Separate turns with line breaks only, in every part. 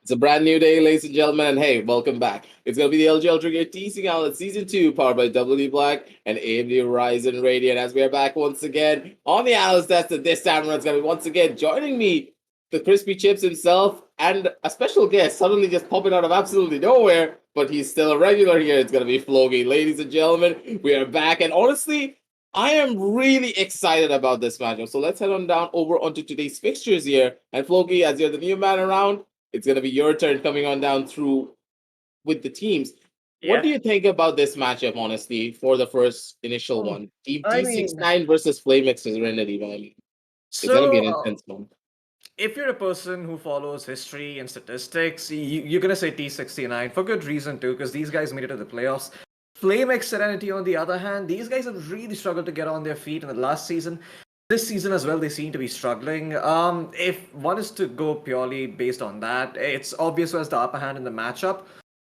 It's a brand new day, ladies and gentlemen, and hey, welcome back. It's going to be the LG Ultragear T69 Season 2, powered by WD Black and AMD Ryzen Radiant, as we are back once again on the Analyst Test, and this time around, it's going to be once again joining me, the Crispy Chips himself, and a special guest suddenly just popping out of absolutely nowhere, but he's still a regular here. It's going to be Floki. Ladies and gentlemen, we are back, and honestly, I am really excited about this matchup. So let's head on down over onto today's fixtures here. And Floki, as you're the new man around, it's going to be your turn coming on down through with the teams. What do you think about this matchup, honestly, for the first initial one? Team T69 versus FlameX Serenity, man. It's going to be an intense one.
If you're a person who follows history and statistics, you're going to say T69 for good reason too, because these guys made it to the playoffs. FlameX Serenity, on the other hand, these guys have really struggled to get on their feet in the last season. This season as well, they seem to be struggling. If one is to go purely based on that, it's obvious who has the upper hand in the matchup.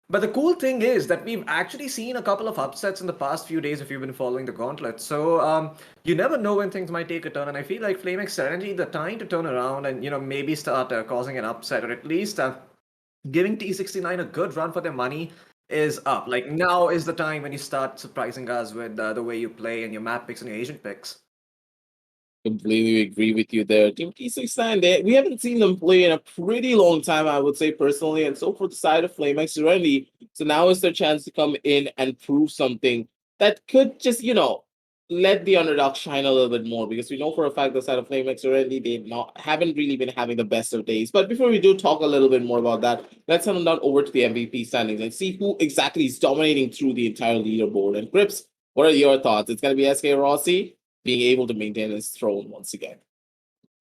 But the cool thing is that we've actually seen a couple of upsets in the past few days if you've been following the Gauntlet. So you never know when things might take a turn. And I feel like FlameX Serenity, the time to turn around and, maybe start causing an upset, or at least giving T69 a good run for their money is up. Like, now is the time when you start surprising us with the way you play and your map picks and your agent picks.
Completely agree with you there. Team T69, we haven't seen them play in a pretty long time, I would say, personally. And so for the side of FlameX Serenity, so now is their chance to come in and prove something that could just, let the underdog shine a little bit more, because we know for a fact the side of FlameX Serenity, haven't really been having the best of days. But before we do talk a little bit more about that, let's head on down over to the MVP standings and see who exactly is dominating through the entire leaderboard. And Grips, what are your thoughts? It's going to be SK Rossi being able to maintain his throne once again.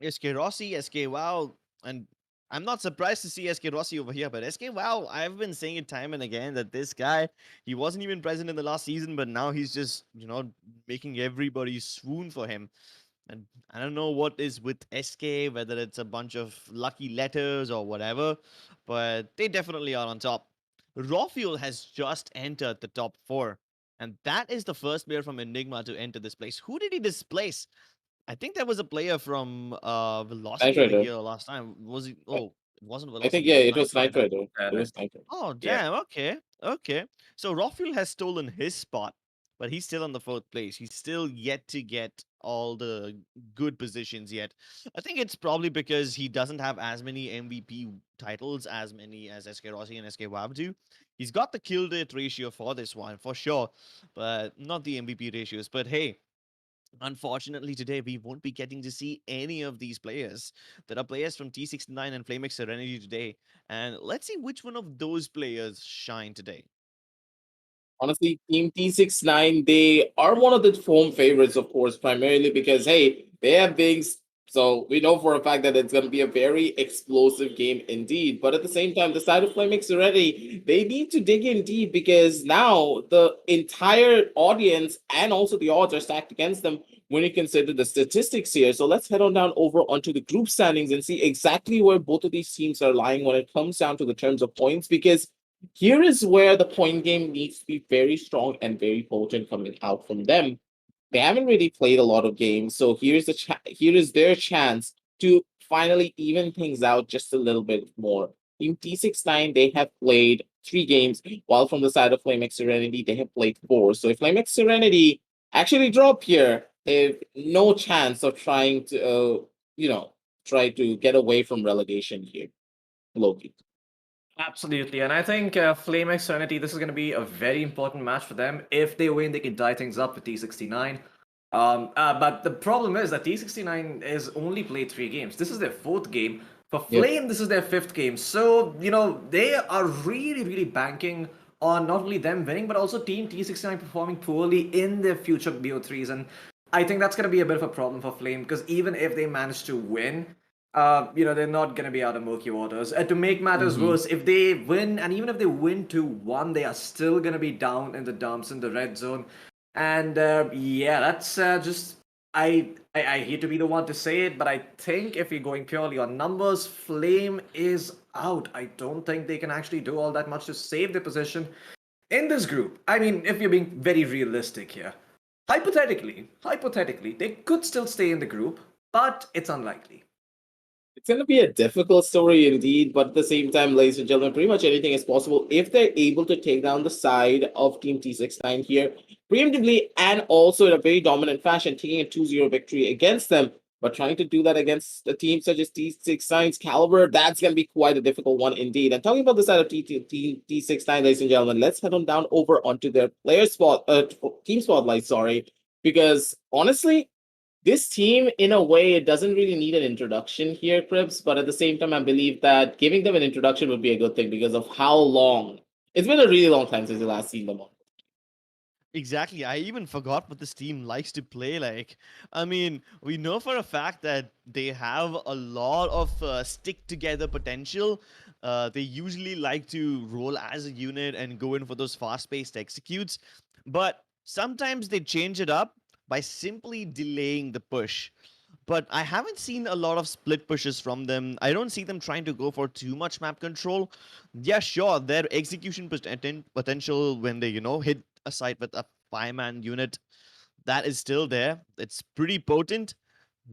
SK Rossi, SK WoW, and I'm not surprised to see SK Rossi over here, but SK WoW, I've been saying it time and again that this guy, he wasn't even present in the last season, but now he's just, making everybody swoon for him. And I don't know what is with SK, whether it's a bunch of lucky letters or whatever, but they definitely are on top. Rawfuel has just entered the top 4. And that is the first player from Enigma to enter this place. Who did he displace? I think there was a player from Velocity over here last time. Was he? Oh, it wasn't Velocity.
I think, yeah, it was Night Rider. It was Night Rider.
Oh, damn. Yeah. Okay. So Rawfuel has stolen his spot, but he's still on the 4th place. He's still yet to get all the good positions yet. I think it's probably because he doesn't have as many MVP titles as many as SK Rossi and SK WAB do. He's got the kill death ratio for this one, for sure, but not the MVP ratios. But hey, unfortunately today we won't be getting to see any of these players. There are players from T69 and FlameX Serenity today, and let's see which one of those players shine today.
Honestly, Team T69, they are one of the home favorites, of course, primarily because, hey, they have bigs. So we know for a fact that it's going to be a very explosive game indeed. But at the same time, the side of FlameX Serenity, they need to dig in deep, because now the entire audience and also the odds are stacked against them when you consider the statistics here. So let's head on down over onto the group standings and see exactly where both of these teams are lying when it comes down to the terms of points, because here is where the point game needs to be very strong and very potent coming out from them. They haven't really played a lot of games, so here is their chance to finally even things out just a little bit more. Team T69, they have played 3 games, while from the side of FlameX Serenity, they have played 4. So if FlameX Serenity actually drop here, they have no chance of trying to, try to get away from relegation here. Loki.
Absolutely, and I think FlameX Serenity, this is going to be a very important match for them. If they win, they can tie things up with T69. But the problem is that T69 is only played 3 games. This is their 4th game. For Flame, This is their 5th game. So, they are really, really banking on not only them winning, but also Team T69 performing poorly in their future BO3s. And I think that's going to be a bit of a problem for Flame, because even if they manage to win, they're not going to be out of murky waters. To make matters
Mhm.
worse, if they win, and even if they win 2-1, they are still going to be down in the dumps in the red zone. And yeah, that's just I hate to be the one to say it, but I think if you're going purely on numbers, Flame is out. I don't think they can actually do all that much to save their position in this group. I mean, if you're being very realistic here, hypothetically, they could still stay in the group, but it's unlikely.
It's going to be a difficult story indeed, but at the same time, ladies and gentlemen, pretty much anything is possible if they're able to take down the side of Team T69 here, preemptively and also in a very dominant fashion, taking a 2-0 victory against them. But trying to do that against a team such as T69's caliber, that's going to be quite a difficult one indeed. And talking about the side of T69, ladies and gentlemen, let's head on down over onto their team spotlight, sorry, because honestly, this team, in a way, it doesn't really need an introduction here, Cribs, but at the same time, I believe that giving them an introduction would be a good thing because of how long. It's been a really long time since you last seen them on.
Exactly. I even forgot what this team likes to play like. I mean, we know for a fact that they have a lot of stick together potential. They usually like to roll as a unit and go in for those fast paced executes. But sometimes they change it up by simply delaying the push. But I haven't seen a lot of split pushes from them. I don't see them trying to go for too much map control. Yeah, sure, their execution potential when they, hit a site with a 5-man unit, that is still there. It's pretty potent.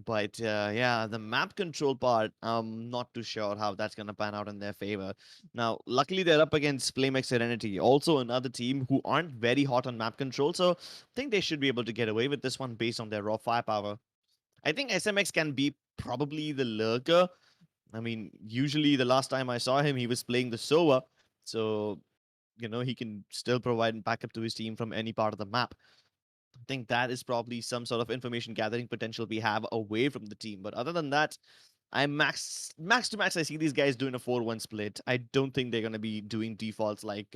But yeah, the map control part, I'm not too sure how that's going to pan out in their favor. Now, luckily, they're up against FlameX Serenity, also another team who aren't very hot on map control. So I think they should be able to get away with this one based on their raw firepower. I think SMX can be probably the lurker. I mean, usually the last time I saw him, he was playing the Sova. So, he can still provide backup to his team from any part of the map. I think that is probably some sort of information gathering potential we have away from the team. But other than that, I'm max to max. I see these guys doing a 4-1 split. I don't think they're going to be doing defaults like,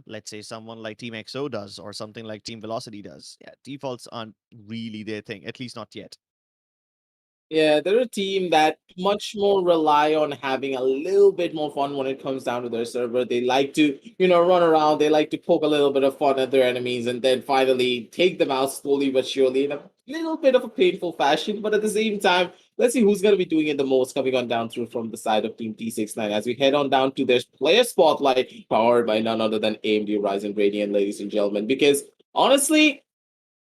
let's say, someone like Team XO does or something like Team Velocity does. Yeah, defaults aren't really their thing, at least not yet.
Yeah, they're a team that much more rely on having a little bit more fun when it comes down to their server. They like to, run around. They like to poke a little bit of fun at their enemies and then finally take them out slowly but surely in a little bit of a painful fashion. But at the same time, let's see who's going to be doing it the most coming on down through from the side of Team T69 as we head on down to their player spotlight powered by none other than AMD Ryzen Radiant, ladies and gentlemen. Because honestly,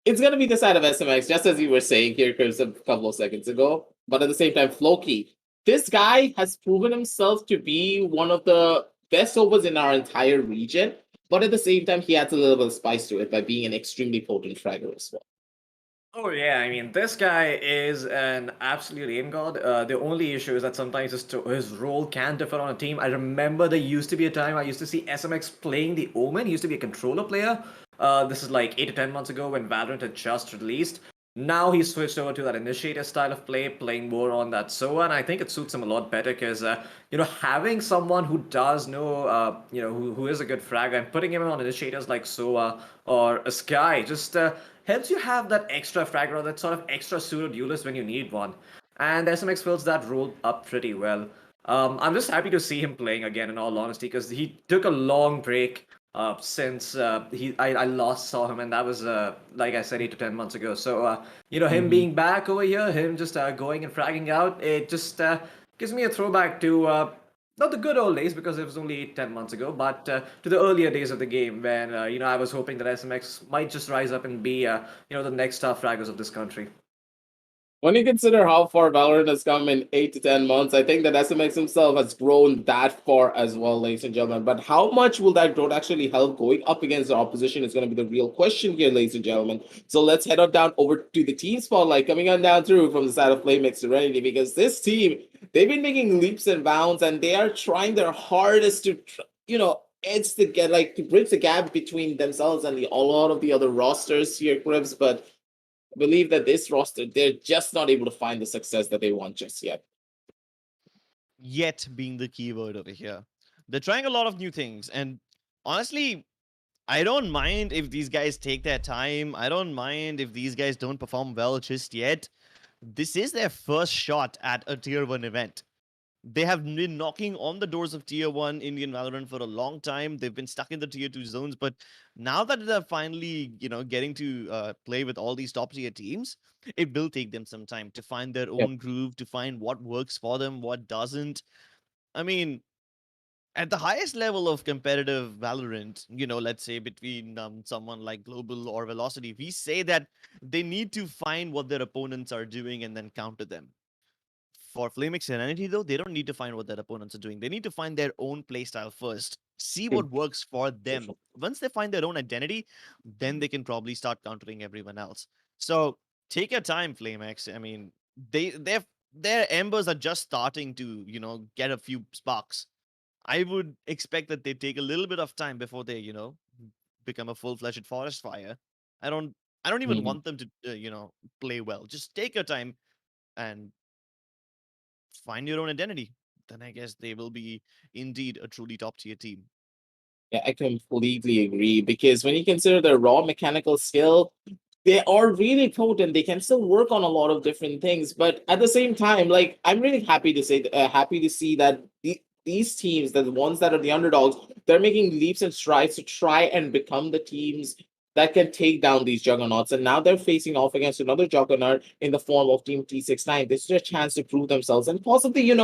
it's going to be the side of SMX, just as you were saying here, Chris, a couple of seconds ago. But at the same time, Floki, this guy has proven himself to be one of the best overs in our entire region. But at the same time, he adds a little bit of spice to it by being an extremely potent fragger as well.
Oh yeah, I mean this guy is an absolute aim god. The only issue is that sometimes his role can differ on a team. I remember there used to be a time I used to see SMX playing the Omen. He used to be a controller player. This is like 8 to 10 months ago when Valorant had just released. Now he's switched over to that initiator style of play, playing more on that SOA, and I think it suits him a lot better because having someone who does know who is a good fragger and putting him on initiators like SOA or a Sky just helps you have that extra fragger or that sort of extra pseudo duelist when you need one. And SMX fills that role up pretty well. I'm just happy to see him playing again, in all honesty, because he took a long break since I last saw him, and that was like I said 8 to 10 months ago. So him
Mhm.
being back over here, him just going and fragging out, it just gives me a throwback to not the good old days because it was only 8 to 10 months ago, but to the earlier days of the game when I was hoping that SMX might just rise up and be the next star fraggers of this country.
When you consider how far Valorant has come in 8 to 10 months, I think that SMX himself has grown that far as well, ladies and gentlemen. But how much will that growth actually help going up against the opposition is going to be the real question here, ladies and gentlemen. So let's head on down over to the team spotlight coming on down through from the side of FlameX Serenity because this team, they've been making leaps and bounds and they are trying their hardest to, it's to get like to bridge the gap between themselves and a lot of the other rosters here, Cribs. But believe that this roster, they're just not able to find the success that they want just yet.
Yet being the keyword over here. They're trying a lot of new things, and honestly, I don't mind if these guys take their time. I don't mind if these guys don't perform well just yet. This is their first shot at a tier 1 event. They have been knocking on the doors of tier 1 Indian Valorant for a long time. They've been stuck in the tier 2 zones, but now that they're finally, getting to play with all these top tier teams, it will take them some time to find their
Yeah.
own groove, to find what works for them, what doesn't. I mean, at the highest level of competitive Valorant, let's say between someone like Global or Velocity, we say that they need to find what their opponents are doing and then counter them. For FlameX Serenity, though, they don't need to find what their opponents are doing. They need to find their own playstyle first, see
True.
what works for them. Once they find their own identity, then they can probably start countering everyone else. So take your time, FlameX. I mean, their embers are just starting to, get a few sparks. I would expect that they take a little bit of time before they, become a full-fledged forest fire. I don't I don't even
Mhm.
want them to, play well. Just take your time and find your own identity. Then I guess they will be indeed a truly top tier team.
Yeah, I completely agree because when you consider their raw mechanical skill, they are really potent. They can still work on a lot of different things, but at the same time, like I'm really happy to say, happy to see that these teams, the ones that are the underdogs, they're making leaps and strides to try and become the teams that can take down these juggernauts. And now they're facing off against another juggernaut in the form of Team T69. This is a chance to prove themselves and possibly,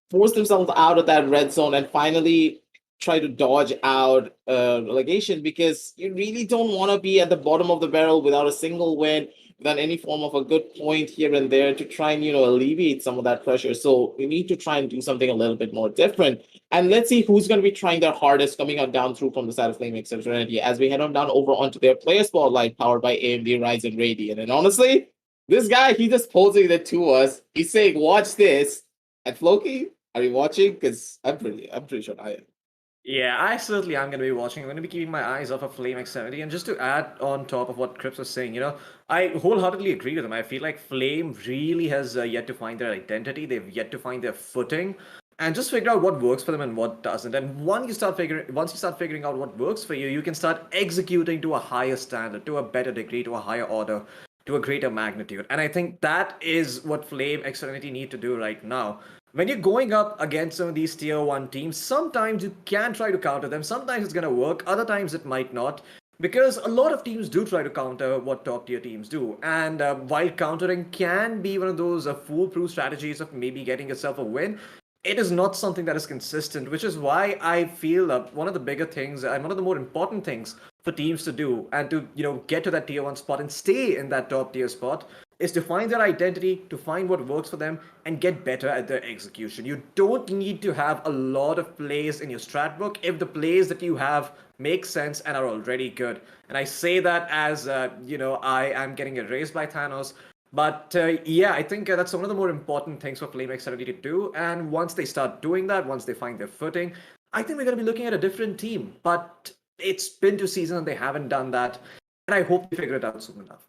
force themselves out of that red zone and finally try to dodge out relegation because you really don't want to be at the bottom of the barrel without a single win, without any form of a good point here and there to try and alleviate some of that pressure. So we need to try and do something a little bit more different. And let's see who's going to be trying their hardest coming on down through from the side of FlameX Serenity as we head on down over onto their player spotlight powered by AMD Ryzen Radiant. And honestly, this guy, he just posing it to us. He's saying, "Watch this." And Floki, are you watching? Because I'm pretty sure I am.
Yeah, I certainly am going to be watching. I'm going to be keeping my eyes off of FlameX Serenity. And just to add on top of what Crips was saying, I wholeheartedly agree with him. I feel like Flame really has yet to find their identity. They've yet to find their footing and just figure out what works for them and what doesn't. And once you start figuring out what works for you, you can start executing to a higher standard, to a better degree, to a higher order, to a greater magnitude. And I think that is what Flame Serenity need to do right now. When you're going up against some of these tier 1 teams, sometimes you can try to counter them. Sometimes it's going to work, other times it might not. Because a lot of teams do try to counter what top tier teams do. And while countering can be one of those foolproof strategies of maybe getting yourself a win, it is not something that is consistent, which is why I feel one of the bigger things and one of the more important things for teams to do and to get to that tier 1 spot and stay in that top tier spot is to find their identity, to find what works for them, and get better at their execution. You don't need to have a lot of plays in your strat book if the plays that you have make sense and are already good. And I say that as, I am getting erased by Thanos. But yeah, I think that's one of the more important things for FlameX Serenity to do. And once they start doing that, once they find their footing, I think we're going to be looking at a different team. But it's been 2 seasons and they haven't done that. And I hope they figure it out soon enough.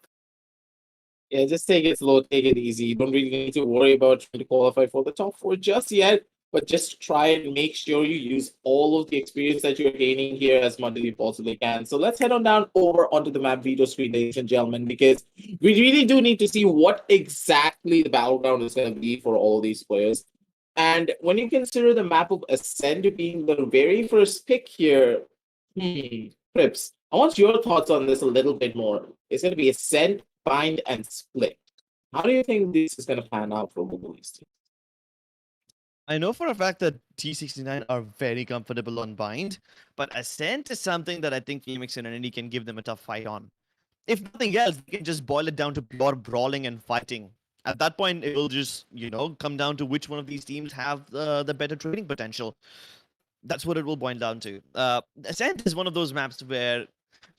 Yeah, just take it slow, take it easy. You don't really need to worry about trying to qualify for the top four just yet, but just try and make sure you use all of the experience that you're gaining here as much as you possibly can. So let's head on down over onto the map video screen, ladies and gentlemen, because we really do need to see what exactly the battleground is going to be for all these players. And when you consider the map of Ascend being the very first pick here, Crips, I want your thoughts on this a little bit more. It's going to be Ascend, Bind, and Split. How do you think this is going to pan out for both of these teams?
I know for a fact that T69 are very comfortable on bind, but Ascent is something that I think FlameX Serenity can give them a tough fight on. If nothing else, they can just boil it down to pure brawling and fighting. At that point, it will just, come down to which one of these teams have the better trading potential. That's what it will boil down to. Ascent is one of those maps where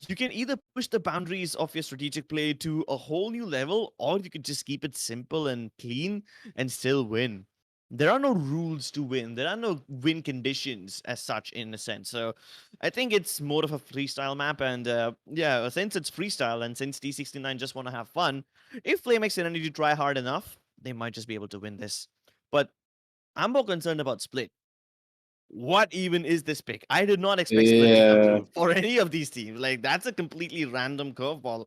you can either push the boundaries of your strategic play to a whole new level, or you could just keep it simple and clean and still win. There are no rules to win. There are no win conditions as such in a sense. So I think it's more of a freestyle map. And yeah, since it's freestyle and since T69 just want to have fun, if FlameX Serenity try hard enough, they might just be able to win this. But I'm more concerned about Split. what even is this pick? I did not expect Split to come
Yeah.
through for any of these teams. Like, that's a completely random curveball,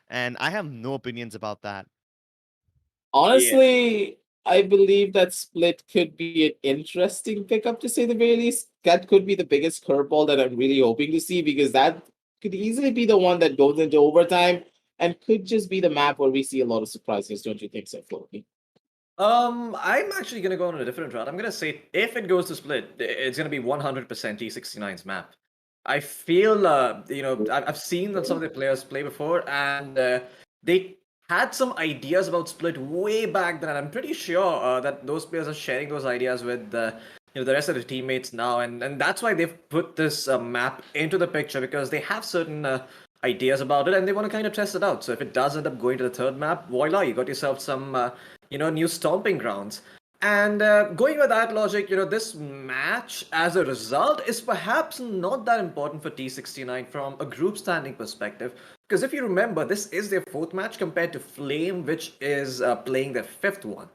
and I have no opinions about that.
Yeah.
Honestly, I believe that Split could be an interesting pickup to say the very least. That could be the biggest curveball that I'm really hoping to see because that could easily be the one that goes into overtime and could just be the map where we see a lot of surprises, don't you think so, Floki?
I'm actually gonna go on a different route. I'm gonna say if it goes to split, it's gonna be 100% T69's map. I feel, I've seen that some of the players play before, and they had some ideas about split way back then. And I'm pretty sure that those players are sharing those ideas with the rest of the teammates now, and that's why they've put this map into the picture because they have certain ideas about it and they want to kind of test it out. So if it does end up going to the third map, voila, you got yourself some new stomping grounds. And going with that logic, this match as a result is perhaps not that important for T69 from a group standing perspective. Because if you remember, this is their fourth match compared to Flame, which is playing their fifth one.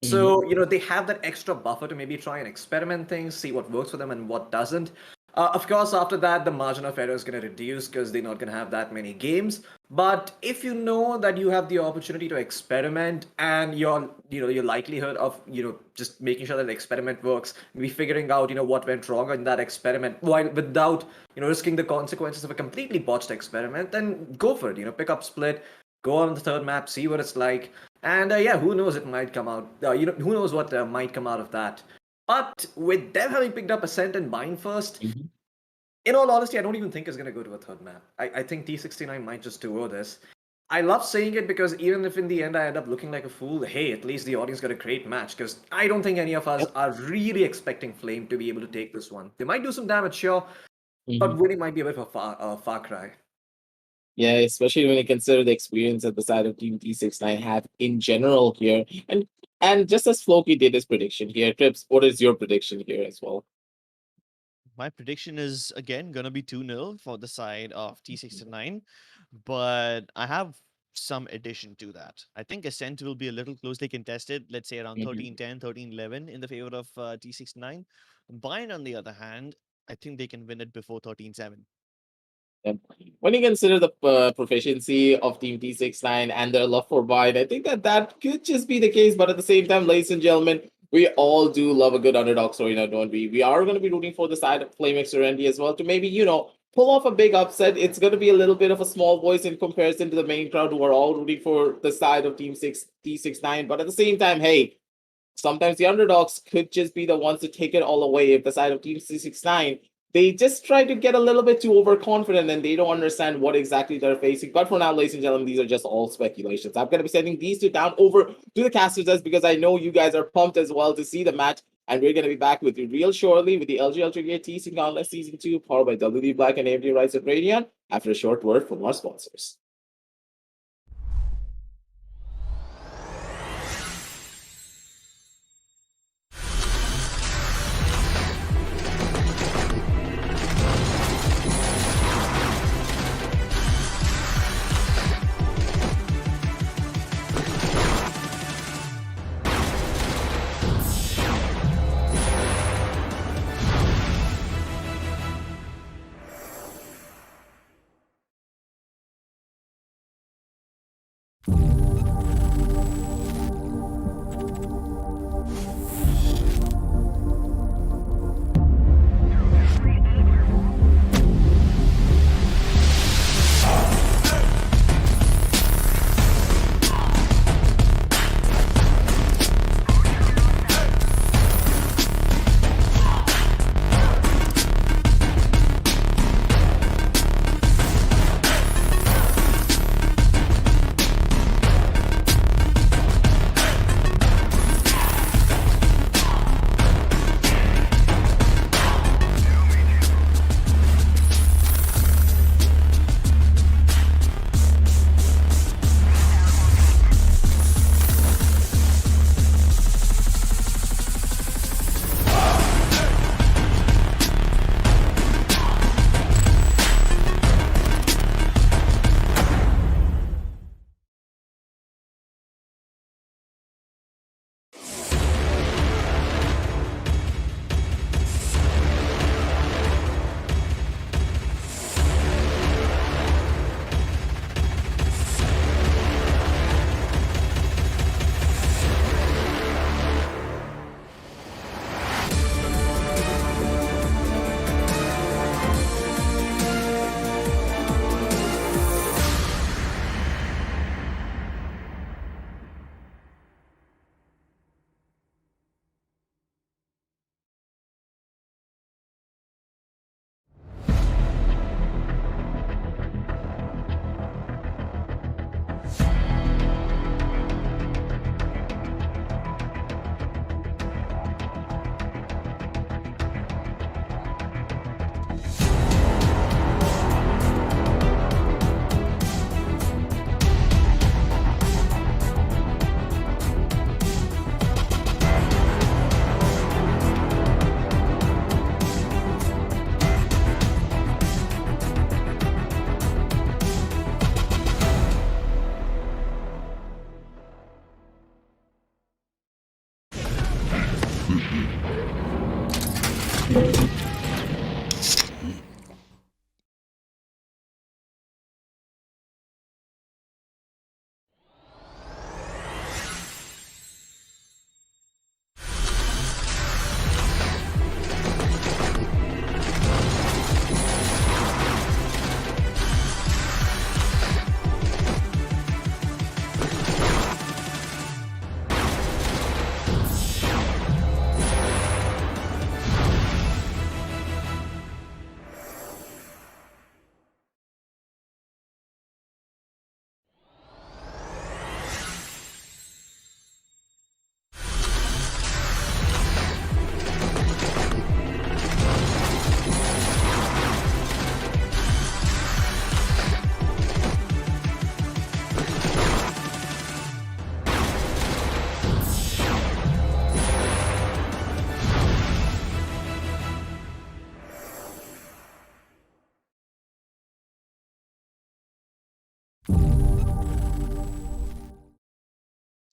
So, they have that extra buffer to maybe try and experiment things, see what works for them and what doesn't. Of course, after that, the margin of error is going to reduce because they're not going to have that many games. But if you know that you have the opportunity to experiment and your likelihood of, just making sure that the experiment works, maybe figuring out, what went wrong in that experiment while without, risking the consequences of a completely botched experiment, then go for it. Pick up split, go on the third map, see what it's like. And yeah, who knows? It might come out. Who knows what might come out of that. But with them having picked up Ascent and Bind first, in all honesty, I don't even think it's going to go to a third map. I think T69 might just do this. I love saying it because even if in the end I end up looking like a fool, hey, at least the audience got a great match because I don't think any of us are really expecting Flame to be able to take this one. They might do some damage, sure, but winning might be a bit of a far cry.
Yeah, especially when you consider the experience that the side of Team T69 have in general here. And just as Floki did his prediction here, Trips, what is your prediction here as well?
My prediction is again gonna be 2-0 for the side of T69, but I have some addition to that. I think Ascent will be a little closely contested, let's say around 13-10, 13-11 in the favor of T69. Bind, on the other hand, I think they can win it before 13-7.
Yep. When you consider the proficiency of Team T69 and their love for Bind, I think that could just be the case. But at the same time, ladies and gentlemen, we all do love a good underdog story now, don't we? We are going to be rooting for the side of FlameX Serenity as well to maybe, pull off a big upset. It's going to be a little bit of a small voice in comparison to the main crowd who are all rooting for the side of Team T69. But at the same time, hey, sometimes the underdogs could just be the ones to take it all away if the side of Team T69 they just try to get a little bit too overconfident and they don't understand what exactly they're facing. But for now, ladies and gentlemen, these are just all speculations. I'm going to be sending these two down over to the casters desk because I know you guys are pumped as well to see the match. And we're going to be back with you real shortly with the LG Ultragear T69 Gauntlet Season 2 powered by WD Black and AMD Ryzen Radeon after a short word from our sponsors.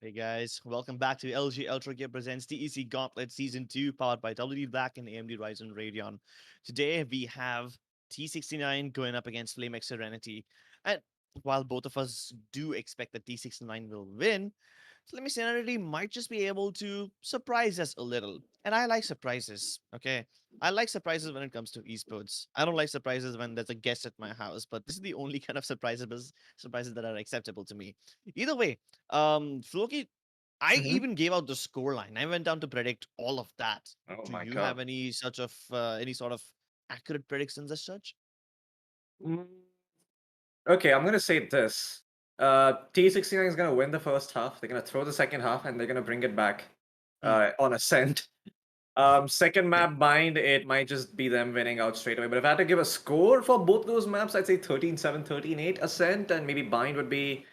Hey guys, welcome back to LG Ultragear presents TEC Gauntlet Season 2, powered by WD Black and AMD Ryzen Radeon. Today we have T69 going up against FlameX Serenity. And while both of us do expect that T69 will win, FlameX Serenity might just be able to surprise us a little. And I like surprises, okay? I like surprises when it comes to esports. I don't like surprises when there's a guest at my house, but this is the only kind of surprises that are acceptable to me. Either way, Floki, I
Hmm.
even gave out the score line. I went down to predict all of that.
Oh
Do
my
you
god.
have any sort of accurate predictions as such?
Mm, Okay, I'm gonna say this. T69 is gonna win the first half. They're gonna throw the second half, and they're gonna bring it back
Hmm.
on Ascent. Second
Okay.
map Bind, it might just be them winning out straight away. But if I had to give a score for both those maps, I'd say 13-7, 13-8 Ascent, and maybe Bind would be,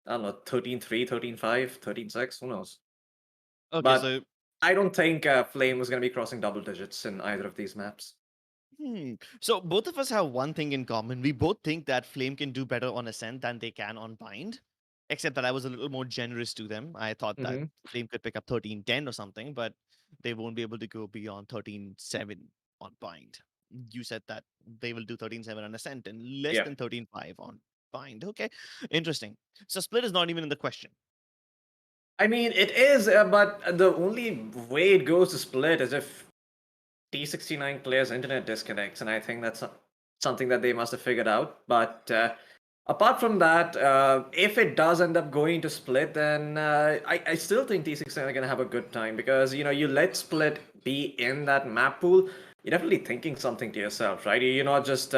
I don't know, 13-3, 13-5, 13-6, who knows?
Okay,
But
so
I don't think Flame was gonna be crossing double digits in either of these maps.
So both of us have one thing in common. We both think that Flame can do better on Ascent than they can on Bind. Except that I was a little more generous to them. I thought that
Mm-hmm.
Flame could pick up 13-10 or something, but they won't be able to go beyond 13-7 on Bind. You said that they will do 13-7 on Ascent and less
Yeah.
than 13-5 on Bind. Okay, interesting. So split is not even in the question.
I mean, it is, but the only way it goes to split is if T69 players' internet disconnects, and I think that's something that they must have figured out. But apart from that, if it does end up going to split, then I still think T69 are going to have a good time because, you let split be in that map pool, you're definitely thinking something to yourself, right? You're not just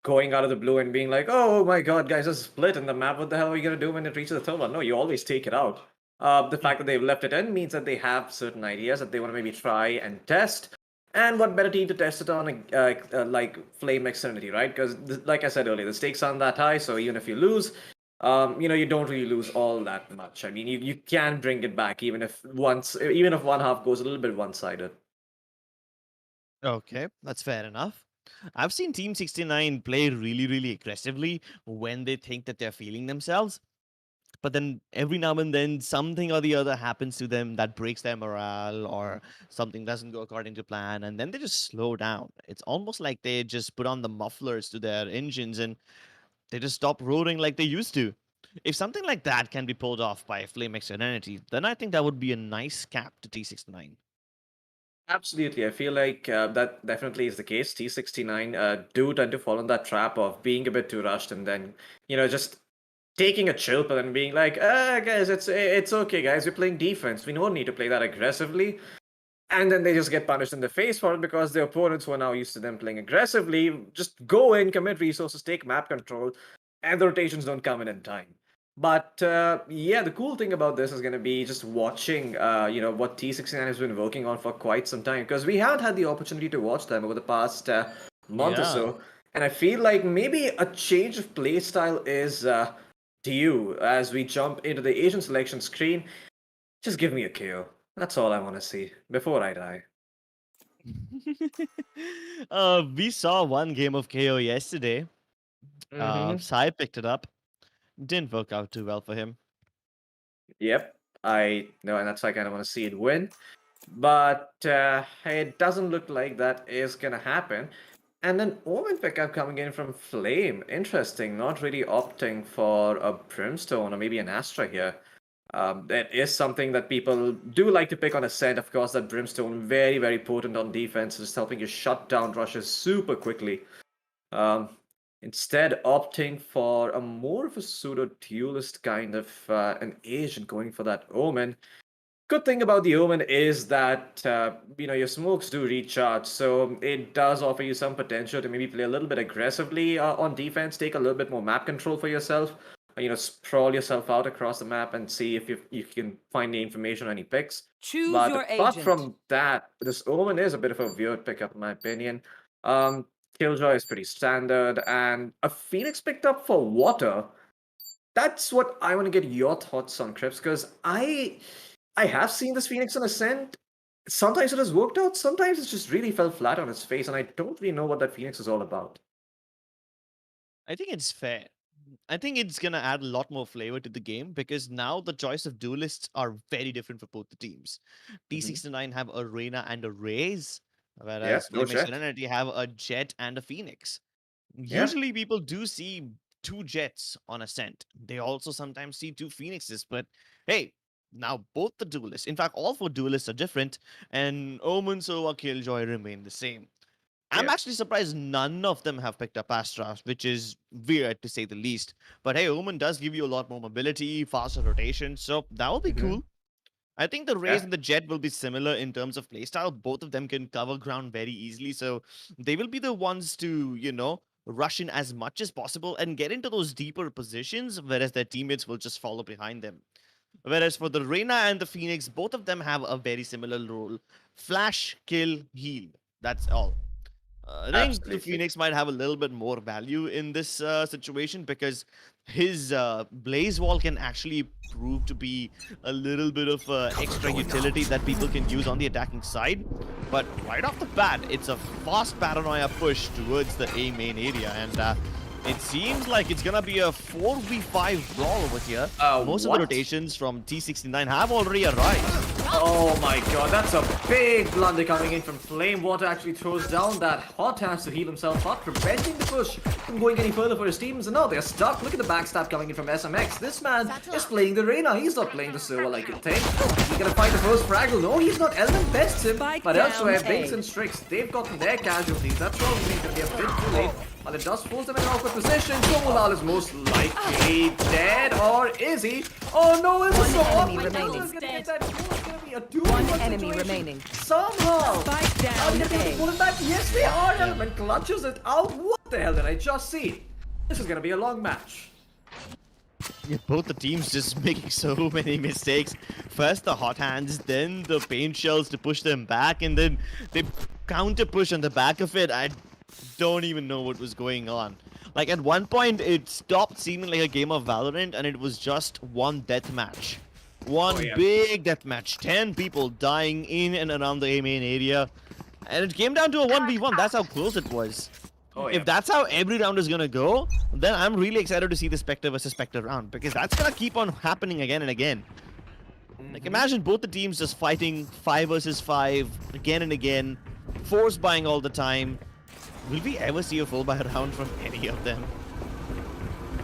going out of the blue and being like, oh my god, guys, there's a split in the map. What the hell are you going to do when it reaches the third one? No, you always take it out. The
Hmm.
fact that they've left it in means that they have certain ideas that they want to maybe try and test. And what better team to test it on, like FlameX Serenity, right? Because, like I said earlier, the stakes aren't that high, so even if you lose, you don't really lose all that much. I mean, you can bring it back even if one half goes a little bit one-sided.
Okay, that's fair enough. I've seen Team 69 play really, really aggressively when they think that they're feeling themselves. But then every now and then something or the other happens to them that breaks their morale or something doesn't go according to plan and then they just slow down. It's almost like they just put on the mufflers to their engines and they just stop roaring like they used to. If something like that can be pulled off by FlameX Serenity, then I think that would be a nice cap to T69.
Absolutely, I feel like that definitely is the case. T69 do tend to fall in that trap of being a bit too rushed and then, just taking a chill pill and being like, guys, it's okay, guys, we're playing defense. We don't need to play that aggressively. And then they just get punished in the face for it because their opponents who are now used to them playing aggressively just go in, commit resources, take map control, and the rotations don't come in time. But yeah, the cool thing about this is going to be just watching, what T69 has been working on for quite some time because we haven't had the opportunity to watch them over the past month or
Yeah.
so. And I feel like maybe a change of play style is due as we jump into the Asian selection screen. Just give me a KO. That's all I want to see before I die.
We saw one game of KO yesterday.
Mm-hmm.
Sai picked it up. Didn't work out too well for him.
Yep, I know, and that's why I kind of want to see it win. But it doesn't look like that is gonna happen. And then Omen pickup coming in from Flame. Interesting, not really opting for a Brimstone or maybe an Astra here. That is something that people do like to pick on Ascent. Of course, that Brimstone, very, very potent on defense, just helping you shut down rushes super quickly. Um, Instead, opting for a more of a pseudo duelist kind of an agent, going for that Omen. Good thing about the Omen is that your smokes do recharge, so it does offer you some potential to maybe play a little bit aggressively on defense, take a little bit more map control for yourself. Sprawl yourself out across the map and see if you can find the information on any picks.
Choose
But
your
apart
agent.
from that, this Omen is a bit of a weird pickup in my opinion. Um, Killjoy is pretty standard, and a Phoenix picked up for water. That's what I want to get your thoughts on, Crips, because I have seen this Phoenix on Ascent. Sometimes it has worked out, sometimes it just really fell flat on its face, and I don't really know what that Phoenix is all about.
I think it's fair. I think it's gonna add a lot more flavor to the game because now the choice of duelists are very different for both the teams.
Mhm.
T69 have a Reyna and a Raze,
Yeah,
whereas
no
FlameX
jet.
Serenity have a Jet and a Phoenix.
Yeah.
Usually people do see two Jets on Ascent. They also sometimes see two Phoenixes, but hey, now both the duelists, in fact, all four duelists are different, and Omen, Sova, Killjoy remain the same. I'm
Yeah.
actually surprised none of them have picked up Astra, which is weird to say the least. But hey, Omen does give you a lot more mobility, faster rotation, so that will be
Hmm.
cool. I think the Raze
Yeah.
and the Jet will be similar in terms of playstyle. Both of them can cover ground very easily, so they will be the ones to, rush in as much as possible and get into those deeper positions, whereas their teammates will just follow behind them. Whereas for the Reyna and the Phoenix, both of them have a very similar role: flash, kill, heal. That's all. I think the
Absolutely.
Phoenix might have a little bit more value in this situation because his Blaze Wall can actually prove to be a little bit of extra utility that people can use on the attacking side. But right off the bat, it's a fast paranoia push towards the A main area, and it seems like it's gonna be a 4v5 brawl over here. Most of the
What?
rotations from T69 have already arrived.
Oh my god, that's a big blunder coming in from Flame. Water actually throws down that hot hands to heal himself up, preventing the push from going any further for his teams. And now they're stuck. Look at the backstab coming in from SMX. This man is playing the Reyna. He's not playing the Silver like you think. He's gonna fight the first fraggle. No, he's not. Element bests him.
Spike
But
down
elsewhere,
A.
Binks and Strix, they've gotten their casualties. That's probably gonna be a bit too late. But it does force them in an awkward position. Somulal is most likely dead, or is he? Oh no, it's
One
so
enemy
awkward.
remaining.
He's gonna get that kill. It's gonna be a 2
One enemy remaining.
Somehow.
Spike
Are
down
they going to
A.
pull it back? Yes, they are. Element clutches it out. What the hell did I just see? This is gonna be a long match.
Yeah, both the teams just making so many mistakes. First the hot hands, then the paint shells to push them back, and then they counter push on the back of it. I don't even know what was going on. Like at one point, it stopped seeming like a game of Valorant, and it was just one death match. One
Oh, yeah.
big death match. 10 people dying in and around the A main area. And it came down to a 1v1. That's how close it was.
Oh, yeah.
If that's how every round is gonna go, then I'm really excited to see the Spectre versus Spectre round because that's gonna keep on happening again and again. Like imagine both the teams just fighting 5 versus 5 again and again, force buying all the time. Will we ever see a full buy round from any of them?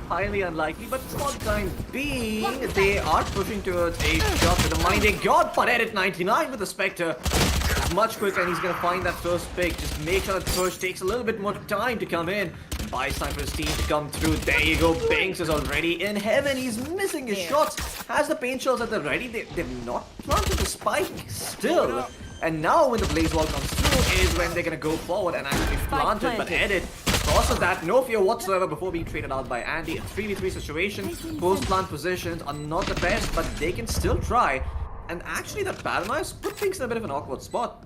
Highly unlikely, but for the time being, they are pushing towards a shot to the mind. They got Pared at 99 with the Spectre. Much quicker, and he's gonna find that first pick. Just make sure that push takes a little bit more time to come in. Buys time for his team to come through. There you go. Banks is already in heaven. He's missing his shots. Has the paint shells at the ready. They've not planted the spike still. And now when the blaze wall comes through is when they're gonna go forward and actually plant it. But
planted.
Edit crosses that, no fear whatsoever before being traded out by Andy. A 3v3 situation. Post plant positions are not the best, but they can still try. And actually that paranoia put things in a bit of an awkward spot.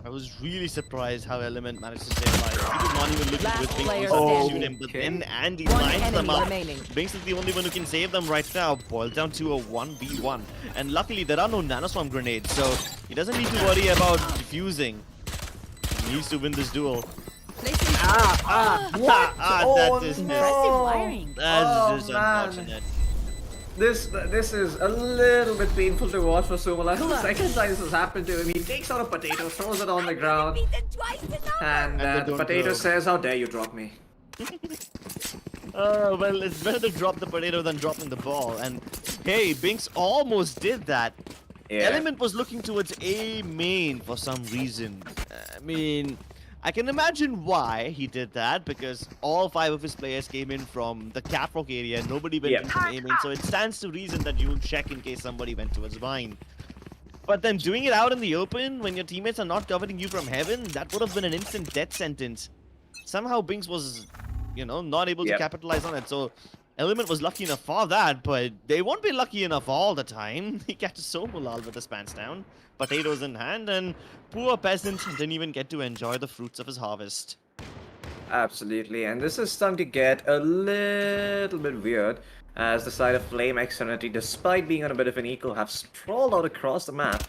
I was really surprised how Element managed to stay alive. He was not even looking
Last
with Binks
player
to
standing.
shoot him, but then Andy
One
lines them
enemy
up.
remaining.
Binks is the only one who can save them right now. Boiled down to a 1v1. And luckily there are no nanoswarm grenades, so he doesn't need to worry about defusing. He needs to win this duel.
Placing
What?
That is
impressive wiring.
That's just
man.
unfortunate.
This is a little bit painful to watch for Sumala. The second time this has happened to him, he takes out a potato, throws it on the ground, and
they
the
don't
potato
go.
says, "How dare you drop me?"
Well, it's better to drop the potato than dropping the ball. And hey, Binks almost did that.
Yeah.
Element was looking towards A main for some reason. I mean, I can imagine why he did that because all 5 of his players came in from the catwalk area. Nobody went
Yeah.
in from A main, so it stands to reason that you would check in case somebody went towards Vine. But then doing it out in the open when your teammates are not covering you from heaven, that would have been an instant death sentence. Somehow Binks was, not able to
Yep.
capitalize on it. So Element was lucky enough for that, but they won't be lucky enough all the time. He catches Somulal with the spans down, potatoes in hand, and poor peasant didn't even get to enjoy the fruits of his harvest.
Absolutely, and this is starting to get a little bit weird as the side of FlameX Serenity, despite being on a bit of an equal, have sprawled out across the map,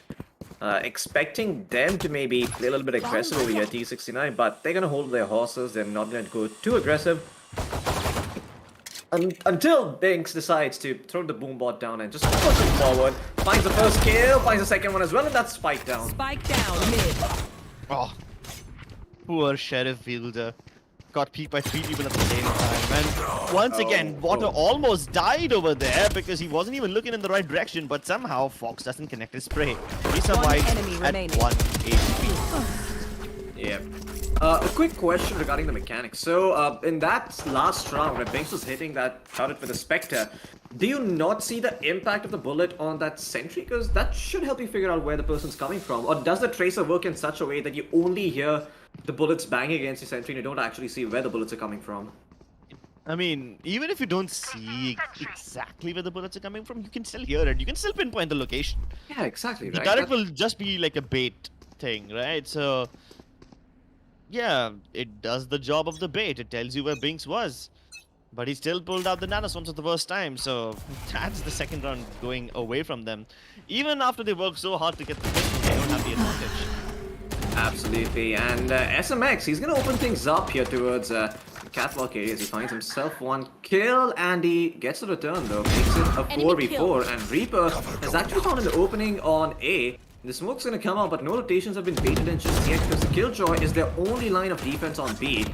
expecting them to maybe play a little bit aggressive over here, T69, but they're going to hold their horses. They're not going to go too aggressive. until Binks decides to throw the boombot down and just push it forward. Finds the first kill, finds the second one as well, and that's spike down.
Spike down mid.
Oh, poor Sheriff Fielder. Got peeked by 3 people at the same time. And once again, Water almost died over there because he wasn't even looking in the right direction. But somehow, Fox doesn't connect his spray. He survives
enemy
at
remaining.
1 HP.
Yeah. A quick question regarding the mechanics. So, in that last round where Binks was hitting that turret with a Spectre, do you not see the impact of the bullet on that sentry? Because that should help you figure out where the person's coming from. Or does the tracer work in such a way that you only hear the bullets bang against your sentry and you don't actually see where the bullets are coming from?
I mean, even if you don't see exactly where the bullets are coming from, you can still hear it. You can still pinpoint the location.
Yeah, exactly,
The
right?
turret will just be like a bait thing, right? So, yeah, it does the job of the bait. It tells you where Binks was. But he still pulled out the nanoswarms for the first time, so that's the second round going away from them. Even after they worked so hard to get the win, they don't have the advantage.
Absolutely, and SMX, he's gonna open things up here towards catwalk areas. He finds himself 1 kill, and he gets a return though, makes it a 4v4, and Reaper has actually found an opening on A. The smoke's gonna come out, but no rotations have been baited in just yet because the Killjoy is their only line of defense on B.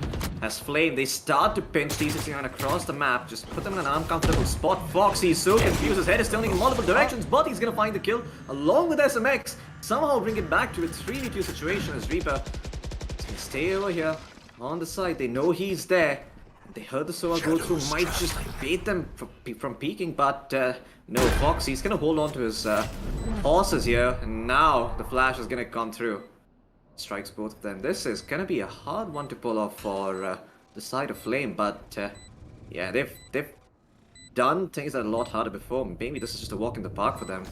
As Flame, they start to pinch T69 across the map, just put them in an uncomfortable spot. Fox, he's so confused, his head is turning in multiple directions, but he's gonna find the kill along with SMX. Somehow bring it back to a 3v2 situation as Reaper is gonna stay over here on the side. They know he's there. They heard the Sova go through, might just bait them from peeking, but no, Fox, he's gonna hold on to his horses here, and now the flash is gonna come through. Strikes both of them. This is gonna be a hard one to pull off for the side of Flame, but yeah, they've done things that are a lot harder before. Maybe this is just a walk in the park for them.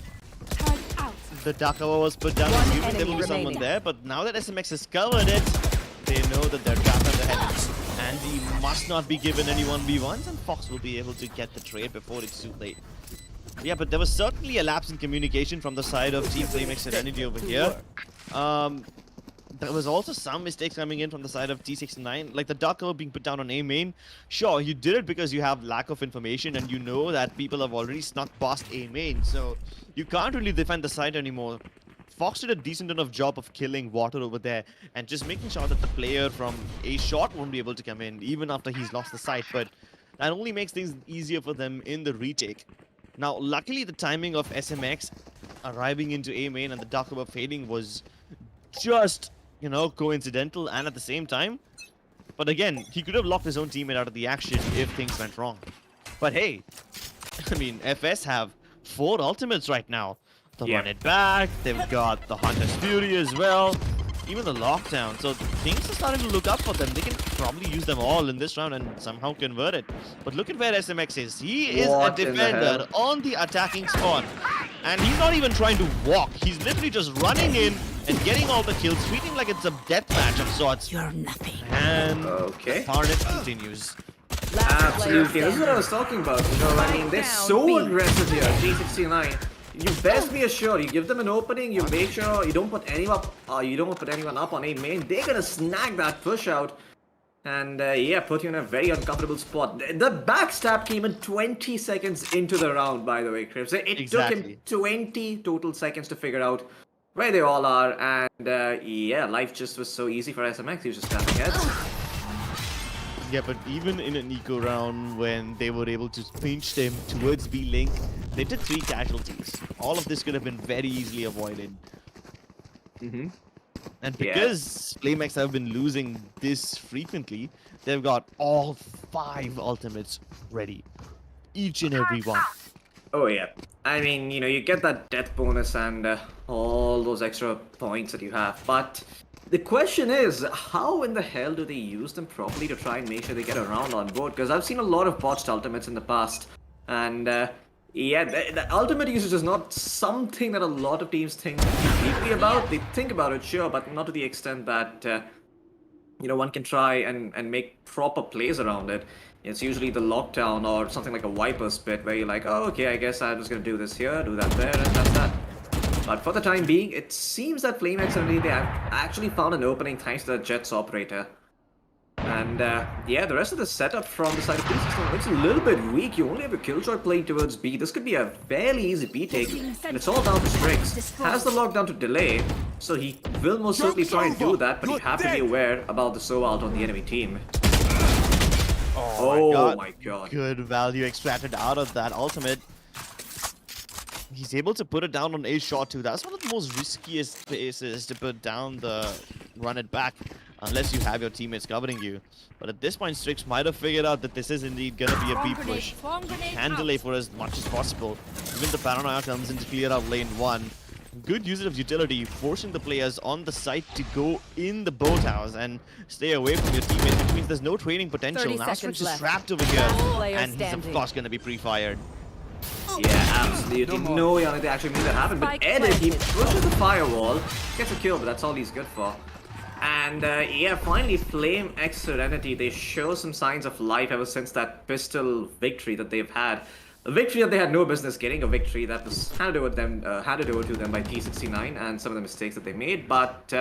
The dark hour was put down,
One
assuming there
enemy
will be someone
remaining.
there, but now that SMX has covered it, they know that they're trapped on the heavens. And he must not be given any 1v1s, and Fox will be able to get the trade before it's too late. Yeah, but there was certainly a lapse in communication from the side of Team FlameX Serenity over here. There was also some mistakes coming in from the side of T69, like the dark cover being put down on A main. Sure, you did it because you have lack of information and you know that people have already snuck past A main, so you can't really defend the side anymore. Fox did a decent enough job of killing Water over there and just making sure that the player from A shot won't be able to come in even after he's lost the sight, but that only makes things easier for them in the retake. Now, luckily the timing of SMX arriving into A main and the dark cover fading was just, you know, coincidental and at the same time. But again, he could have locked his own teammate out of the action if things went wrong. But hey, I mean, FS have 4 ultimates right now. They'll run it back, they've got the Hunter's Fury as well, even the Lockdown. So things are starting to look up for them. They can probably use them all in this round and somehow convert it. But look at where SMX is. He is
What
a
in the
defender
hell?
on the attacking spawn. And he's not even trying to walk. He's literally just running in and getting all the kills, treating like it's a deathmatch of sorts.
You're nothing.
And
Okay.
the carnage continues.
Absolutely, this is what I was talking about. You know, I mean, they're so aggressive here, T69. You best be assured, you give them an opening, you make sure you don't put anyone up on A main. They're gonna snag that push out. And yeah, put you in a very uncomfortable spot. The backstab came in 20 seconds into the round, by the way, Chris. It took him
Exactly.
20 total seconds to figure out where they all are. And yeah, life just was so easy for SMX. He was just tapping heads.
Yeah, but even in an eco round when they were able to pinch them towards B-Link, they took 3 casualties. All of this could have been very easily avoided.
Mm-hmm.
And
Yeah.
because FlameX have been losing this frequently, they've got all 5 ultimates ready. Each and every one.
Oh yeah, I mean, you know, you get that death bonus and all those extra points that you have, but the question is, how in the hell do they use them properly to try and make sure they get around on board? Because I've seen a lot of botched ultimates in the past, and yeah, the ultimate usage is not something that a lot of teams think deeply about. They think about it, sure, but not to the extent that you know, one can try and make proper plays around it. It's usually the lockdown or something like a wiper spit where you're like, oh, okay, I guess I'm just gonna do this here, do that there, and that's that. But for the time being, it seems that FlameX Serenity, they have actually found an opening thanks to the Jets operator. And yeah, the rest of the setup from the side of T69 looks a little bit weak. You only have a Killjoy playing towards B. This could be a fairly easy B take, and it's all down to Strix. Has the lockdown to delay, so he will most certainly try and do that, but you have to be aware about the SOA ult on the enemy team. Oh my god.
Good value extracted out of that ultimate. He's able to put it down on a shot too. That's one of the most riskiest places to put down the run it back, unless you have your teammates covering you. But at this point, Strix might have figured out that this is indeed gonna be a B push. Can delay for as much as possible. Even the paranoia comes in to clear out lane 1. Good usage of utility, forcing the players on the site to go in the boathouse and stay away from your teammates, which means there's no trading potential.
30
Now Strix
seconds
is
left.
trapped over here,
Player
and he's of
standing.
course gonna be pre-fired.
Yeah, absolutely. No way on it they actually made that happen. But
Spike
Edit, he
planted.
pushes the firewall, gets a kill, but that's all he's good for. And yeah, finally, FlameX Serenity, they show some signs of life ever since that pistol victory that they've had. A victory that they had no business getting, a victory that was handed over to them by T69 and some of the mistakes that they made, but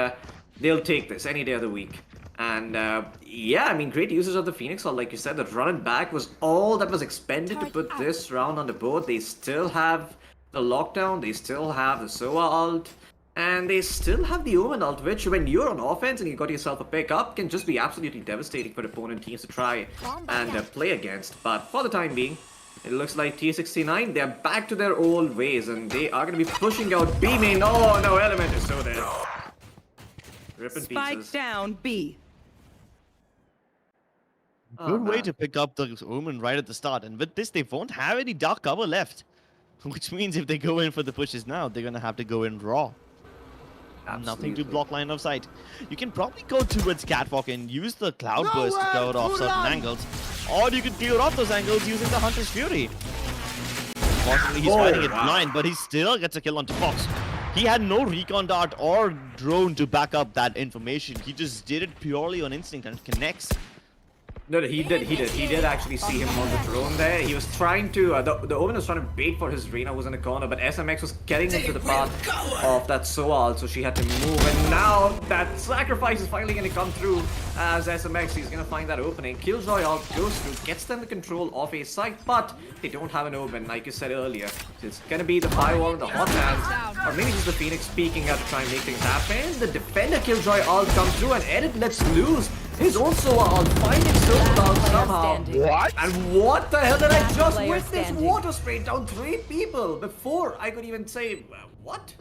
they'll take this any day of the week. And yeah, I mean, great usage of the Phoenix ult, like you said. The run and back was all that was expended to put this round on the board. They still have the lockdown, they still have the SOA ult, and they still have the Omen ult, which when you're on offense and you got yourself a pickup, can just be absolutely devastating for opponent teams to try and play against. But for the time being, it looks like T69, they're back to their old ways, and they are going to be pushing out B main. Oh no, Element is so dead. Rip in
Spike
pieces.
down B.
Good way
man.
to pick up the Omen right at the start, and with this they won't have any dark cover left. Which means if they go in for the pushes now, they're gonna have to go in raw. Nothing to
Absolutely.
block line of sight. You can probably go towards Catwalk and use the Cloud Burst to cover off certain angles. Or you could clear off those angles using the Hunter's Fury. Unfortunately, he's fighting it blind, but he still gets a kill onto Fox. He had no recon dart or drone to back up that information. He just did it purely on instinct and connects.
No, he did actually see him on the drone there. He was trying to, the Omen was trying to bait for his Reyna who was in the corner, but SMX was getting into the path of that SOA, so she had to move. And now that sacrifice is finally going to come through as SMX. He's going to find that opening. Killjoy out goes through, gets them the control of a site, but they don't have an Omen, like you said earlier. So it's going to be the firewall and the hot hands, or maybe just the Phoenix peeking out to try and make things happen. The defender Killjoy all comes through, and Edit lets loose his own SOA ult, finding Silver out somehow.
What?
And what the hell did I
Last
just
player
witness?
standing.
Water spray down 3 people before I could even say, what?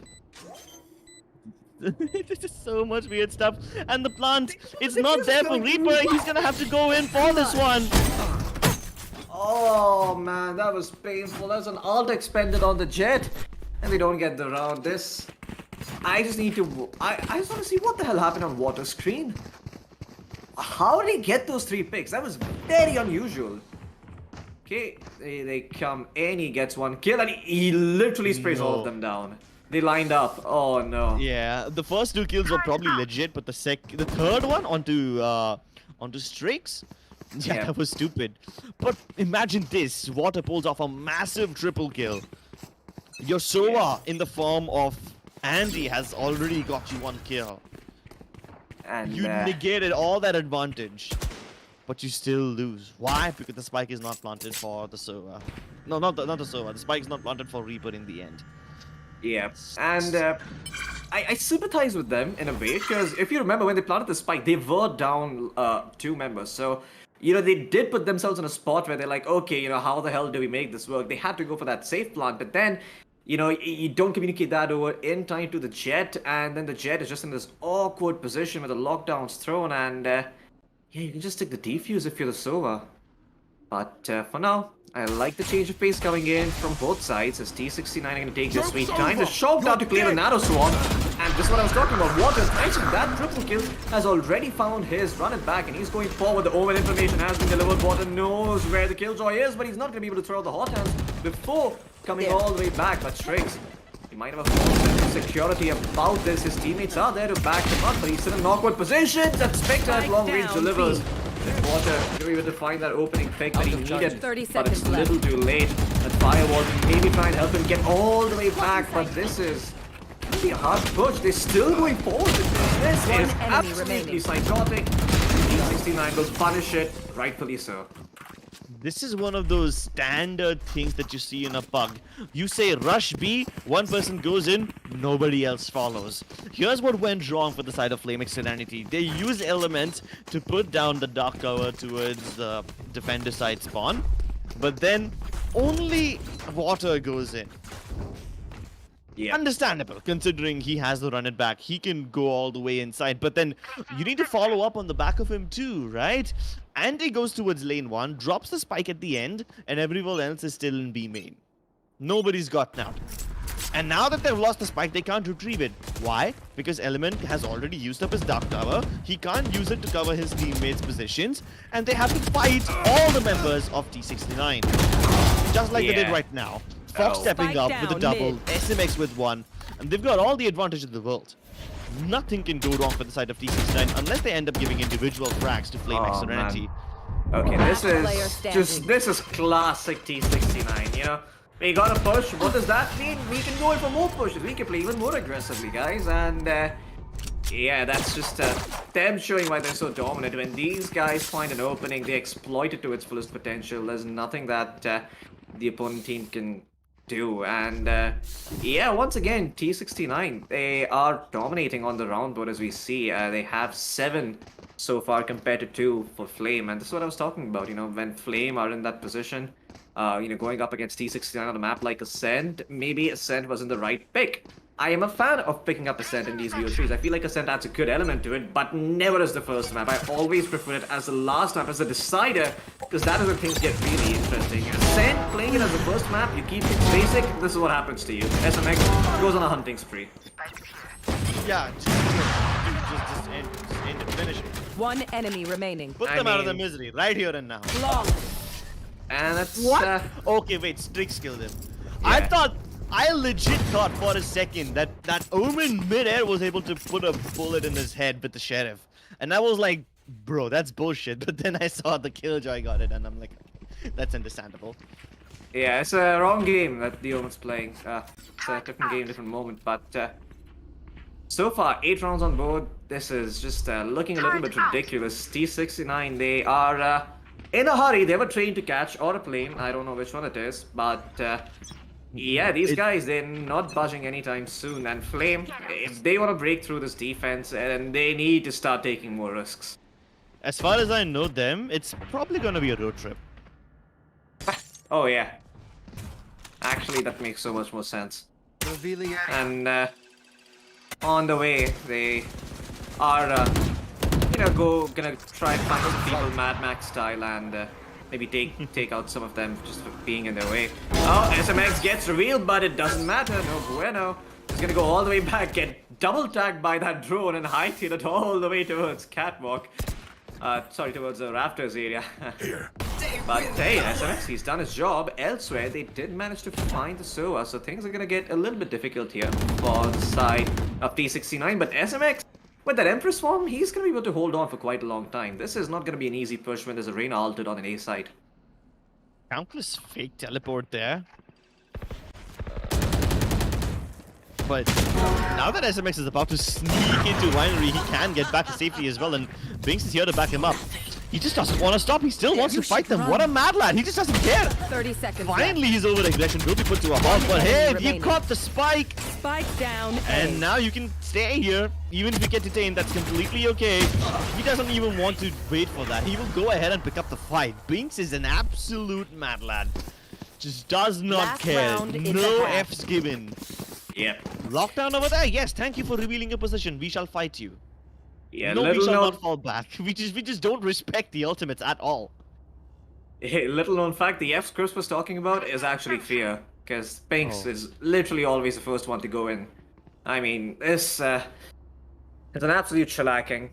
This is so much weird stuff. And the plant, it's not there for Reaper. He's gonna have to go in for this one.
Oh man, that was painful. There's an ult expended on the Jet, and they don't get the round. This, I just need to, I just want to see what the hell happened on Water Screen. How did he get those 3 picks? That was very unusual. Okay, they come in, he gets 1 kill, and he literally sprays all of them down. They lined up. Oh no.
Yeah, the first 2 kills were probably legit, but the third one onto Strix. Yeah, that was stupid. But imagine this: Water pulls off a massive triple kill. Your SOA in the form of Andy has already got you 1 kill.
And
You negated all that advantage, but you still lose. Why? Because the spike is not planted for the SOA. No, not the SOA. The spike is not planted for Reaper in the end.
yeah, and I sympathize with them in a way, because if you remember when they planted the spike, they were down 2 members. So, you know, they did put themselves in a spot where they're like, okay, you know, how the hell do we make this work? They had to go for that safe plant, but then, you know, you don't communicate that over in time to the Jet, and then the Jet is just in this awkward position with the lockdowns thrown, and yeah, you can just take the defuse if you're the SOA. But for now, I like the change of pace coming in from both sides, as T69 are going to take this sweet time. The shock down to clear the Nano Swarm, and this is what I was talking about. Water, thanks to that triple kill, has already found his run it back, and he's going forward. The Omen information has been delivered. Water knows where the Killjoy is, but he's not going to be able to throw the hot hands before coming all the way back. But Strix, he might have a false sense of security about this. His teammates are there to back him up, but he's still in an awkward position. That Spectre at long range delivers. Water going to be able to find that opening pick that he needed,
30
but it's
seconds
a little too late. That firewall can maybe try and help him get all the way back, but this is going to be a hard push. They're still going forward with this. This
One
is
enemy
absolutely
remaining.
psychotic. T69 will punish it, rightfully so.
This is one of those standard things that you see in a bug. You say rush B, one person goes in, nobody else follows. Here's what went wrong for the side of FlameX Serenity. They use elements to put down the dark cover towards the defender side spawn, but then only water goes in.
Yeah.
Understandable, considering he has to run it back. He can go all the way inside, but then you need to follow up on the back of him too, right? Andy goes towards lane 1, drops the spike at the end, and everyone else is still in B main. Nobody's gotten out. And now that they've lost the spike, they can't retrieve it. Why? Because Element has already used up his dark cover. He can't use it to cover his teammates' positions, and they have to fight all the members of T69. Just like they did right now. Fox stepping up with a double, SMX with one, and they've got all the advantage in the world. Nothing can go wrong for the side of T69 unless they end up giving individual frags to FlameX Serenity.
Okay, this is classic T69, you know? We got a push, what does that mean? We can go in for more pushes, we can play even more aggressively, guys, and yeah, that's just them showing why they're so dominant. When these guys find an opening, they exploit it to its fullest potential. There's nothing that the opponent team can do, and yeah, once again, T69, they are dominating on the round board as we see. They have 7 so far compared to 2 for Flame, and this is what I was talking about, you know, when Flame are in that position, you know, going up against T69 on a map like Ascent, maybe Ascent wasn't the right pick. I am a fan of picking up Ascent in these VO3s. I feel like Ascent adds a good element to it, but never as the first map. I always prefer it as the last map, as the decider, because that is when things get really interesting. Ascent, playing it as the first map, you keep things basic, this is what happens to you. SMX goes on a hunting spree.
Yeah, just end it, finish it.
One enemy remaining.
Put them out of the misery, right here and now.
Long.
And that's...
What? Okay, wait, Strix killed him.
Yeah.
I legit thought for a second that Omen midair was able to put a bullet in his head with the sheriff. And I was like, bro, that's bullshit. But then I saw the Killjoy got it, and I'm like, that's understandable.
Yeah, it's a wrong game that the Omen's playing. It's a different game, different moment. But so far, 8 rounds on board. This is just looking a little bit ridiculous. T69, they are in a hurry. They have a train to catch or a plane. I don't know which one it is, but... yeah, these guys, they're not budging anytime soon. And Flame, if they want to break through this defense, then they need to start taking more risks.
As far as I know them, it's probably gonna be a road trip.
Oh, yeah. Actually, that makes so much more sense. And on the way, they are, you know, gonna try and find some people Mad Max style and maybe take out some of them just for being in their way. Oh, SMX gets revealed, but it doesn't matter. No bueno. He's gonna go all the way back, get double tagged by that drone and hightail it all the way towards Catwalk. Sorry, towards the Raptors area. But hey, SMX, he's done his job. Elsewhere, they did manage to find the SOA, so things are gonna get a little bit difficult here for the side of T69. But SMX, with that Empress form, he's going to be able to hold on for quite a long time. This is not going to be an easy push when there's a Reyna ulted on an A side.
Countless fake teleport there. But now that SMX is about to sneak into Winery, he can get back to safety as well, and Binks is here to back him up. He just doesn't want to stop. He still wants to fight them. What a mad lad. He just doesn't care.
30 seconds
Finally, his over-aggression will be put to a halt. But hey, you caught the spike.
Spike down.
And now you can stay here. Even if you get detained, that's completely okay. He doesn't even want to wait for that. He will go ahead and pick up the fight. Binks is an absolute mad lad. Just does not care. No F's given.
Yep.
Lockdown over there. Yes, thank you for revealing your position. We shall fight you.
Yeah,
no, we shall not fall back. We just don't respect the ultimates at all.
Little known fact, the F's Chris was talking about is actually fear. Because Binks is literally always the first one to go in. I mean, this it's an absolute shellacking.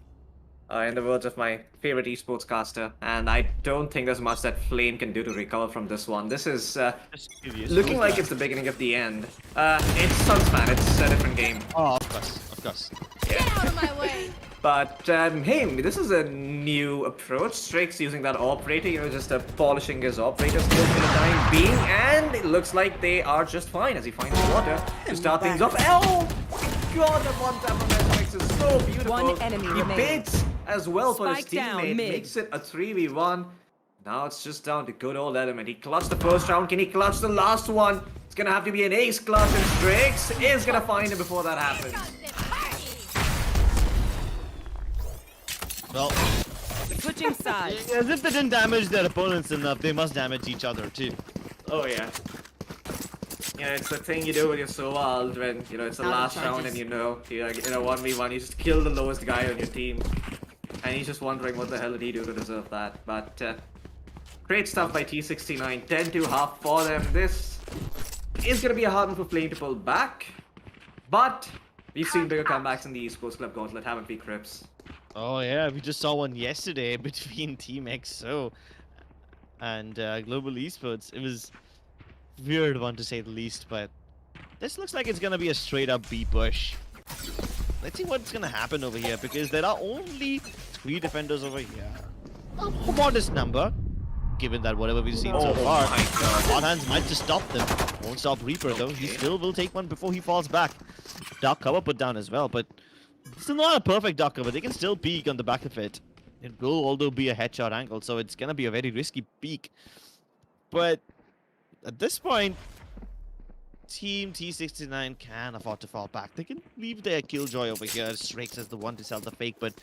In the words of my favorite esports caster, and I don't think there's much that Flame can do to recover from this one. This is looking like it's the beginning of the end. It's Sunsman, it's a different game.
Oh, of course.
Yeah.
Get out of my way.
But hey, this is a new approach. Strix using that operator, you know, just polishing his operator skills for the time being, and it looks like they are just fine as he finds water to start things off. Oh my god, that one tap on SMX is so beautiful.
One enemy
he
remaining.
baits as well for his
Spike down
teammate.
mid.
Makes it a 3v1. Now it's just down to good old Element. He clutched the first round. Can he clutch the last one? It's gonna have to be an ace clutch, and Strix is gonna find him before that happens.
Well,
Switching sides.
as if they didn't damage their opponents enough, they must damage each other too.
Oh yeah. Yeah, it's the thing you do when you're so wild when, you know, it's the
Out of
last round
charges.
and you know, you're like, in a 1v1, you just kill the lowest guy on your team. And he's just wondering what the hell did he do to deserve that. But, great stuff by T69. 10-2 for them. This is going to be a hard one for Flame to pull back. But we've seen bigger comebacks in the Esports Club Gauntlet, haven't we, Crips?
Oh yeah, we just saw one yesterday between Team XO and Global Esports. It was weird one to say the least, but this looks like it's gonna be a straight up B push. Let's see what's gonna happen over here, because there are only 3 defenders over here. A modest number, given that whatever we've seen so far. Hot Hands might just stop them. Won't stop Reaper though. He still will take one before he falls back. Dark cover put down as well, but it's not a perfect dark cover. They can still peek on the back of it. It will although be a headshot angle, so it's gonna be a very risky peek. But at this point, Team T69 can afford to fall back. They can leave their Killjoy over here. Strix as the one to sell the fake, but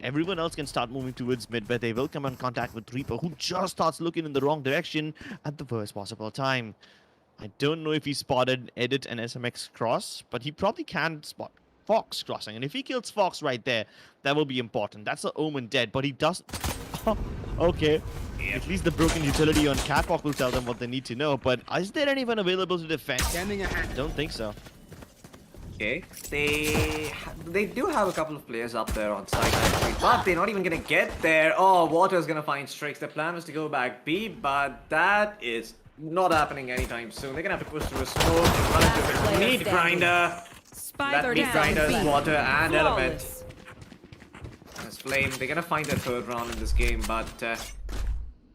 everyone else can start moving towards mid, where they will come in contact with Reaper, who just starts looking in the wrong direction at the worst possible time. I don't know if he spotted Edit and SMX cross, but he probably can spot Fox crossing. And if he kills Fox right there, that will be important. That's the Omen dead, but he does... Okay. At least the broken utility on Catwalk will tell them what they need to know, but is there anyone available to defend? I don't think so.
Okay, they do have a couple of players up there on site actually, but they're not even gonna get there. Oh, Water's gonna find Strix. Their plan was to go back B, but that is not happening anytime soon. They're gonna have to push through a smoke and run into a
player
meat
standing.
grinder.
Spike
That meat
down
grinder is
B.
Water and Element.
Flawless.
As Flame, they're gonna find their third round in this game, but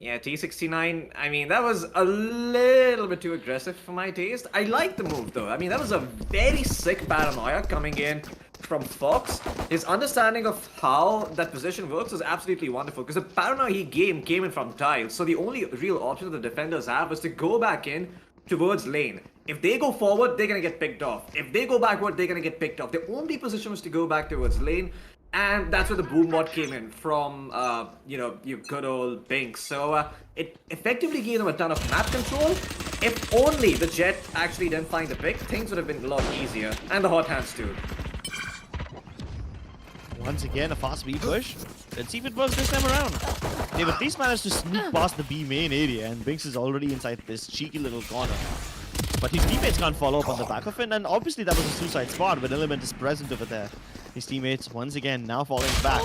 yeah, T69, I mean, that was a little bit too aggressive for my taste. I like the move though. I mean, that was a very sick paranoia coming in from Fox. His understanding of how that position works is absolutely wonderful, because the paranoia he came in from tiles. So the only real option that the defenders have is to go back in towards lane. If they go forward, they're gonna get picked off. If they go backward, they're gonna get picked off. The only position was to go back towards lane. And that's where the boom bot came in from, you know, your good old Binks. So it effectively gave them a ton of map control. If only the Jet actually didn't find the pick, things would have been a lot easier. And the Hot Hands too.
Once again, a fast B push. Let's see if it works this time around. They've at least managed to sneak past the B main area, and Binks is already inside this cheeky little corner. But his teammates can't follow up on the back of it, and obviously that was a suicide spot when Element is present over there. His teammates, once again, now falling back.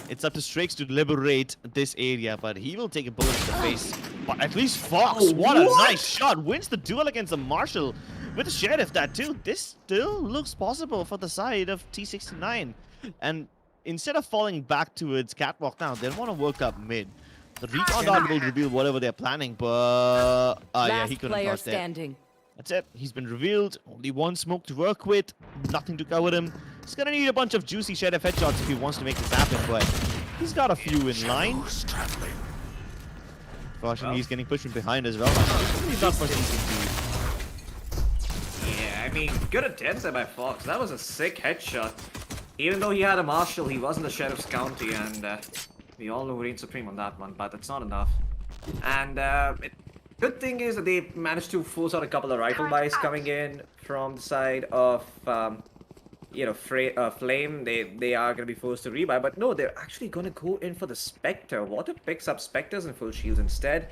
It's up to Strix to liberate this area, but he will take a bullet to the face. But at least Fox, what a nice shot, wins the duel against the Marshal with the Sheriff that too. This still looks possible for the side of T69. And instead of falling back towards Catwalk now, they want to work up mid. The recon dart will reveal whatever they're planning, but... yeah, he
Last
couldn't
player
cross there.
standing.
That's it. He's been revealed. Only one smoke to work with. Nothing to cover him. He's gonna need a bunch of juicy Sheriff headshots if he wants to make this happen, but he's got a few in line. Fortunately, he's getting pushed from behind as well. He's not pushing
Yeah, I mean, good attempt there by Fox. That was a sick headshot. Even though he had a Marshal, he wasn't the Sheriff's County, and we all know who reigns supreme on that one, but that's not enough. And good thing is that they managed to force out a couple of rifle buys coming in from the side of, you know, Flame. They are going to be forced to rebuy, but no, they're actually going to go in for the Spectre. Water picks up Spectres and full shields instead.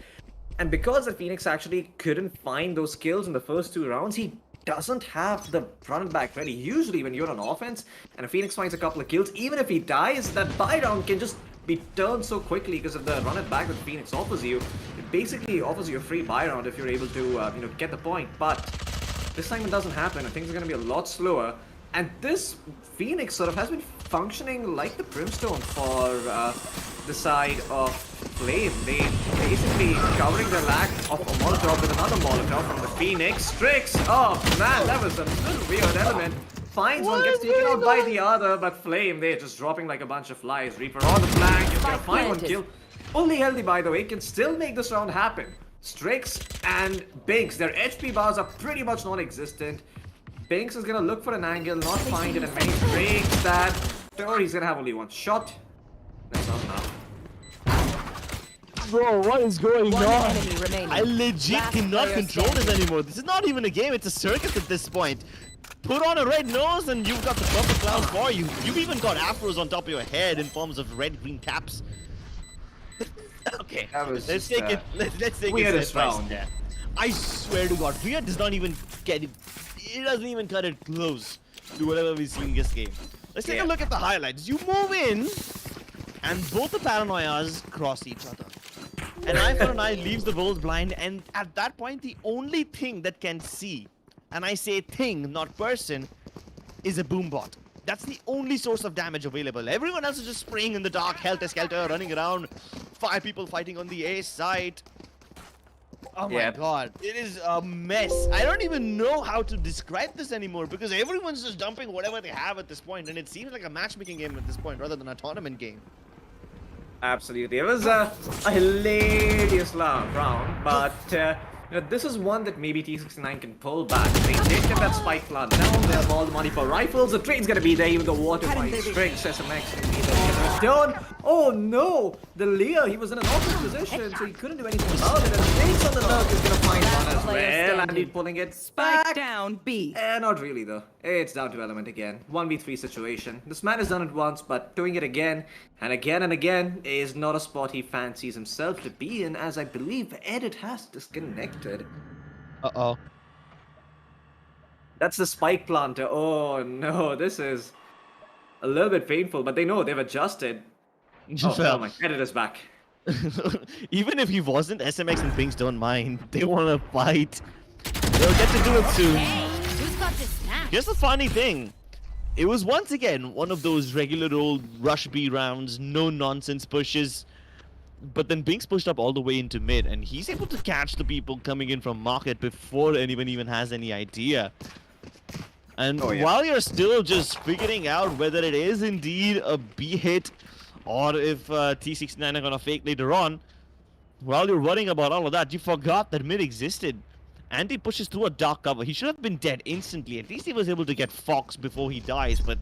And because the Phoenix actually couldn't find those kills in the first 2 rounds, he doesn't have the run back ready. Usually when you're on offense and a Phoenix finds a couple of kills, even if he dies, that buy round can just be turned so quickly because of the run it back that Phoenix offers you. It basically offers you a free buy round if you're able to, you know, get the point. But this time it doesn't happen, and things are going to be a lot slower. And this Phoenix sort of has been functioning like the Brimstone for the side of Flame. They basically covering the lack of a Molotov with another Molotov from the Phoenix. Strix! Oh man, that was a little weird element. finds one, gets taken out by the other, but Flame, they're just dropping like a bunch of flies. Reaper on the flank, he's gonna find one kill. Only healthy, by the way, can still make this round happen. Strix and Binks, their HP bars are pretty much non-existent. Binks is gonna look for an angle, not find it, and when he breaks that door, he's gonna have only one shot. That's not enough.
Bro, what is going
One
on?
enemy remaining.
I legit
Last
cannot
player
control this
standing.
anymore. This is not even a game, it's a circus at this point. Put on a red nose and you've got the perfect clown for you. You've even got afros on top of your head in forms of red-green caps. Okay,
That was
let's
just,
take it. Let's take it
weirdest
step by
round.
step. I swear to God, Weird does not even get it. It doesn't even cut it close to whatever we've seen in this game. Let's take a look at the highlights. You move in, and both the paranoias cross each other. And Eye for an Eye leaves the world blind, and at that point, the only thing that can see, and I say thing, not person, is a boombot. That's the only source of damage available. Everyone else is just spraying in the dark, helter-skelter, running around. 5 people fighting on the A side. Oh my God, it is a mess. I don't even know how to describe this anymore because everyone's just dumping whatever they have at this point, and it seems like a matchmaking game at this point rather than a tournament game.
Absolutely. It was a hilarious round, but you know, this is one that maybe T69 can pull back. They did get that spike plant down. They have all the money for rifles. The trade's gonna be there, even though water by Strix, SMX can be there. Return. Oh no! The Lear, he was in an awkward position, so he couldn't do anything about it. And Snakes on the Lurk is gonna find one as well, and he's pulling it
Spike
back.
down B.
Not really though. It's down to Element again. 1v3 situation. This man has done it once, but doing it again and again is not a spot he fancies himself to be in, as I believe Edit has disconnected.
Uh-oh.
That's the spike planter. Oh no, this is a little bit painful, but they know they've adjusted. Oh,
Well,
my Edit is back.
even if he wasn't, SMX and Pinks don't mind. They want to fight. They'll get to do it soon.
Hey, who's got this snap?
Here's the funny thing. It was once again one of those regular old rush B rounds, no nonsense pushes. But then Binks pushed up all the way into mid, and he's able to catch the people coming in from market before anyone even has any idea. And while you're still just figuring out whether it is indeed a B hit or if T69 are gonna fake later on, while you're worrying about all of that, you forgot that mid existed. Andy pushes through a dark cover. He should have been dead instantly. At least he was able to get Fox before he dies, but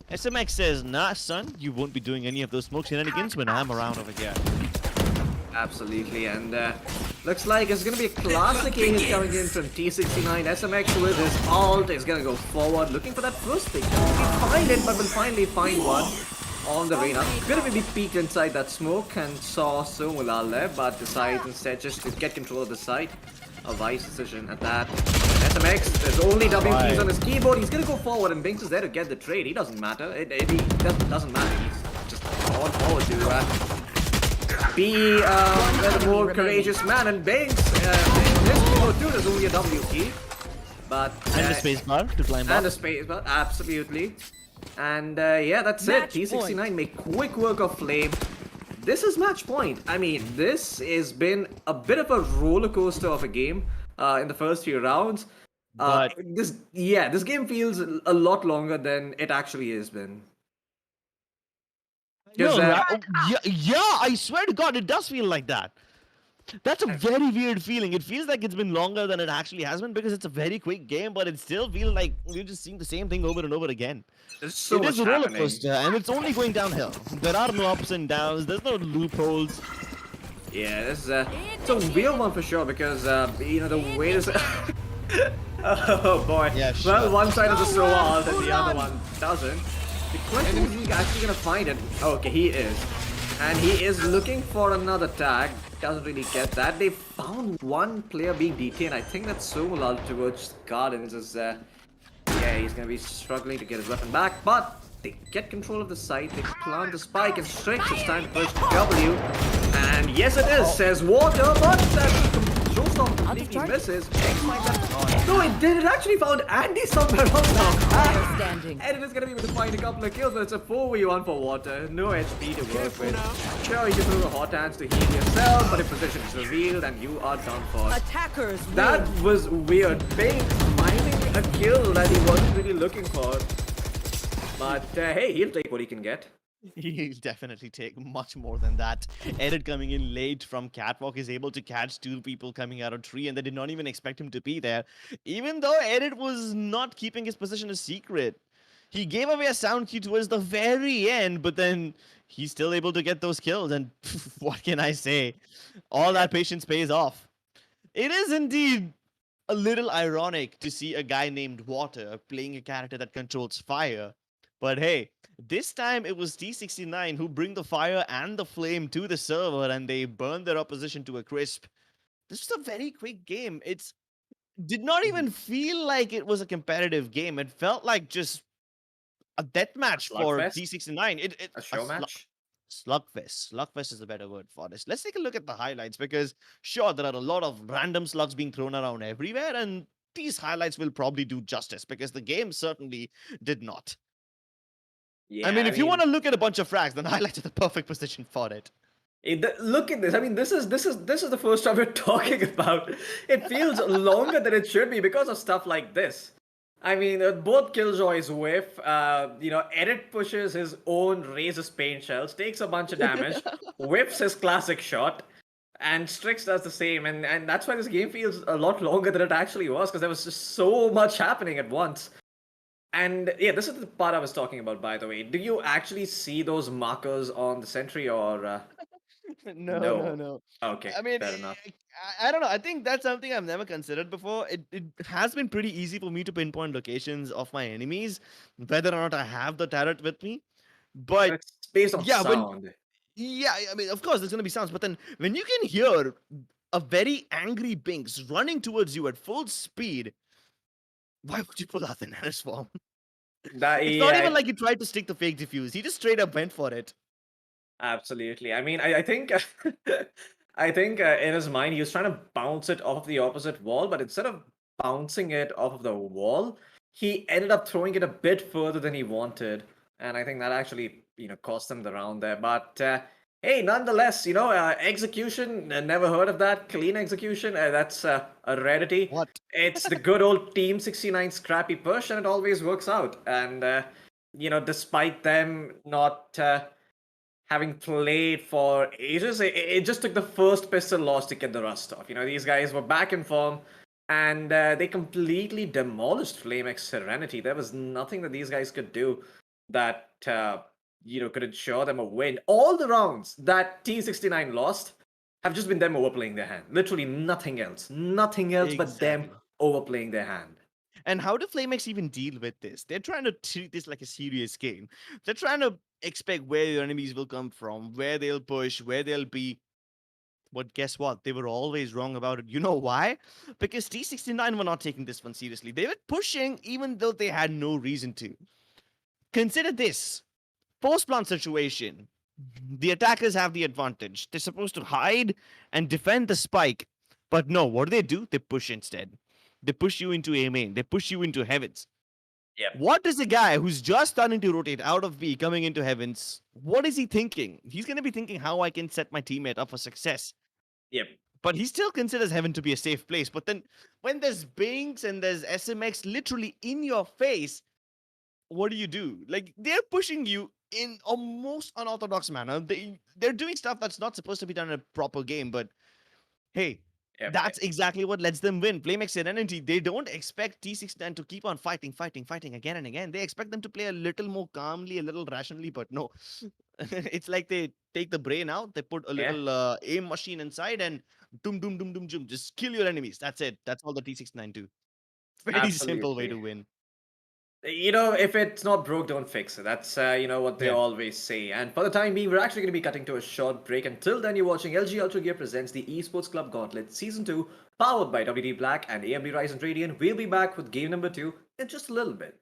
SMX says, nah, son, you won't be doing any of those smoke shenanigans when I'm around over here.
Absolutely, and looks like it's gonna be a classic ace coming in from T69. SMX with his ult is gonna go forward, looking for that first pick. He'll find it, but will finally find one on the arena. Could have maybe peeked inside that smoke and saw Somulal there, but decides instead just to get control of the site. A wise decision at that. SMX, there's only W keys on his keyboard. He's gonna go forward, and Binks is there to get the trade. He doesn't matter. He doesn't matter. He's just on forward to be the more courageous man, and Binks, in his keyboard too, there's only a W key. But,
And the spacebar to climb up.
and a spacebar, absolutely. And yeah, that's it. T69 make quick work of Flame. This is match point. I mean, this has been a bit of a roller coaster of a game in the first few rounds. This game feels a lot longer than it actually has been.
No, yeah, I swear to God, it does feel like that. That's a very weird feeling. It feels like it's been longer than it actually has been because it's a very quick game, but it still feels like we're just seeing the same thing over and over again.
There's so much
It is a roller
happening.
coaster, and it's only going downhill. There are no ups and downs. There's no loopholes.
Yeah, this is it's a weird one for sure because you know the way this. Oh boy.
Yeah,
well,
sure.
one side is a so hard and the other one doesn't. The question is, he actually gonna find it? Oh, okay, he is, and he is looking for another tag. Doesn't really get that. They found one player being detained. I think that's Somulal towards Gardens. Is yeah, he's gonna be struggling to get his weapon back, but they get control of the site. They plant the spike and Strix. It's time to push W, and yes, it is. Says Water, but that showstop completely misses. No, it did. It actually found Andy somewhere else now.
Standing.
And it is gonna be able to find a couple of kills, but it's a 4v1 for Water. No HP to work with. Sure, you can throw the hot hands to heal yourself, but if position is revealed and you are done for.
Attackers
That
win.
was weird. Binks finding a kill that he wasn't really looking for. But hey, he'll take what he can get.
He'll definitely take much more than that. Edit coming in late from Catwalk is able to catch two people coming out of tree, and they did not even expect him to be there. Even though Edit was not keeping his position a secret. He gave away a sound cue towards the very end, but then he's still able to get those kills. And what can I say? All that patience pays off. It is indeed a little ironic to see a guy named Water playing a character that controls fire. But hey, this time it was T69 who bring the fire and the flame to the server and they burn their opposition to a crisp. This was a very quick game. It's did not
Mhm.
even feel like it was a competitive game. It felt like just a death match for
Slugfest?
T69.
A show match?
Slugfest. Slugfest is a better word for this. Let's take a look at the highlights because, sure, there are a lot of random slugs being thrown around everywhere, and these highlights will probably do justice because the game certainly did not.
Yeah,
I mean, if you want to look at a bunch of frags, then highlights are the perfect position for it.
Look at this. I mean, this is the first time we're talking about. It feels longer than it should be because of stuff like this. I mean, both Killjoy's whiff, Edit pushes his own Razor's paint shells, takes a bunch of damage, whiffs his classic shot, and Strix does the same. And that's why this game feels a lot longer than it actually was, because there was just so much happening at once. And yeah, this is the part I was talking about, by the way. Do you actually see those markers on the sentry, or
No.
Okay,
I mean,
fair enough.
I don't know. I think that's something I've never considered before. It has been pretty easy for me to pinpoint locations of my enemies, whether or not I have the turret with me. But
It's based on
yeah,
sound.
yeah, I mean, of course, there's gonna be sounds, but then when you can hear a very angry Binks running towards you at full speed, why would you pull out the Nana's form? It's not even like he tried to stick the fake diffuse. He just straight up went for it.
Absolutely. I mean, I think I think in his mind he was trying to bounce it off of the opposite wall, but instead of bouncing it off of the wall, he ended up throwing it a bit further than he wanted, and I think that actually cost him the round there. But hey, nonetheless, execution. Never heard of that. Clean execution. That's a rarity.
What?
It's the good old Team 69 scrappy push, and it always works out. And despite them not having played for ages, it just took the first pistol loss to get the rust off. These guys were back in form, and they completely demolished FlameX Serenity. There was nothing that these guys could do that could ensure them a win. All the rounds that T69 lost have just been them overplaying their hand. Literally nothing else. Nothing else but them
Exactly.
overplaying their hand.
And how do FlameX even deal with this? They're trying to treat this like a serious game. They're trying to expect where your enemies will come from, where they'll push, where they'll be. But guess what? They were always wrong about it. You know why? Because T69 were not taking this one seriously. They were pushing even though they had no reason to. Consider this post plant situation. The attackers have the advantage. They're supposed to hide and defend the spike. But no, what do? They push instead. They push you into A main. They push you into heavens.
Yep.
What is a guy who's just starting to rotate out of B coming into heavens? What is he thinking? He's going to be thinking how I can set my teammate up for success.
Yep.
But he still considers heaven to be a safe place. But then when there's Binks and there's SMX literally in your face, what do? Like, they're pushing you in a most unorthodox manner. They're doing stuff that's not supposed to be done in a proper game, but hey,
Yep.
that's exactly what lets them win. FlameX Serenity, they don't expect T69 to keep on fighting again and again. They expect them to play a little more calmly, a little rationally, but no. It's like they take the brain out, they put a little aim machine inside, and doom, doom, doom, doom, doom. Just kill your enemies. That's it. That's all the T69 do. Very simple way to
Absolutely.
win.
If it's not broke, don't fix it. That's, what they
Yeah.
always say. And for the time being, we're actually going to be cutting to a short break. Until then, you're watching LG Ultragear presents the Esports Club Gauntlet Season 2, powered by WD Black and AMD Ryzen Radeon. We'll be back with game number 2 in just a little bit.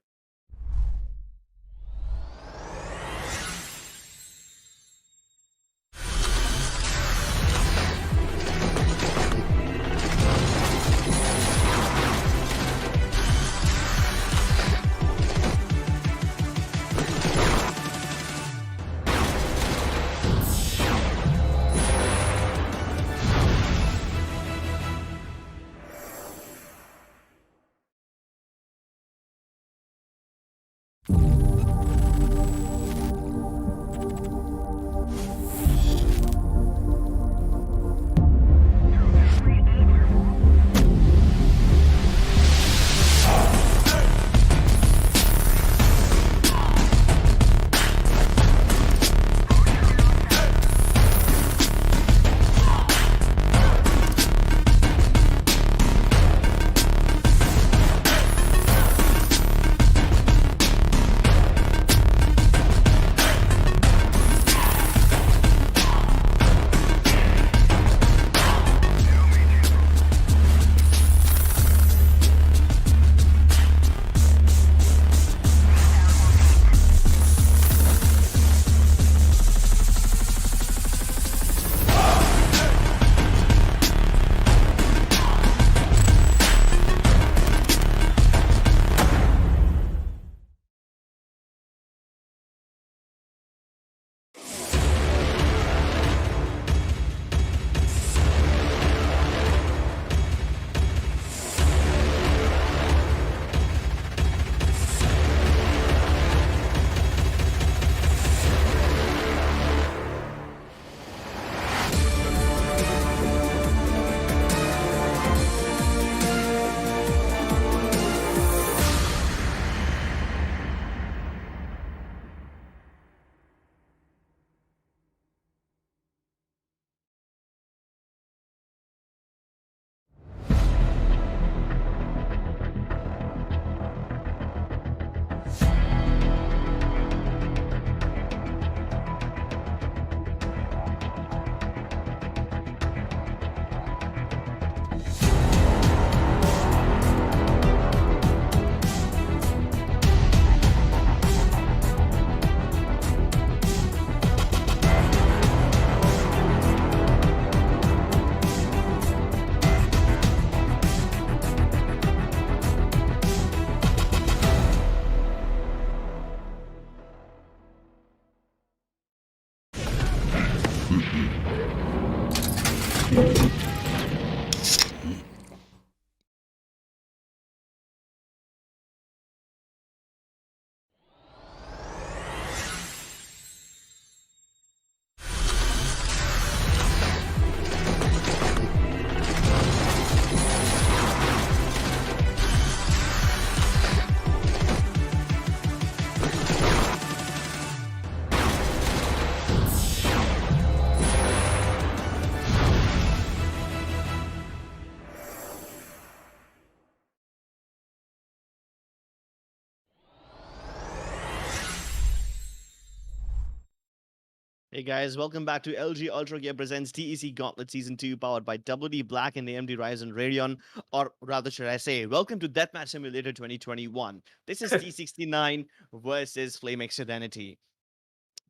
Hey guys, welcome back to LG Ultragear presents TEC Gauntlet Season 2 powered by WD Black and AMD Ryzen Radeon, or rather should I say, welcome to Deathmatch Simulator 2021. This is T69 versus FlameX Serenity.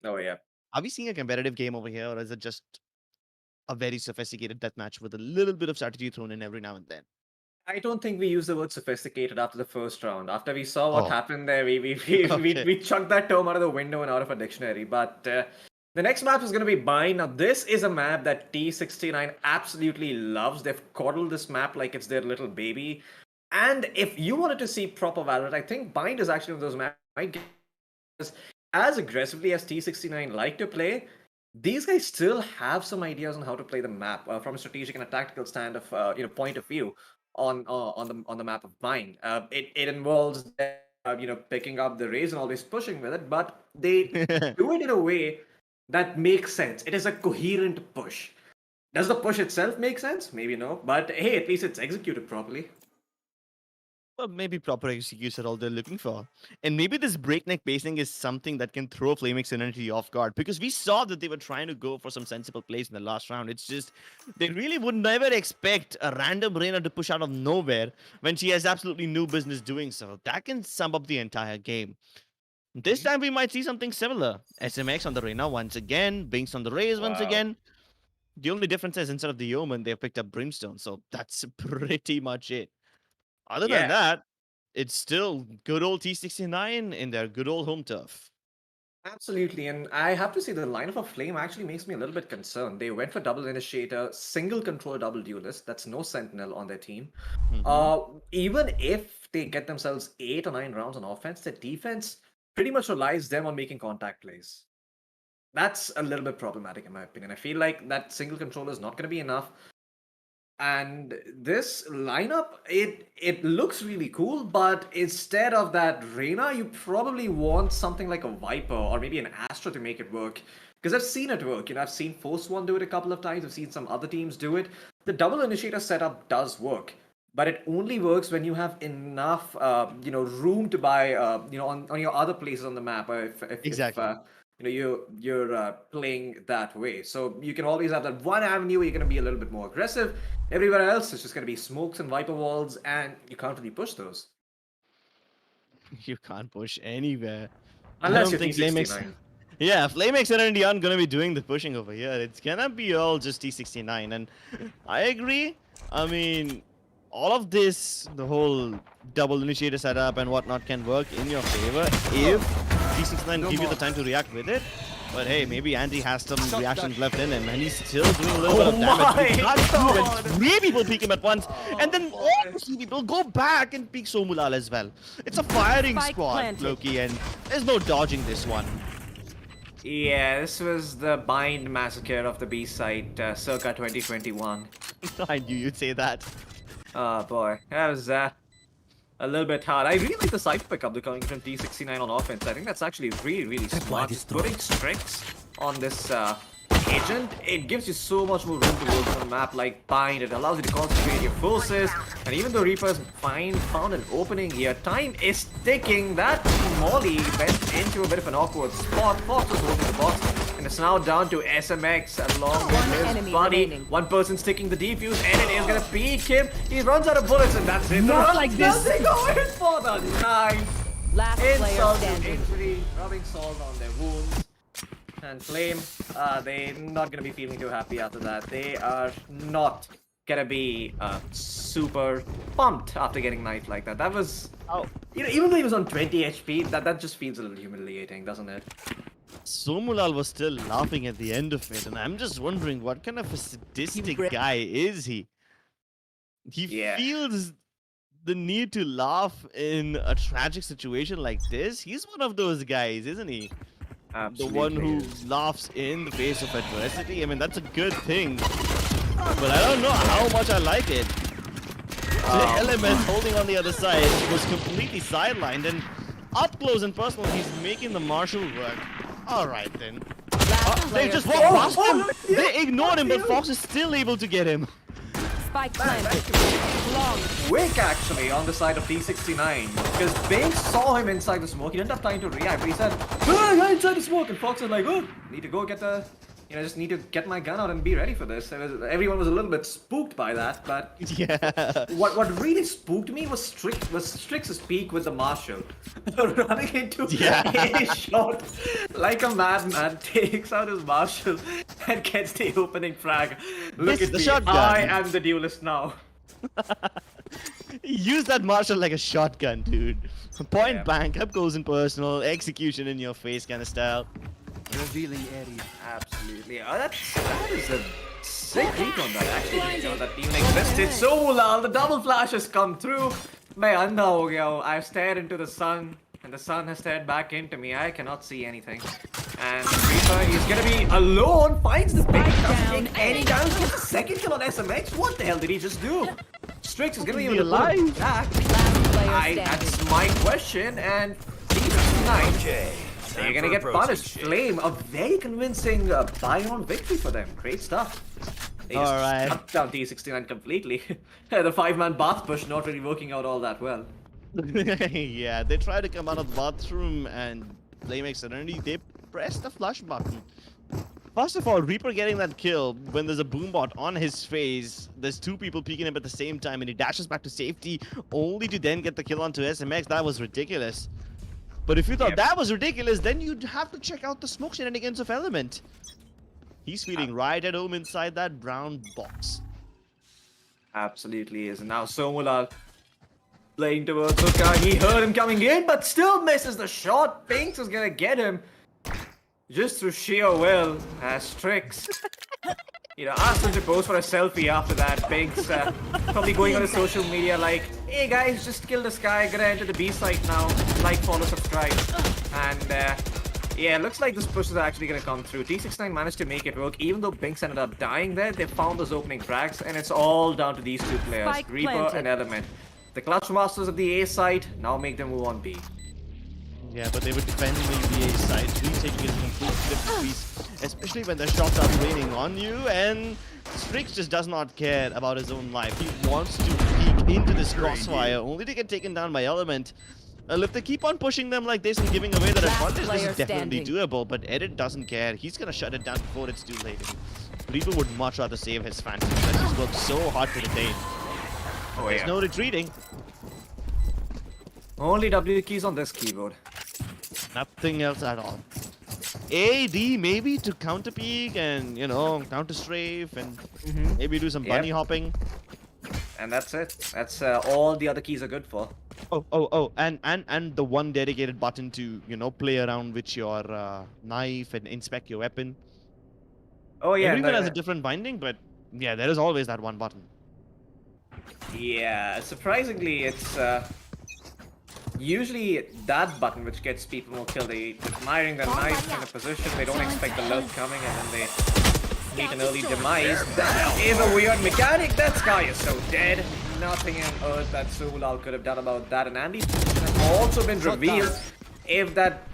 Oh yeah.
Are we seeing a competitive game over here, or is it just a very sophisticated deathmatch with a little bit of strategy thrown in every now and then?
I don't think we used the word sophisticated after the first round. After we saw what
Oh,
happened there, we
okay.
chucked that term out of the window and out of our dictionary. But the next map is going to be Bind. Now, this is a map that T69 absolutely loves. They've coddled this map like it's their little baby. And if you wanted to see proper Valorant, I think Bind is actually one of those maps might get as aggressively as T69 like to play. These guys still have some ideas on how to play the map from a strategic and a tactical stand of point of view on the map of Bind. It involves picking up the raise and always pushing with it, but they do it in a way that makes sense. It is a coherent push. Does the push itself make sense? Maybe no, but hey, at least it's executed properly.
Well, maybe proper execution all they're looking for. And maybe this breakneck pacing is something that can throw FlameX Serenity off guard, because we saw that they were trying to go for some sensible plays in the last round. It's just, they really would never expect a random Reyna to push out of nowhere when she has absolutely no business doing so. That can sum up the entire game. This time we might see something similar. SMX on the Reyna once again, Binks on the Raze once
Wow.
again. The only difference is instead of the Omen, they've picked up Brimstone, so that's pretty much it. Other than
Yeah.
that, it's still good old T69 in their good old home turf.
Absolutely, and I have to say the lineup of Flame actually makes me a little bit concerned. They went for double initiator, single control, double duelist. That's no sentinel on their team. Even if they get themselves 8 or 9 rounds on offense, their defense pretty much relies them on making contact plays. That's a little bit problematic in my opinion. I feel like that single control is not going to be enough. And this lineup, it looks really cool, but instead of that Reyna, you probably want something like a Viper or maybe an Astra to make it work. Because I've seen it work. I've seen Force One do it a couple of times. I've seen some other teams do it. The double initiator setup does work, but it only works when you have enough, room to buy, on your other places on the map.
Exactly.
You're playing that way. So you can always have that one avenue where you're going to be a little bit more aggressive. Everywhere else, it's just going to be smokes and Viper walls, and you can't really push those.
You can't push anywhere.
Unless
I
you're
don't think
T69.
FlameX. Yeah, FlameX Serenity aren't gonna be doing the pushing over here. It's gonna be all just T69, and I agree. I mean, all of this, the whole double initiator setup and whatnot, can work in your favor if T69 give you the time to react with it. But hey, maybe Andy has some reactions left in him, and he's still doing a little bit of damage. He can't do it. Three people peek him at once, and then all three people go back and peek Somulal as well. It's a firing
Spike
squad,
planted.
Loki, and there's no dodging this one.
Yeah, this was the Bind massacre of the B site, circa 2021.
I knew you'd say that.
Oh boy, that was a little bit hard. I really like the side pickup coming from T69 on offense. I think that's actually really, really smart. Just putting Strix on this agent, it gives you so much more room to work on a map like Bind. It allows you to concentrate your forces, and even though Reaper's found an opening here, time is ticking. That Molly went into a bit of an awkward spot. Fox was holding the box, and it's now down to SMX along with his
enemy
buddy.
remaining.
One person's taking the defuse, and it is gonna peek him. He runs out of bullets, and that's it.
Not like this.
Nothing going for the knife.
Last player
Insult to
standing.
injury, rubbing salt on their wounds. And Flame, they're not gonna be feeling too happy after that. They are not gonna be super pumped after getting knifed like that. That was, even though he was on 20 HP, that just feels a little humiliating, doesn't it?
Somulal was still laughing at the end of it, and I'm just wondering what kind of a sadistic guy is he? He
Yeah.
feels the need to laugh in a tragic situation like this. He's one of those guys, isn't he? The one who laughs in the face of adversity. I mean, that's a good thing. But I don't know how much I like it. The element holding on the other side was completely sidelined, and up close and personal, he's making the Marshall work. Alright then.
Last
They
player
just
standing.
walked past him! They ignored him, but Fox is still able to get him.
Spike
Man,
planted. Long.
quick actually on the side of T69 because Banks saw him inside the smoke. He didn't have time to react, but he said, "Oh, you're inside the smoke," and Fox was like, "Oh, need to go get the, just need to get my gun out and be ready for this." Everyone was a little bit spooked by that, but
Yeah.
what really spooked me was Strix's peak with the Marshal, running into a shot like a madman, takes out his Marshal and gets the opening frag. Look
It's
at
the
me,
shotgun.
I am the duelist now.
Use that Marshall like a shotgun, dude. Point
Yeah.
blank, up close and personal, execution in your face kind of style.
Revealing area.
Absolutely. That is a sick peek on that. Actually, didn't know that even existed. So lol, the double flash has come through. मैं अंधा हो गया हूँ. I've stared into the sun, and the sun has stared back into me. I cannot see anything. And Reaper is gonna be alone. Finds the pick. Doesn't take any damage. Gets a second kill on SMX. What the hell did he just do? Strix is gonna be able to put him back.
Last player standing.
That's my question. And T69. They're gonna get punished. Flame, a very convincing buy-on victory for them. Great stuff. They just
Alright.
shut down T69 completely. The 5-man bath push not really working out all that well.
Yeah, they try to come out of the bathroom and FlameX Serenity, they press the flush button. First of all, Reaper getting that kill when there's a boombot on his face, there's two people peeking him at the same time and he dashes back to safety only to then get the kill onto SMX. That was ridiculous. But if you thought that was ridiculous, then you'd have to check out the smoke shenanigans of Element. He's feeling right at home inside that brown box.
Absolutely is. And now Somula playing towards Luka. He heard him coming in, but still misses the shot. Pinks is gonna get him just through sheer will as Strix. Asked him to pose for a selfie after that. Pinks probably going on his social media like, "Hey guys, just kill this guy. Gonna enter the B site now. Like, follow, subscribe." And yeah, looks like this push is actually gonna come through. T69 managed to make it work, even though Binks ended up dying there. They found those opening frags, and it's all down to these two players,
Spike
Reaper
planted.
and Element. The clutch masters of the A side now make them move on B.
Yeah, but they were defending the A side, retaking it in a complete different piece, especially when the shots are raining on you, and Strix just does not care about his own life. He wants to peek into this crossfire, only to get taken down by Element. If they keep on pushing them like this and giving away that
Last
advantage, this
player
is definitely
standing.
doable, but Edit doesn't care. He's gonna shut it down before it's too late. Reaper would much rather save his Phantom. That just worked so hard to retain.
Oh
There's no retreating.
Only W keys on this keyboard.
Nothing else at all. AD maybe to counter peek and counter strafe and maybe do some bunny hopping.
And that's it. That's all the other keys are good for.
And the one dedicated button to play around with your knife and inspect your weapon.
Oh yeah,
Everyone
no,
has a different binding, but yeah, there is always that one button.
yeah. Surprisingly, it's usually that button which gets people more killed. They're admiring their knife in a position, they don't expect the lurk coming, and then they meet an early demise. That is a weird mechanic. That guy is so dead. Nothing on earth that Sulal could have done about that. And Andy's has also been revealed. If that,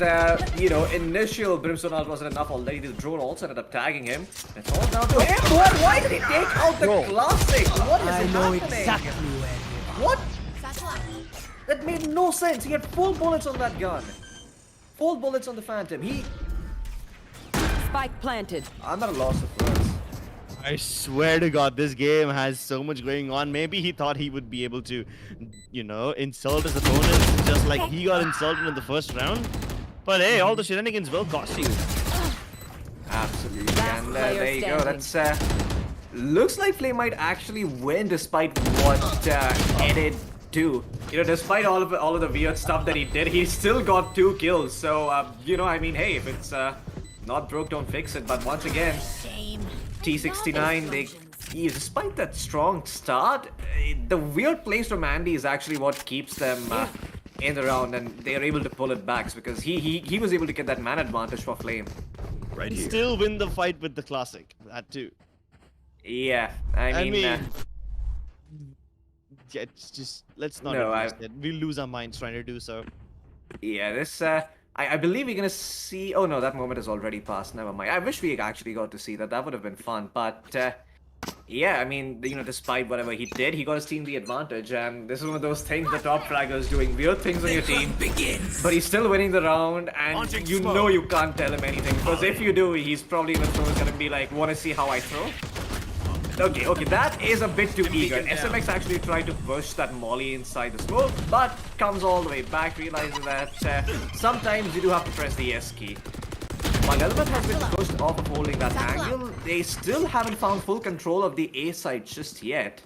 initial Brimstone ult wasn't enough already, the drone also ended up tagging him. It's all down to him. What? Why did he take out the classic? What is happening?
where
What? That made no sense. He had full bullets on that gun. Full bullets on the Phantom.
Spike planted.
I'm at a loss of words.
I swear to God, this game has so much going on. Maybe he thought he would be able to, insult his opponents just like he got insulted in the first round. But hey, all the shenanigans will cost you.
Absolutely.
Last
And
player
there you go.
standing.
That's looks like Flame might actually win despite what Edit do. Despite all of the weird stuff that he did, he still got 2 kills. So hey, if it's not broke, don't fix it. But once again, T69, despite that strong start, the weird place from Andy is actually what keeps them in the round, and they're able to pull it back because he was able to get that man advantage for Flame.
Right here. Still win the fight with the classic. That too.
Yeah, I mean
yeah, it's just let's not invest it. We'll lose our minds trying to do so.
yeah, this I believe we're gonna see. Oh no, that moment is already passed. Never mind. I wish we actually got to see that. That would have been fun. But Yeah, I mean, despite whatever he did, he got his team the advantage, and this is one of those things the top fragger is doing weird things on your team, but he's still winning the round, and you know you can't tell him anything, because if you do, he's probably gonna be like, wanna see how I throw? Okay, that is a bit too eager. SMX actually tried to push that molly inside the smoke, but comes all the way back, realizing that sometimes you do have to press the S key. While Element has been pushed off of holding that angle, they still haven't found full control of the A side just yet.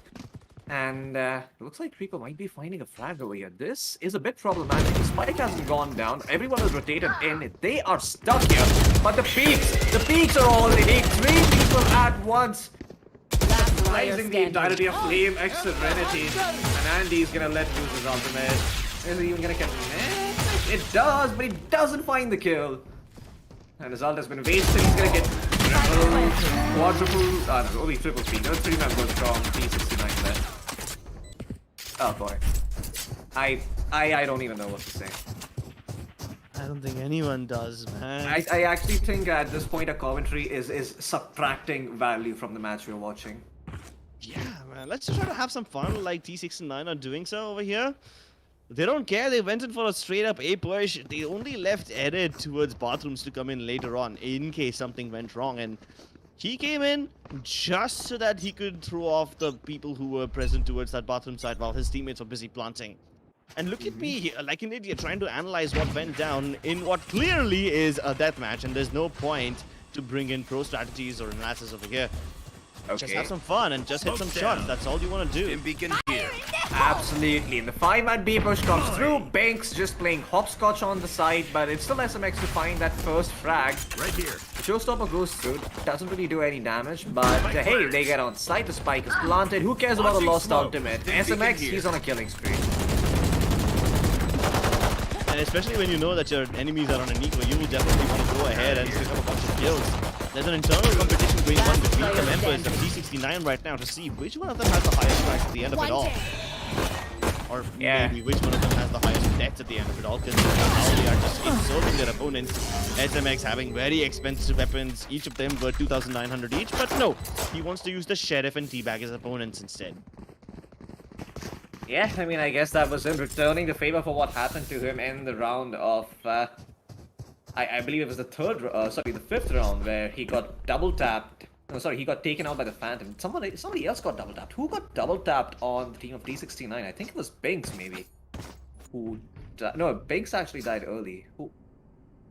And it looks like Reaper might be finding a frag over here. This is a bit problematic. The spike hasn't gone down. Everyone is rotated in. They are stuck here. But the peaks are all they need. 3 people at once. Rising the entirety of FlameX Serenity. And Andy's gonna let loose his ultimate. Is he even gonna catch it? It does, but he doesn't find the kill. And his ult has been wasted. He's gonna get triple, quadruple, no, only triple speed. No 3 members from T69 there. Oh boy. I don't even know what to say.
I don't think anyone does, man.
I actually think at this point a commentary is subtracting value from the match we're watching.
Yeah, man. Let's just try to have some fun like T69 are doing so over here. They don't care. They went in for a straight up A push. They only left Edit towards bathrooms to come in later on in case something went wrong. And he came in just so that he could throw off the people who were present towards that bathroom side while his teammates were busy planting. And look at me, like an idiot, trying to analyze what went down in what clearly is a deathmatch. And there's no point to bring in pro strategies or analysis over here.
Okay.
Just have some fun and just hit some shots. That's all you want to do.
Beacon here.
Absolutely. And the 5-man B push comes through. Banks just playing hopscotch on the side, but it's still SMX to find that first frag.
Right here.
The showstopper goes through. Doesn't really do any damage, but hey, they get on site. The spike is planted. Who cares about a lost ultimate? SMX, he's on a killing spree.
And especially when you know that your enemies are on an equal, you will definitely want to go ahead and pick up a bunch of kills. There's an internal competition going on between the members of T69 right now to see which one of them has the highest strikes at the end of it all. Or maybe which one of them has the highest deaths at the end of it all, considering how they are just insulting their opponents. SMX having very expensive weapons, each of them worth 2,900 each, but no, he wants to use the Sheriff and teabag his opponents instead.
Yeah, I mean, I guess that was him returning the favor for what happened to him in the round of, I believe it was the the 5th round where he got double tapped. No, sorry, he got taken out by the Phantom. Somebody else got double tapped. Who got double tapped on the team of T69? I think it was Binks, maybe. No, Binks actually died early.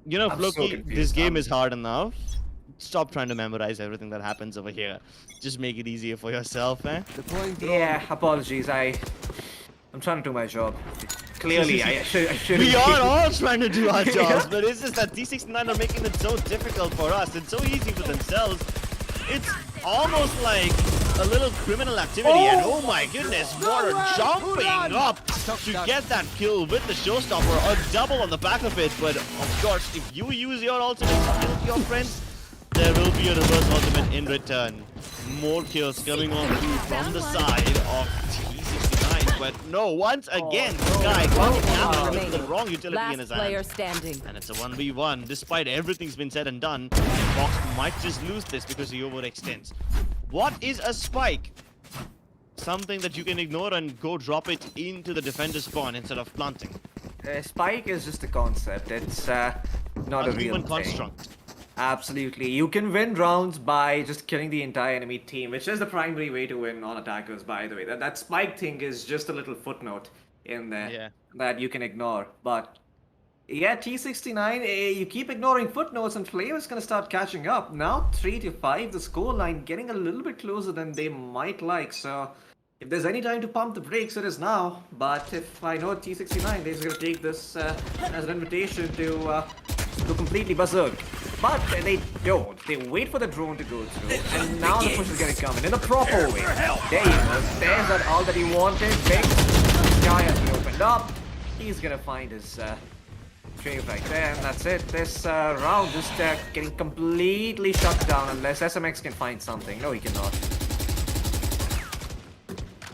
You know,
I'm
Floki,
so confused.
this game is hard enough. Stop trying to memorize everything that happens over here. Just make it easier for yourself, man.
Deploying drone.
Yeah, apologies. I'm trying to do my job. Clearly, I should.
We are all trying to do our jobs, but it's just that T69 are making it so difficult for us and so easy for themselves. It's almost like a little criminal activity, and oh my goodness, Water jumping up to get that kill with the showstopper, a double on the back of it. But of course, if you use your ultimate to kill your friends, there will be a reverse ultimate in return. More kills coming on through from the side of T69, but no, once again, this guy got the wrong utility in his
Last player
hand.
standing.
And it's a 1v1. Despite everything's been said and done, Fox might just lose this because he overextends. What is a spike? Something that you can ignore and go drop it into the defender spawn instead of planting.
Spike is just a concept. It's not a real
human
thing.
construct.
Absolutely. You can win rounds by just killing the entire enemy team, which is the primary way to win on attackers, by the way. That spike thing is just a little footnote in there that you can ignore. But yeah, T69, you keep ignoring footnotes and Flame is going to start catching up. Now 3-5, the scoreline getting a little bit closer than they might like. So if there's any time to pump the brakes, it is now. But if I know T69, they're just going to take this as an invitation to go completely berserk. But they don't. They wait for the drone to go through, and now the push is gonna come in a proper way. There he goes. There's that all that he wanted. Big sky has been opened up. He's gonna find his trade right there, and that's it. This round just getting completely shut down unless SMX can find something. No, he cannot.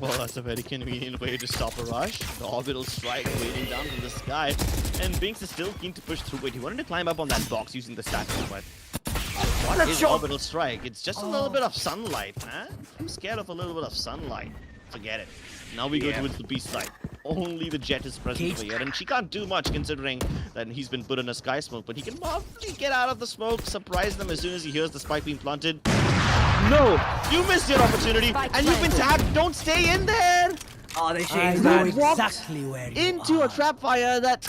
Well, that's a very convenient way to stop a rush. The orbital strike waiting down from the sky. And Binks is still keen to push through it. He wanted to climb up on that box using the statue, but What is
shot!
orbital strike? It's just a little bit of sunlight, man. I'm scared of a little bit of sunlight. Forget it. Now we go towards the B side. Only the Jet is present over here, and she can't do much considering that he's been put in a sky smoke. But he can probably get out of the smoke, surprise them as soon as he hears the spike being planted. No, you missed your opportunity, and you've been tagged. Don't stay in there.
Oh, they
I
changed
know
that.
exactly where you
Into
are.
a trap fire that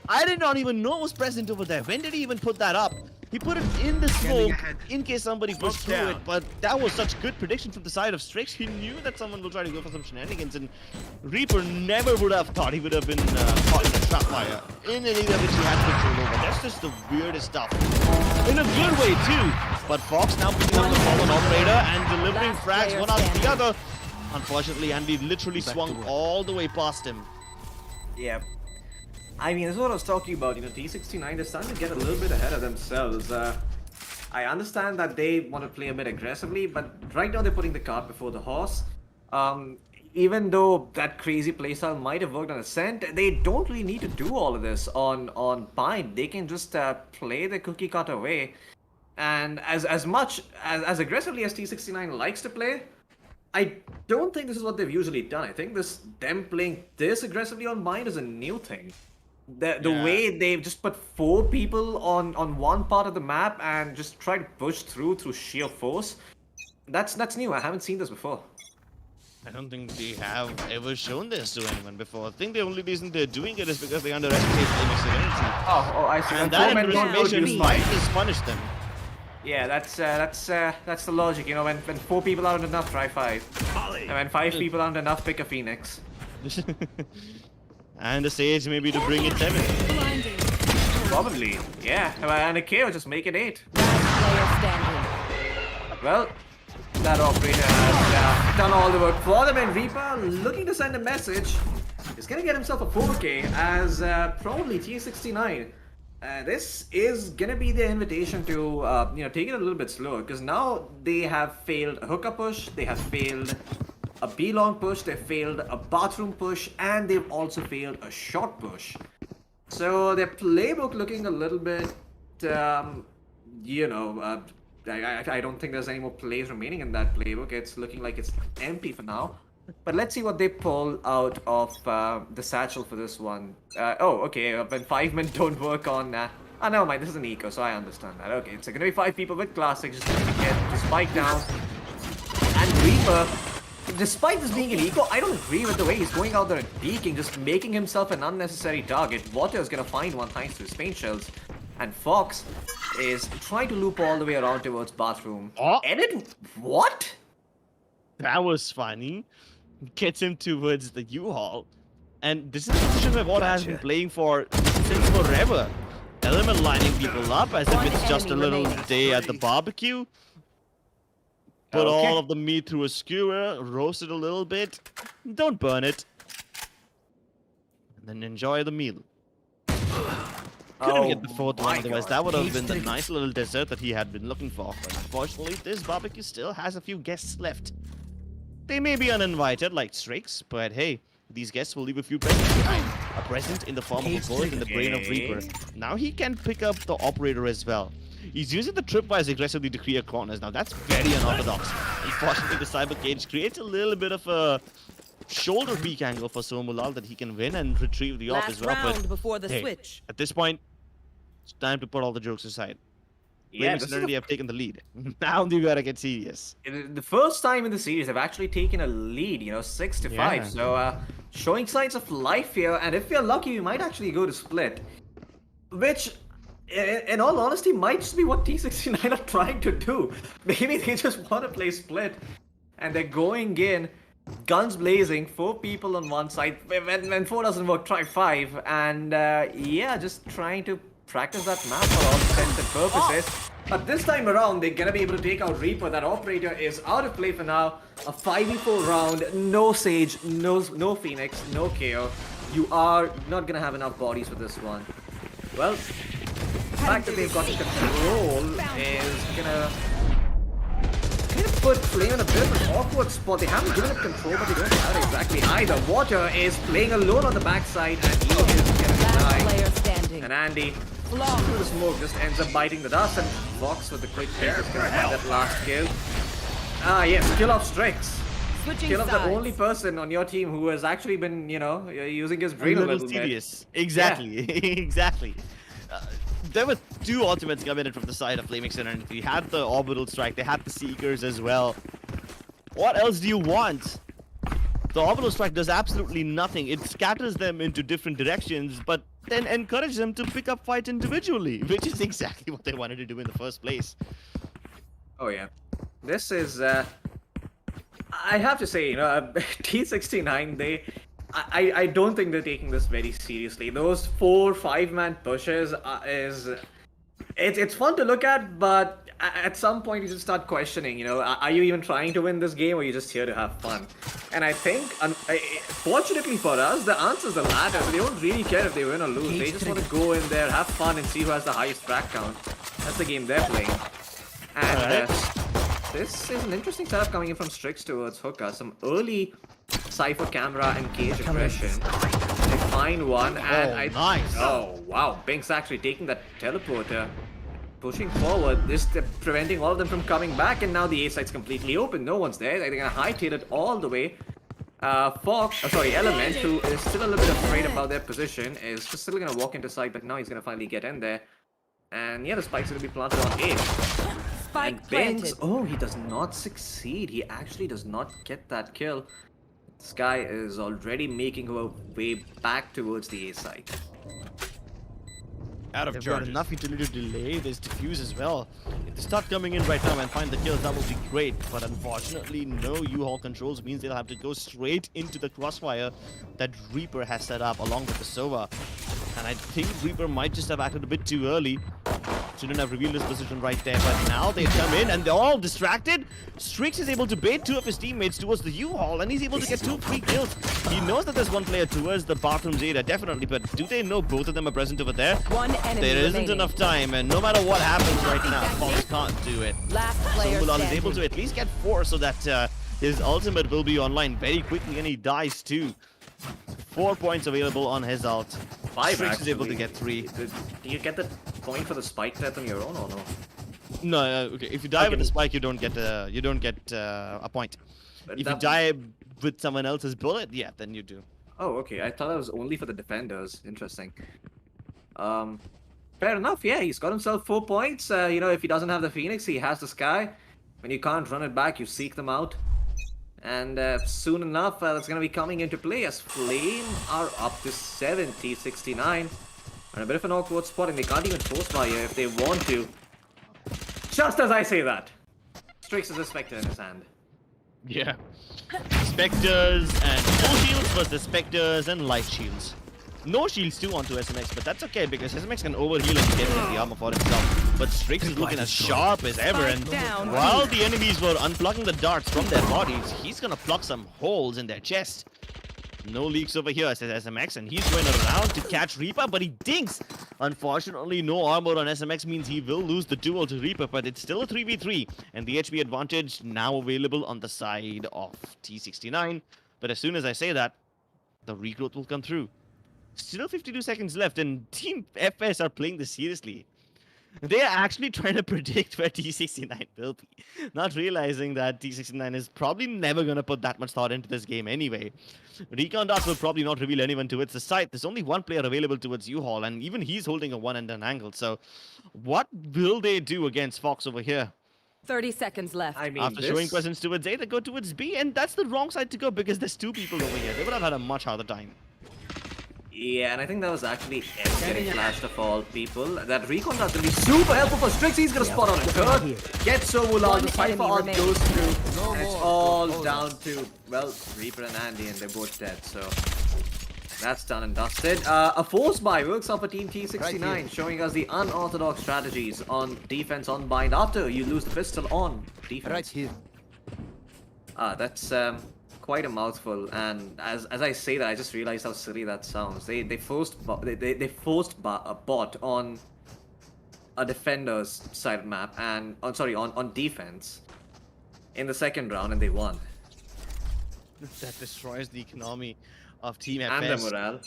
I did not even know was present over there. When did he even put that up? He put it in the smoke in case somebody pushed through it, but that was such good prediction from the side of Strix. He knew that someone will try to go for some shenanigans, and Reaper never would have thought he would have been caught in a trap fire in an area which he had control over. That's just the weirdest stuff. In a good way, too. But Fox now picking up the fallen operator and delivering
Last
frags
player
one after the
standing.
other. Unfortunately, Andy literally swung all the way past him.
Yeah. I mean, this is what I was talking about. You know, T69, they're starting to get a little bit ahead of themselves. I understand that they want to play a bit aggressively, but right now they're putting the cart before the horse. Even though that crazy playstyle might have worked on Ascent, they don't really need to do all of this on Bind. They can just play the cookie cutter way. And as much as aggressively as T69 likes to play, I don't think this is what they've usually done. I think them playing this aggressively on Bind is a new thing. The way they've just put 4 people on one part of the map and just try to push through sheer force. That's new. I haven't seen this before.
I don't think they have ever shown this to anyone before. I think the only reason they're doing it is because they underestimate FlameX Serenity.
Oh, I see.
And
When
that
four men don't know
underestimation
use
might
Bind.
just punish them.
Yeah, that's the logic. You know, when 4 people aren't enough, try 5. And when 5 people aren't enough, pick a Phoenix.
And the Sage maybe to bring it 7.
Blinding.
Probably, yeah. And a KO, just make it 8.
Last player standing.
Well, that operator has done all the work for them, and Reaper, looking to send a message, is gonna get himself a 4K as probably T69. This is gonna be the invitation to take it a little bit slower, because now they have failed a hookup push, they have failed a B-long push, they failed a bathroom push, and they've also failed a short push. So their playbook looking a little bit, I don't think there's any more plays remaining in that playbook. It's looking like it's empty for now. But let's see what they pull out of the satchel for this one. When 5 men don't work on... never mind, this is an eco, so I understand that. Okay, it's gonna be 5 people with classics just trying to get the spike down. And Reaper, despite this being an eco, I don't agree with the way he's going out there and peeking, just making himself an unnecessary target. Water is gonna find one thanks to his paint shells. And Fox is trying to loop all the way around towards bathroom.
Oh.
And it... What?
That was funny. Gets him towards the U-Haul. And this is the position that Water has been playing for since forever. Element lining people up as if it's just a little day at the barbecue. Put all of the meat through a skewer, roast it a little bit. Don't burn it. And then enjoy the meal. Couldn't get the 4th one, otherwise that would have been the nice little dessert that he had been looking for. But unfortunately, this barbecue still has a few guests left. They may be uninvited like Strix, but hey, these guests will leave a few presents behind. A present in the form of a bullet in the brain of Reaper. Now he can pick up the operator as well. He's using the tripwires aggressively to clear corners. Now that's very unorthodox. Unfortunately, the Cyber Cage creates a little bit of a shoulder peek angle for Somulal that he can win and retrieve the op as well.
Round before the
hey,
switch.
at this point, it's time to put all the jokes aside.
Yeah,
FlameX Serenity have taken the lead. Now you gotta get serious.
The first time in the series they've actually taken a lead, 6-5.
Yeah.
So showing signs of life here, and if we're lucky, we might actually go to split. Which, in all honesty, might just be what T69 are trying to do. Maybe they just want to play split, and they're going in, guns blazing, 4 people on one side. When 4 doesn't work, try 5, and just trying to practice that map for all intents and purposes. But this time around, they're gonna be able to take out Reaper. That operator is out of play for now. A 5v4 round, no Sage, no Phoenix, no KO. You are not gonna have enough bodies for this one. Well, the fact that they've got control is gonna put Flame in a bit of an awkward spot. They haven't given up control, but they don't have it exactly either. Water is playing alone on the backside, and he is gonna
Last
die.
player standing.
And Andy through the smoke, just ends up biting the dust, and Vox with the quick pick is gonna have that last kill. Ah, yes, kill off Strix.
Switching
Kill off the
sides.
only person on your team who has actually been, using his brain a
little
little bit.
tedious. Exactly, exactly. There were two ultimates coming in from the side of FlameX Serenity. They had the orbital strike, they had the seekers as well. What else do you want? The orbital strike does absolutely nothing. It scatters them into different directions, but then encourages them to pick up fights individually, which is exactly what they wanted to do in the first place.
Oh yeah, this is. I have to say, T69. I don't think they're taking this very seriously. Those 4-5-man pushes it's fun to look at, but at some point you just start questioning. Are you even trying to win this game, or are you just here to have fun? And I think, fortunately for us, the answer is the latter. They don't really care if they win or lose. They just want to go in there, have fun, and see who has the highest frag count. That's the game they're playing. And this is an interesting setup coming in from Strix towards Hookah. Some early Cypher camera and cage aggression. They find one, and
nice.
Oh wow, Bink's actually taking that teleporter, pushing forward, this preventing all of them from coming back, and now the A site's completely open. No one's there. They're gonna hightail it all the way. Element, who is still a little bit afraid about their position, is just still gonna walk into site, but now he's gonna finally get in there. And yeah, the spike's gonna be planted on A.
Spike
And Binks,
planted.
he does not succeed. He actually does not get that kill. This guy is already making her way back towards the A site.
Out of got enough utility to delay this diffuse as well. If they start coming in right now and find the kills, that will be great. But unfortunately, no U-Haul controls means they'll have to go straight into the crossfire that Reaper has set up along with the Sova. And I think Reaper might just have acted a bit too early. Shouldn't have revealed his position right there, but now they come in and they're all distracted. Strix is able to bait two of his teammates towards the U-Haul, and he's able to get 2 free kills. He knows that there's one player towards the bathrooms area, definitely, but do they know both of them are present over there?
One enemy
There isn't
remaining.
enough time, and no matter what happens right now, Fox can't do it.
Last
So
player
Mulal is
standing.
able to at least get 4 so that his ultimate will be online very quickly, and he dies too. 4 points available on his ult.
5
Strix is able to
actually.
get 3.
Do you get the point for the spike death on your own or no?
No, okay. If you die with
Okay.
the spike, you don't get a point.
But
If you
that-
die with someone else's bullet, yeah, then you do.
Oh, okay. I thought that was only for the defenders. Interesting. Fair enough. Yeah, he's got himself 4 points. If he doesn't have the Phoenix, he has the Sky. When you can't run it back, you seek them out. And soon enough, that's going to be coming into play as Flame are up to 70-69. And a bit of an awkward spot, and they can't even force fire if they want to. Just as I say that, Strix is a Spectre in his hand.
Yeah. Spectres and full shields versus Spectres and light shields. No shields too onto SMX, but that's okay because SMX can overheal and get into the armor for himself. But Strix is looking as sharp as ever, and
down.
while the enemies were unplugging the darts from their bodies, he's gonna plug some holes in their chest. No leaks over here, says SMX, and he's going around to catch Reaper, but he dinks. Unfortunately, no armor on SMX means he will lose the duel to Reaper, but it's still a 3v3, and the HP advantage now available on the side of T69. But as soon as I say that, the regrowth will come through. Still 52 seconds left, and Team FS are playing this seriously. They are actually trying to predict where T69 will be, not realizing that T69 is probably never going to put that much thought into this game anyway. Recon darts will probably not reveal anyone towards the site. There's only one player available towards U-Haul, and even he's holding a 1 and an angle. So what will they do against Fox over here?
30 seconds left.
I mean,
After showing presence towards A, they go towards B, and that's the wrong side to go because there's 2 people over here. They would have had a much harder time.
Yeah, and I think that was actually Ed getting flashed of all people. That recon is going to be super helpful for Strix. He's going to spot on a third. Gets so Mulal.
One
The Cypher
enemy
ult
remaining.
goes through. And it's all down to, well, Reaper and Andy, and they're both dead. So that's done and dusted. A force buy works out for Team T69,
Right
showing us the unorthodox strategies on defense on bind after you lose the pistol on defense.
Right here.
That's quite a mouthful, and as I say that, I just realized how silly that sounds. They forced a bot on a defender's side of map and on defense in the second round, and they won.
That destroys the economy of Team
And their
FS.
morale.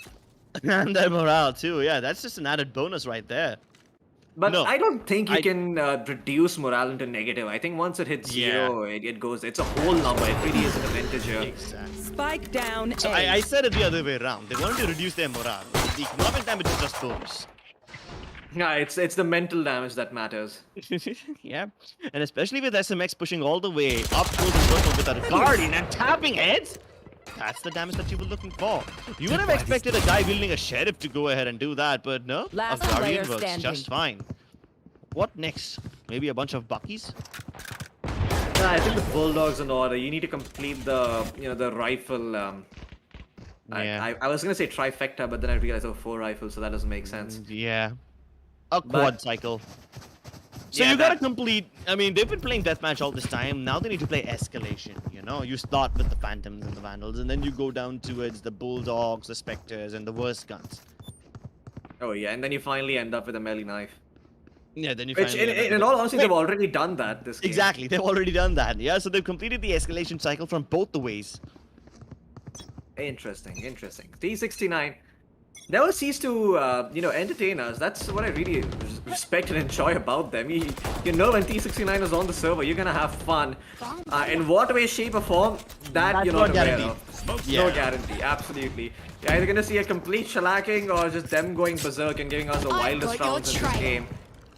And their morale too, yeah, that's just an added bonus right there.
But
No,
I don't think you
I-
can reduce morale into negative. I think once it hits zero, it goes. It's a whole number. It really isn't an integer.
Exactly.
Spike down
So
A.
I said it the other way around. They wanted to reduce their morale. The economic damage is just bonus.
Yeah, it's the mental damage that matters.
Yeah, and especially with SMX pushing all the way up close and personal with a guardian and tapping heads. That's the damage that you were looking for. You would have expected a guy wielding a sheriff to go ahead and do that, but no,
Last
a guardian
player
works
standing.
just fine. What next? Maybe a bunch of Buckies?
Nah, I think the bulldog's in order. You need to complete the the rifle.
Yeah.
I was gonna say trifecta, but then I realized 4 rifles, so that doesn't make sense.
Yeah. A quad cycle. So
Yeah,
you gotta
that-
complete. I mean, they've been playing deathmatch all this time. Now they need to play escalation. You start with the phantoms and the vandals, and then you go down towards the bulldogs, the specters, and the worst guns.
Oh yeah, and then you finally end up with a melee knife.
Yeah, then you.
Which,
finally end up
in
with
all honesty, they've already done that. This game.
Exactly, they've already done that. Yeah, so they've completed the escalation cycle from both the ways.
Interesting, interesting. T69 never cease to entertain us. That's what I really respect and enjoy about them. When T69 is on the server, you're gonna have fun. In what way, shape, or form, that
That's
you're
not
not aware
guaranteed.
of.
Yeah.
No guarantee, absolutely. You're either gonna see a complete shellacking or just them going berserk and giving us the wildest rounds in this game.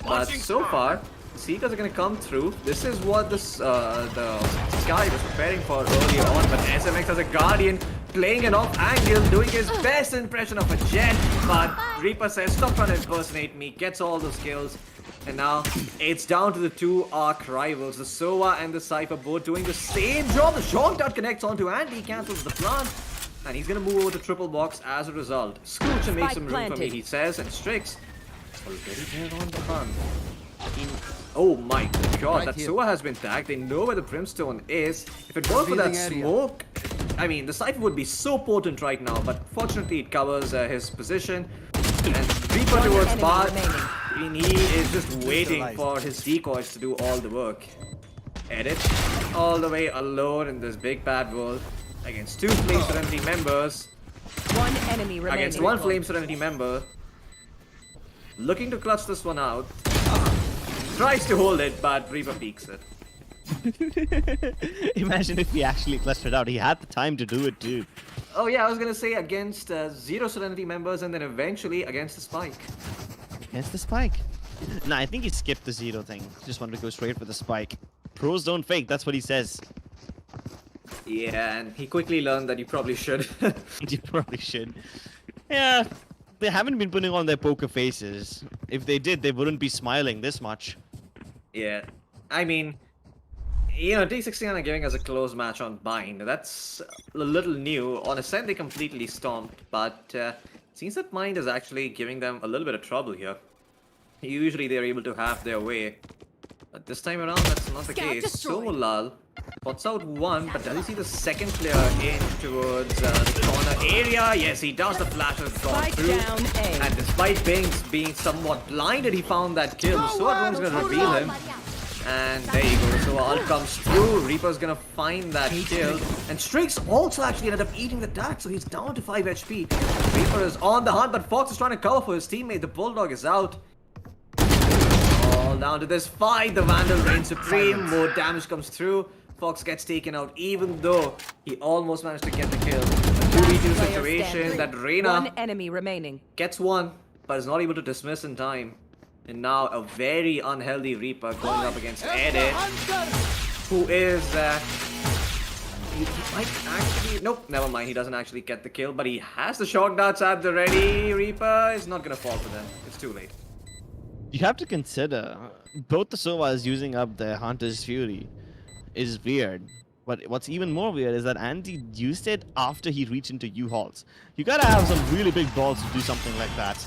But so far, Seekers are gonna come through. This is what the Sky was preparing for earlier on, but SMX has a Guardian playing an off angle, doing his best impression of a jet, but Reaper says, stop trying to impersonate me, gets all those kills. And now it's down to the two arc rivals, the Sova and the Cypher, both doing the same job. The shock dart connects onto Andy, cancels the plant, and he's gonna move over to triple box as a result. Scooch and make
Spike
some room for me,
planted.
he says, and Strix already there on the hunt. Oh my god,
Right
that
here.
Sova has been tagged. They know where the Brimstone is. If it weren't for that
Revealing area.
smoke, I mean, the Cypher would be so potent right now, but fortunately it covers his position. And Reaper towards
enemy
Bart,
remaining.
he is just waiting for his decoys to do all the work. Edit, all the way alone in this big bad world against two Flame Serenity members.
One enemy remaining.
Against one Flame Serenity member. Looking to clutch this one out. Tries to hold it, but Reaper peeks it.
Imagine if he actually clustered out. He had the time to do it too.
Oh yeah, I was gonna say against 0 Serenity members and then eventually against the Spike.
Against the spike. Nah, I think he skipped the zero thing. Just wanted to go straight for the spike. Pros don't fake, that's what he says.
Yeah, and he quickly learned that you probably should.
You probably should. Yeah, they haven't been putting on their poker faces. If they did, they wouldn't be smiling this much.
Yeah, I mean, T69 are giving us a close match on Bind. That's a little new. On Ascent, they completely stomped, but seems that Bind is actually giving them a little bit of trouble here. Usually they're able to have their way, but this time around that's not the
Scout
case.
destroyed.
Solal spots out one, but does he see the second player in towards the corner area? Yes, he does. The flash has gone
Spike
through.
down A.
And despite being somewhat blinded, he found that kill. So everyone's gonna reveal him. And there you go. So ult comes through. Reaper's gonna find that kill. And Strix also actually ended up eating the tag, so he's down to 5 HP. Reaper is on the hunt, but Fox is trying to cover for his teammate. The Bulldog is out. All down to this fight. The Vandal reigns supreme. More damage comes through. Fox gets taken out, even though he almost managed to get the kill. A 2v2
Player
situation
standing.
that
One
Reyna
enemy remaining.
gets one, but is not able to dismiss in time. And now a very unhealthy Reaper going up against Edit, who is he might actually, nope, never mind, he doesn't actually get the kill, but he has the shock darts at the ready. Reaper is not gonna fall for them. It's too late.
You have to consider, both the Sovas using up their Hunter's Fury is weird. But what's even more weird is that Andy used it after he reached into U-Hauls. You gotta have some really big balls to do something like that.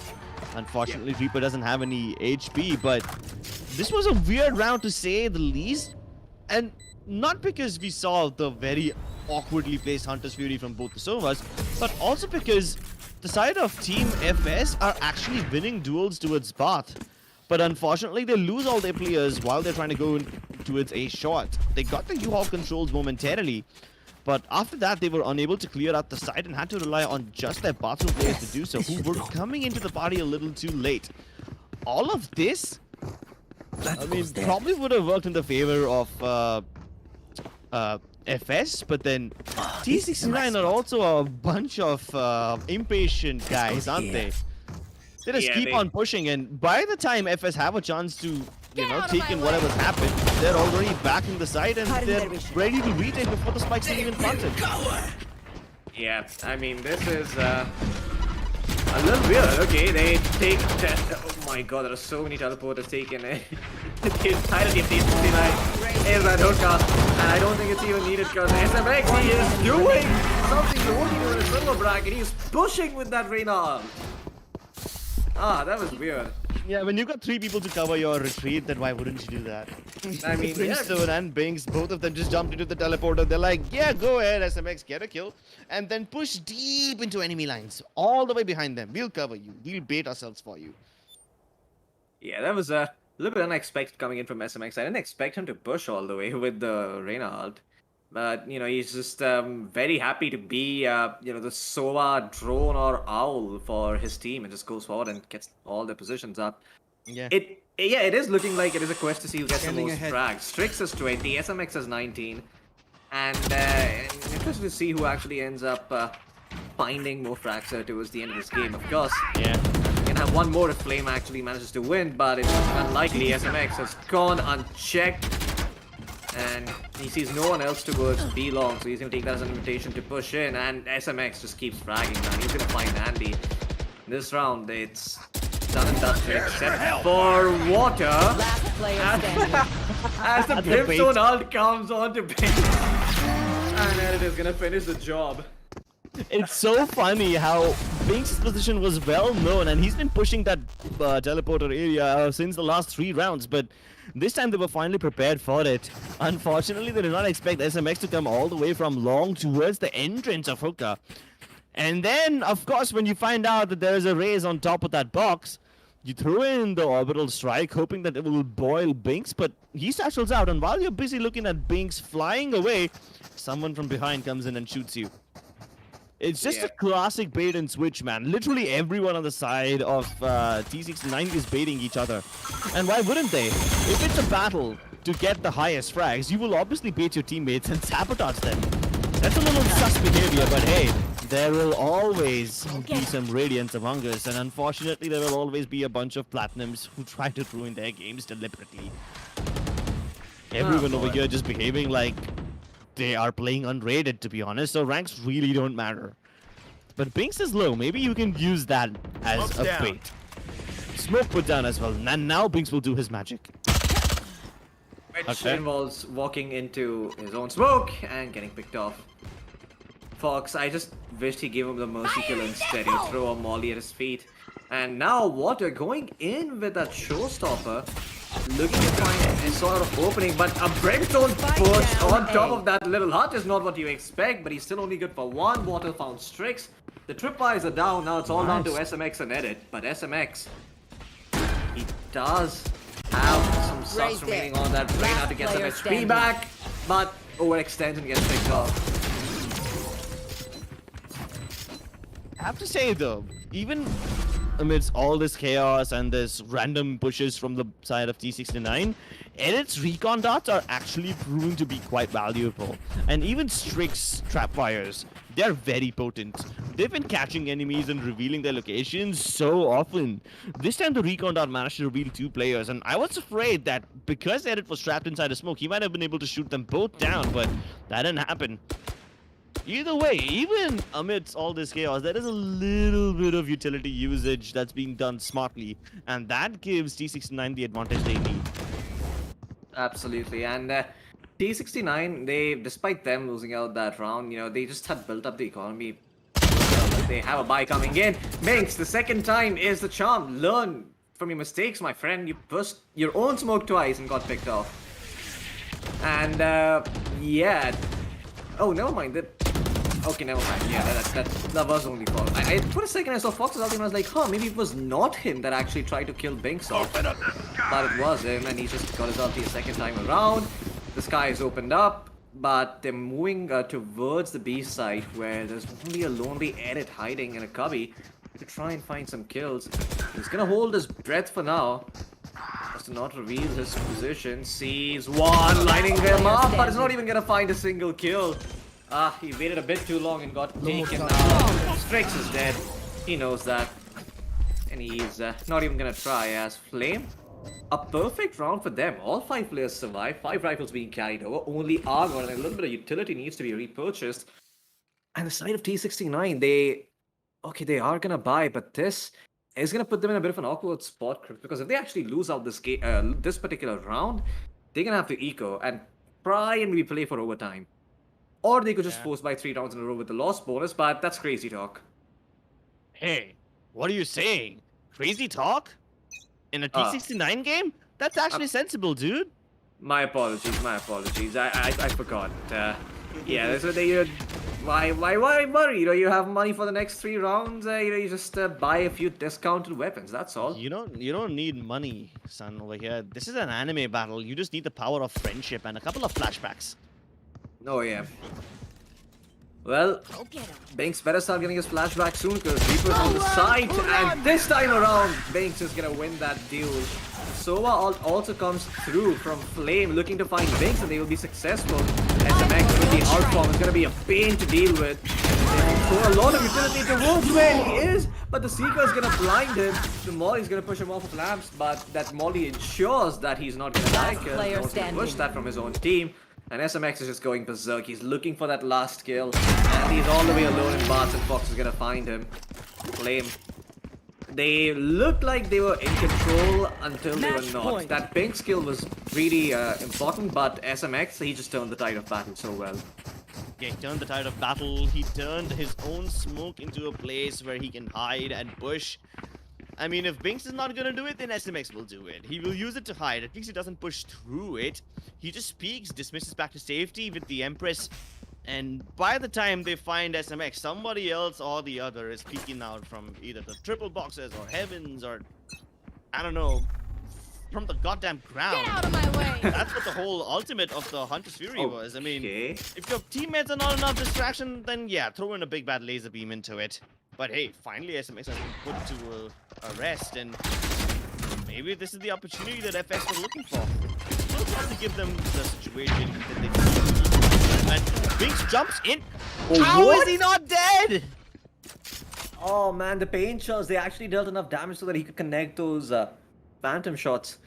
Unfortunately, Reaper doesn't have any HP, but this was a weird round to say the least. And not because we saw the very awkwardly placed Hunter's Fury from both the Sovas, but also because the side of Team FS are actually winning duels towards Bath. But unfortunately, they lose all their players while they're trying to go towards a shot. They got the U-Haul controls momentarily, but after that, they were unable to clear out the site and had to rely on just their bathroom players to do so, who were coming into the party a little too late. all of this,
That
I mean,
goes there.
probably would have worked in the favor of FS, but then
this is my
T69 are
spot.
also a bunch of impatient guys, aren't
here.
they? They just
Yeah,
keep
they-
on pushing, and by the time FS have a chance to,
out of
take
my
in
way.
whatever's happened, they're already back in the side and
Hiding
they're
their vision.
ready to retake before the spikes are even planted.
Yeah, I mean, this is a little weird. Okay, they take. Oh my god, there are so many teleporters taken. The entirety of T69 is that hookah, and I don't think it's even needed because SMX he is doing something you only do in a silver bracket. He's pushing with that Reyna. Ah, that was weird.
Yeah, when you got 3 people to cover your retreat, then why wouldn't you do that?
I mean, yeah.
Brimstone and Binks, both of them just jumped into the teleporter. They're like, yeah, go ahead, SMX, get a kill. And then push deep into enemy lines, all the way behind them. We'll cover you. We'll bait ourselves for you.
Yeah, that was a little bit unexpected coming in from SMX. I didn't expect him to push all the way with the Reyna ult. But, he's just very happy to be, the Sova drone or owl for his team and just goes forward and gets all the positions up.
Yeah.
It is looking like it is a quest to see who gets the
Scanning
most
ahead.
frags. Strix has 20, SMX has 19. And interested to see who actually ends up finding more frags towards the end of this game. Of course,
Yeah.
you can have one more if Flame actually manages to win, but it's unlikely. SMX has gone unchecked. And he sees no one else towards B long, so he's going to take that as an invitation to push in. And SMX just keeps fragging, man. He's going to find Andy. This round, it's done and dusted, except for water.
Last player standing.
As the
The
Brimstone
bait.
ult comes on to bait. And it is going to finish the job.
It's so funny how Binks' position was well known, and he's been pushing that teleporter area since the last 3 rounds, but this time they were finally prepared for it. Unfortunately, they did not expect SMX to come all the way from long towards the entrance of Hookah. And then, of course, when you find out that there is a raise on top of that box, you throw in the orbital strike, hoping that it will boil Binks, but he satchels out, and while you're busy looking at Binks flying away, someone from behind comes in and shoots you. It's just
Yeah.
a classic bait and switch, man. Literally everyone on the side of T69 is baiting each other. And why wouldn't they? If it's a battle to get the highest frags, you will obviously bait your teammates and sabotage them. That's a little sus behavior, but hey, there will always be some Radiants among us, and unfortunately there will always be a bunch of Platinums who try to ruin their games deliberately. Everyone over
boy.
here just behaving like they are playing unrated, to be honest, so ranks really don't matter. But Binks is low, maybe you can use that as a bait. Smoke put down as well, and now Binks will do his magic.
Which
Okay.
involves walking into his own smoke and getting picked off. Fox, I just wished he gave him the mercy kill instead. He'll throw a molly at his feet. And now Water going in with that showstopper. Looking to find a sort of opening, but a Brimstone push
down
on top
A.
of that little hut is not what you expect, but he's still only good for 1. Water found Strix. The tripwires are down, now it's all down to SMX and Edit, but SMX, he does have some subs
Right
remaining
there.
on that Reyna
Last
to get some
player
HP
standing.
back, but overextends and gets picked off.
I have to say though, even amidst all this chaos and this random pushes from the side of T69, Edit's recon dots are actually proving to be quite valuable. And even Strix trapwires, they're very potent. They've been catching enemies and revealing their locations so often. This time the recon dot managed to reveal 2 players, and I was afraid that because Edit was trapped inside a smoke, he might have been able to shoot them both down, but that didn't happen. Either way, even amidst all this chaos, there is a little bit of utility usage that's being done smartly, and that gives T69 the advantage they need.
Absolutely, and T69, they, despite them losing out that round, they just had built up the economy. They have a buy coming in. Binks, the second time is the charm. Learn from your mistakes, my friend. You pushed your own smoke twice and got picked off. And yeah. Oh, never mind. Okay, never mind. Yeah, that was only Fox. I for a second I saw Fox's ultimate and I was like, huh, maybe it was not him that actually tried to kill Binks off. But it was him, and he just got his ulti a second time around. The sky is opened up, but they're moving towards the B side where there's only a lonely Edit hiding in a cubby to try and find some kills. He's gonna hold his breath for now. Just to not reveal his position. Sees one, lining him up, but is not even gonna find a single kill. Ah, he waited a bit too long and got taken out. Strix is dead. He knows that. And he's not even gonna try as Flame. A perfect round for them. All 5 players survive. 5 rifles being carried over. Only armor and a little bit of utility needs to be repurchased. And the side of T69, they are gonna buy, but this is gonna put them in a bit of an awkward spot, because if they actually lose out this game, this particular round, they're gonna have to eco and try and replay for overtime. Or they could just force by 3 rounds in a row with the loss bonus, but that's crazy talk.
Hey, what are you saying? Crazy talk? In a T69 game? That's actually sensible, dude.
My apologies. I forgot. Yeah, so why worry? You have money for the next 3 rounds. You just buy a few discounted weapons. That's all.
You don't need money, son, over here. This is an anime battle. You just need the power of friendship and a couple of flashbacks.
Oh yeah. Well, Banks better start getting his flashback soon, because Reaper's on the side, and this time around, Banks is gonna win that duel. Sova also comes through from Flame, looking to find Banks, and they will be successful. SMX with the outform is gonna be a pain to deal with. They throw a lot of utility towards where he is, but the Seeker is gonna blind him. The Molly is gonna push him off of lamps, but that Molly ensures that he's not gonna die, because he push that from his own team. And SMX is just going berserk. He's looking for that last kill. And he's all the way alone in Bats, and Fox is gonna find him. Flame. They looked like they were in control until they were not. That pink skill was really important, but SMX, he just turned the tide of battle so well.
Yeah, he turned the tide of battle. He turned his own smoke into a place where he can hide and push. I mean, if Binks is not gonna do it, then SMX will do it. He will use it to hide. At least he doesn't push through it. He just peeks, dismisses back to safety with the Empress. And by the time they find SMX, somebody else or the other is peeking out from either the triple boxes or heavens or, I don't know, from the goddamn ground.
Get out of my way!
That's what the whole ultimate of the Hunter's Fury was. I mean, if your teammates are not enough distraction, then yeah, throw in a big bad laser beam into it. But hey, finally SMX has been put to a rest, and maybe this is the opportunity that FX was looking for. Still trying to give them the situation that they can. And Binks jumps in.
Oh,
How
what?
is he not dead?
Oh man, the pain shells, they actually dealt enough damage so that he could connect those phantom shots.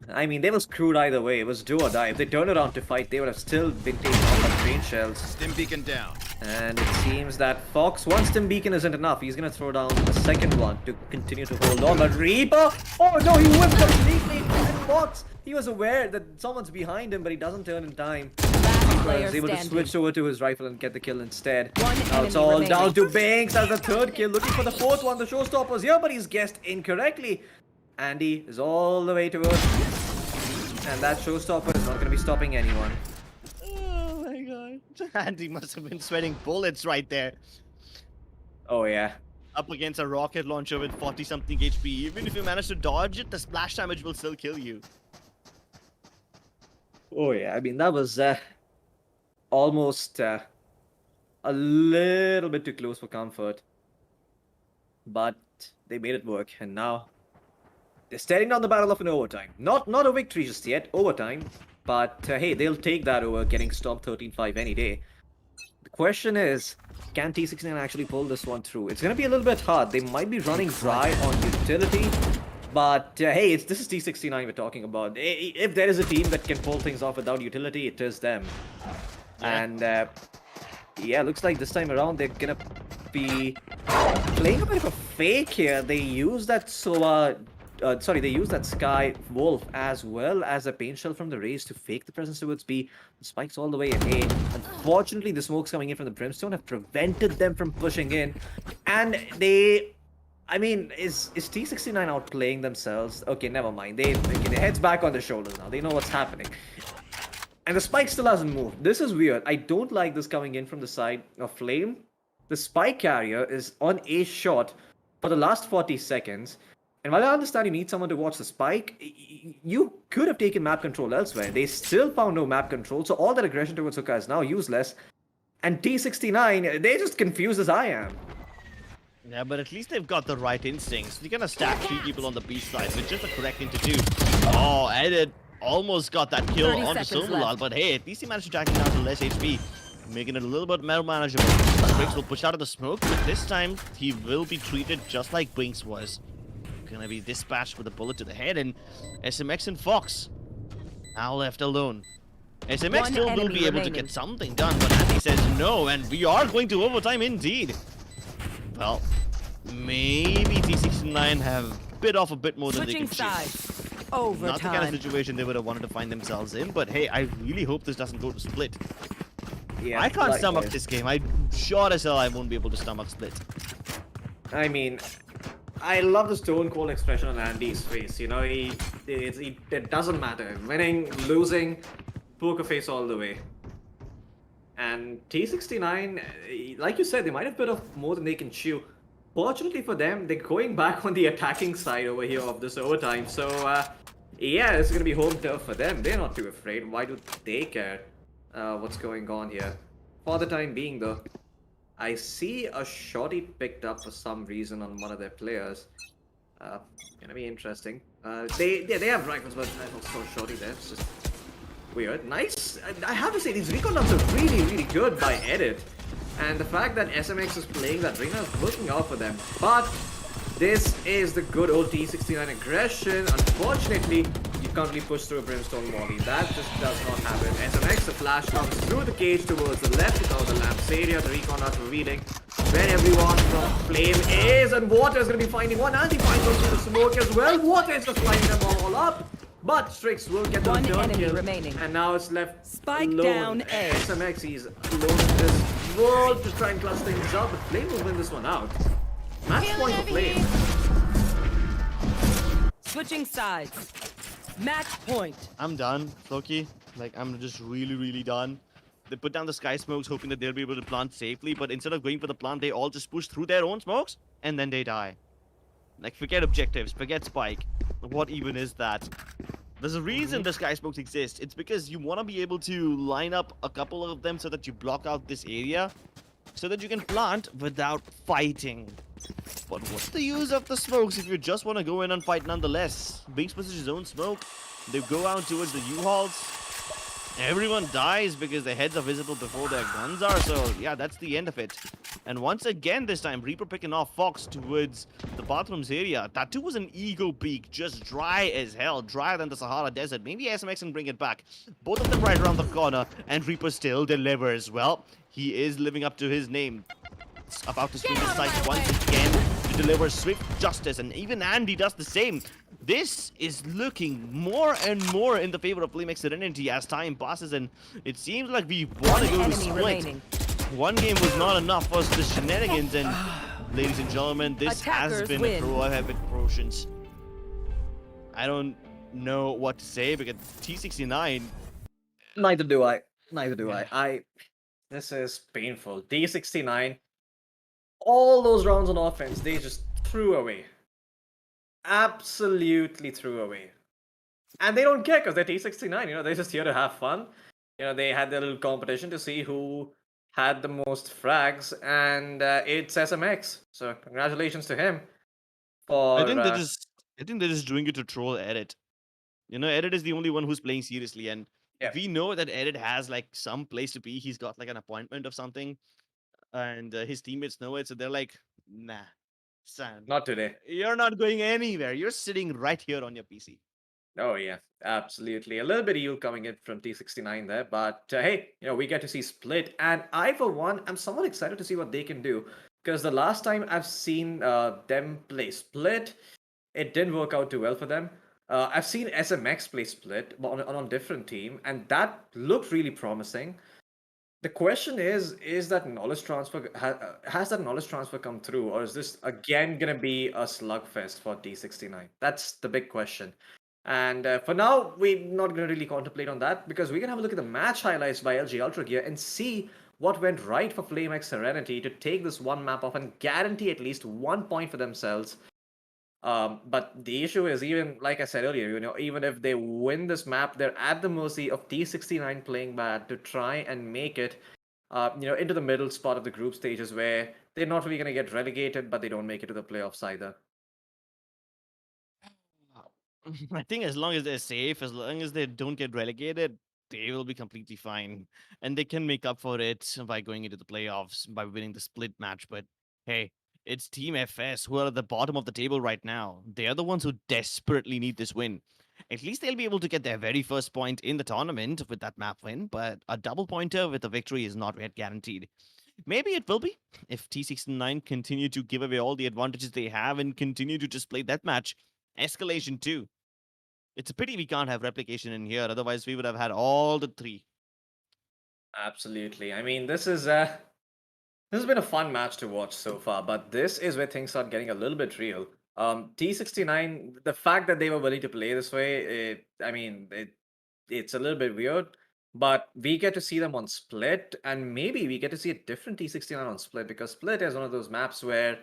I mean, they were screwed either way. It was do or die. If they turned around to fight, they would have still been taken off by pain shells.
Stim beacon down.
And it seems that Fox, one stim beacon isn't enough. He's gonna throw down a second one to continue to hold on. But Reaper, oh no, he whipped completely. And Fox, he was aware that someone's behind him, but he doesn't turn in time. He was able to switch over to his rifle and get the kill instead. Now it's all down to Banks as the 3rd kill, looking for the 4th one. The showstopper's here, but he's guessed incorrectly. Andy is all the way to Earth. And that showstopper is not going to be stopping anyone.
Oh my god. Andy must have been sweating bullets right there.
Oh yeah.
Up against a rocket launcher with 40-something HP. Even if you manage to dodge it, the splash damage will still kill you.
Oh yeah, I mean, that was almost a little bit too close for comfort. But they made it work, and now they're staring down the battle of an overtime. Not a victory just yet, overtime. But hey, they'll take that over getting stopped 13-5 any day. The question is, can T69 actually pull this one through? It's going to be a little bit hard. They might be running dry on utility. But hey, this is T69 we're talking about. If there is a team that can pull things off without utility, it is them. Yeah. And yeah, looks like this time around they're going to be playing a bit of a fake here. They use that they use that Sky Wolf as well as a paint shell from the Raze to fake the presence towards B. The spikes all the way in A. Unfortunately, the smokes coming in from the Brimstone have prevented them from pushing in. And I mean, is T69 outplaying themselves? Okay, never mind. Their head's back on their shoulders now. They know what's happening. And the spike still hasn't moved. This is weird. I don't like this coming in from the side of Flame. The spike carrier is on a shot for the last 40 seconds. And while I understand you need someone to watch the spike, you could have taken map control elsewhere. They still found no map control, so all that aggression towards Hookah is now useless. And T69, they're just confused as I am.
Yeah, but at least they've got the right instincts. You're gonna stack 3 people on the B side, which is the correct thing to do. Oh, Edit almost got that kill
30
onto
seconds
Somulal,
left.
but hey, at least he managed to track him down to less HP, making it a little bit more manageable. Brinks will push out of the smoke, but this time he will be treated just like Brinks was. Gonna be dispatched with a bullet to the head, and SMX and Fox now left alone. SMX
One
still will
enemy
be able to
remaining.
get something done, but Andy says no, and we are going to overtime indeed. Well, maybe T69 have bit off a bit more than they
Switching
can chew.
sides.
Not the kind of
Overtime.
situation they would have wanted to find themselves in, but hey, I really hope this doesn't go to split.
Yeah,
I can't stomach
likewise.
this game. I'm sure as hell I won't be able to stomach split.
I mean, I love the stone cold expression on Andy's face. You know, it doesn't matter. Winning, losing, poker face all the way. And T69, like you said, they might have bit off more than they can chew. Fortunately for them, they're going back on the attacking side over here of this overtime. So, yeah, it's going to be home turf for them. They're not too afraid. Why do they care what's going on here? For the time being, though, I see a shorty picked up for some reason on one of their players. Gonna be interesting. They have rifles, but I saw a shorty there. It's just weird. Nice. I have to say, these recon rounds are really, really good by Edit. And the fact that SMX is playing that arena is working out for them. But this is the good old T69 aggression. Unfortunately, you can't really push through a Brimstone Molly. That just does not happen. SMX, the flash comes through the cage towards the left to cover the lamps area. The recon not revealing where everyone from Flame is. And Water is going to be finding one. And he finds also the smoke as well. Water is just lining them all up. But Strix will get the
One
return
enemy
kill.
remaining.
And now it's left
Spike
alone.
down A.
SMX, he's alone in this world to try and clutch things up. But Flame will win this one out. Match point for Flame.
Switching sides. Match point.
I'm done, Floki. Like, I'm just really, really done. They put down the sky smokes hoping that they'll be able to plant safely, but instead of going for the plant, they all just push through their own smokes, and then they die. Like, forget objectives, forget Spike. What even is that? There's a reason the sky smokes exist. It's because you want to be able to line up a couple of them so that you block out this area, so that you can plant without fighting. But what's the use of the smokes if you just want to go in and fight nonetheless? Binks pushes his own smoke. They go out towards the U-Hauls. Everyone dies because their heads are visible before their guns are, so yeah, that's the end of it. And once again this time, Reaper picking off Fox towards the bathrooms area. That too was an ego peak, just dry as hell, drier than the Sahara Desert. Maybe SMX can bring it back. Both of them right around the corner, and Reaper still delivers. Well, he is living up to his name. It's about to swing his sights once again to deliver swift justice, and even Andy does the same. This is looking more and more in the favor of FlameX Serenity as time passes, and it seems like we want to go to
Enemy
split.
remaining.
One game was not enough for us the shenanigans, and ladies and gentlemen, this has
Attackers
been
win.
a pro epic promotions. I don't know what to say because T69.
Neither do I. Neither do I. This is painful. D69. All those rounds on offense, they just threw away. Absolutely threw away. And they don't care because they're T69, you know, they're just here to have fun. You know, they had their little competition to see who had the most frags, and it's SMX. So congratulations to him. For
I think they're just doing it to troll Edit. You know, Edit is the only one who's playing seriously, and
Yeah.
we know that Edit has like some place to be. He's got like an appointment of something, and his teammates know it, so they're like, "Nah, son,
not today.
you're not going anywhere. You're sitting right here on your PC."
Oh yeah, absolutely. A little bit of you coming in from T69 there, but hey, you know, we get to see Split, and I for one am somewhat excited to see what they can do, because the last time I've seen them play Split, it didn't work out too well for them. I've seen SMX play Split on a different team, and that looked really promising. The question is that knowledge transfer has that knowledge transfer come through, or is this again gonna be a slugfest for T69? That's the big question. And for now, we're not gonna really contemplate on that because we can have a look at the match highlights by LG Ultragear and see what went right for FlameX Serenity to take this one map off and guarantee at least 1 point for themselves. But the issue is, even like I said earlier, you know, even if they win this map, they're at the mercy of T69 playing bad to try and make it into the middle spot of the group stages where they're not really going to get relegated, but they don't make it to the playoffs either.
I think as long as they're safe, as long as they don't get relegated, they will be completely fine. And they can make up for it by going into the playoffs, by winning the split match. But hey, it's Team FS who are at the bottom of the table right now. They are the ones who desperately need this win. At least they'll be able to get their very first point in the tournament with that map win, but a double pointer with a victory is not yet guaranteed. Maybe it will be if T69 continue to give away all the advantages they have and continue to just play that match. Escalation 2. It's a pity we can't have replication in here, otherwise we would have had all the three.
Absolutely. I mean, this has been a fun match to watch so far, but this is where things start getting a little bit real. T69, the fact that they were willing to play this way, it's a little bit weird, but we get to see them on Split, and maybe we get to see a different T69 on Split, because Split is one of those maps where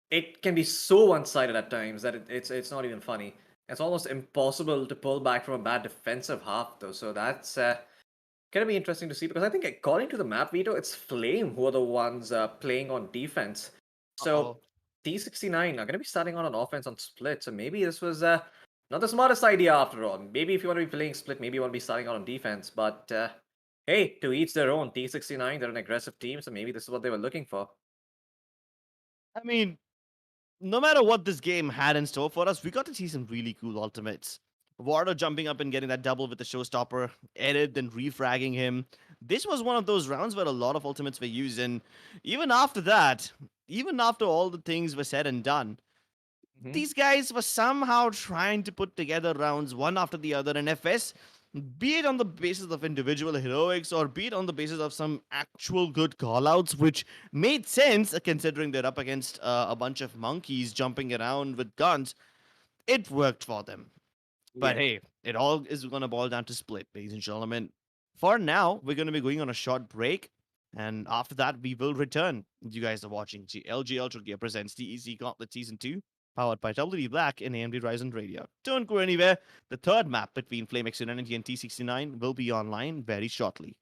it can be so one-sided at times that it's not even funny. It's almost impossible to pull back from a bad defensive half, though. So that's gonna be interesting to see, because I think according to the map veto, it's Flame who are the ones playing on defense. So
Uh-oh.
T69 are gonna be starting on an offense on Split. So maybe this was not the smartest idea after all. Maybe if you want to be playing Split, maybe you want to be starting out on defense. But hey, to each their own. T69, they're an aggressive team, so maybe this is what they were looking for.
I mean, no matter what this game had in store for us, we got to see some really cool ultimates. Warder jumping up and getting that double with the showstopper, Edit then refragging him. This was one of those rounds where a lot of ultimates were used, and even after that, even after all the things were said and done,
Mhm.
these guys were somehow trying to put together rounds one after the other in FS, be it on the basis of individual heroics or be it on the basis of some actual good callouts, which made sense considering they're up against a bunch of monkeys jumping around with guns. It worked for them. But
Yeah.
hey, it all is going to boil down to Split, ladies and gentlemen. For now, we're going to be going on a short break. And after that, we will return. You guys are watching LG Ultragear presents DEC Gauntlet Season 2, powered by WD Black and AMD Ryzen Radio. Don't go anywhere. The third map between FlameX Serenity and T69 will be online very shortly.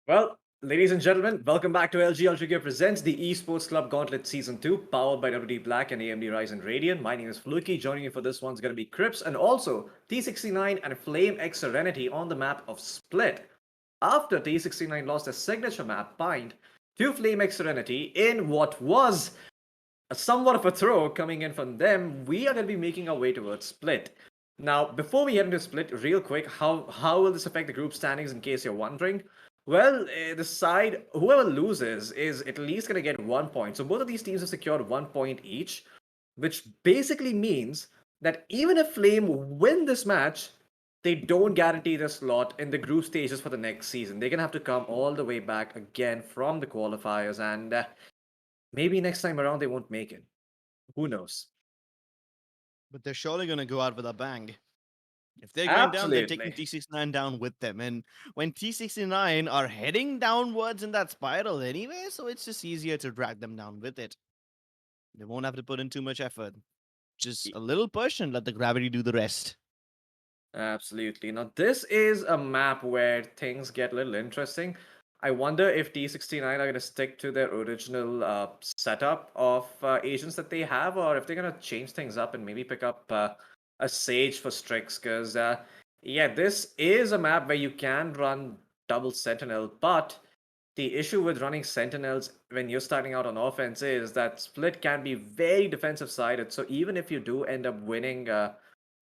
Well, ladies and gentlemen, welcome back to LG Ultragear presents the Esports Club Gauntlet Season 2, powered by WD Black and AMD Ryzen Radeon. My name is Fluky. Joining you for this one's going to be Crips and also T69 and FlameX Serenity on the map of Split. After T69 lost their signature map, Bind, to FlameX Serenity in what was somewhat of a throw coming in from them, we are going to be making our way towards Split. Now, before we head into Split, real quick, how will this affect the group standings in case you're wondering? Well, the side, whoever loses is at least going to get 1 point. So both of these teams have secured 1 point each, which basically means that even if Flame win this match, they don't guarantee their slot in the group stages for the next season. They're going to have to come all the way back again from the qualifiers, and maybe next time around they won't make it. Who knows?
But they're surely going to go out with a bang. If they're going down, they're taking
Absolutely.
T69 down with them. And when T69 are heading downwards in that spiral anyway, so it's just easier to drag them down with it. They won't have to put in too much effort. Just a little push and let the gravity do the rest.
Absolutely. Now, this is a map where things get a little interesting. I wonder if T69 are going to stick to their original setup of agents that they have, or if they're going to change things up and maybe pick up a Sage for Strix. Because, yeah, this is a map where you can run double Sentinel, but the issue with running Sentinels when you're starting out on offense is that Split can be very defensive sided. So even if you do end up winning,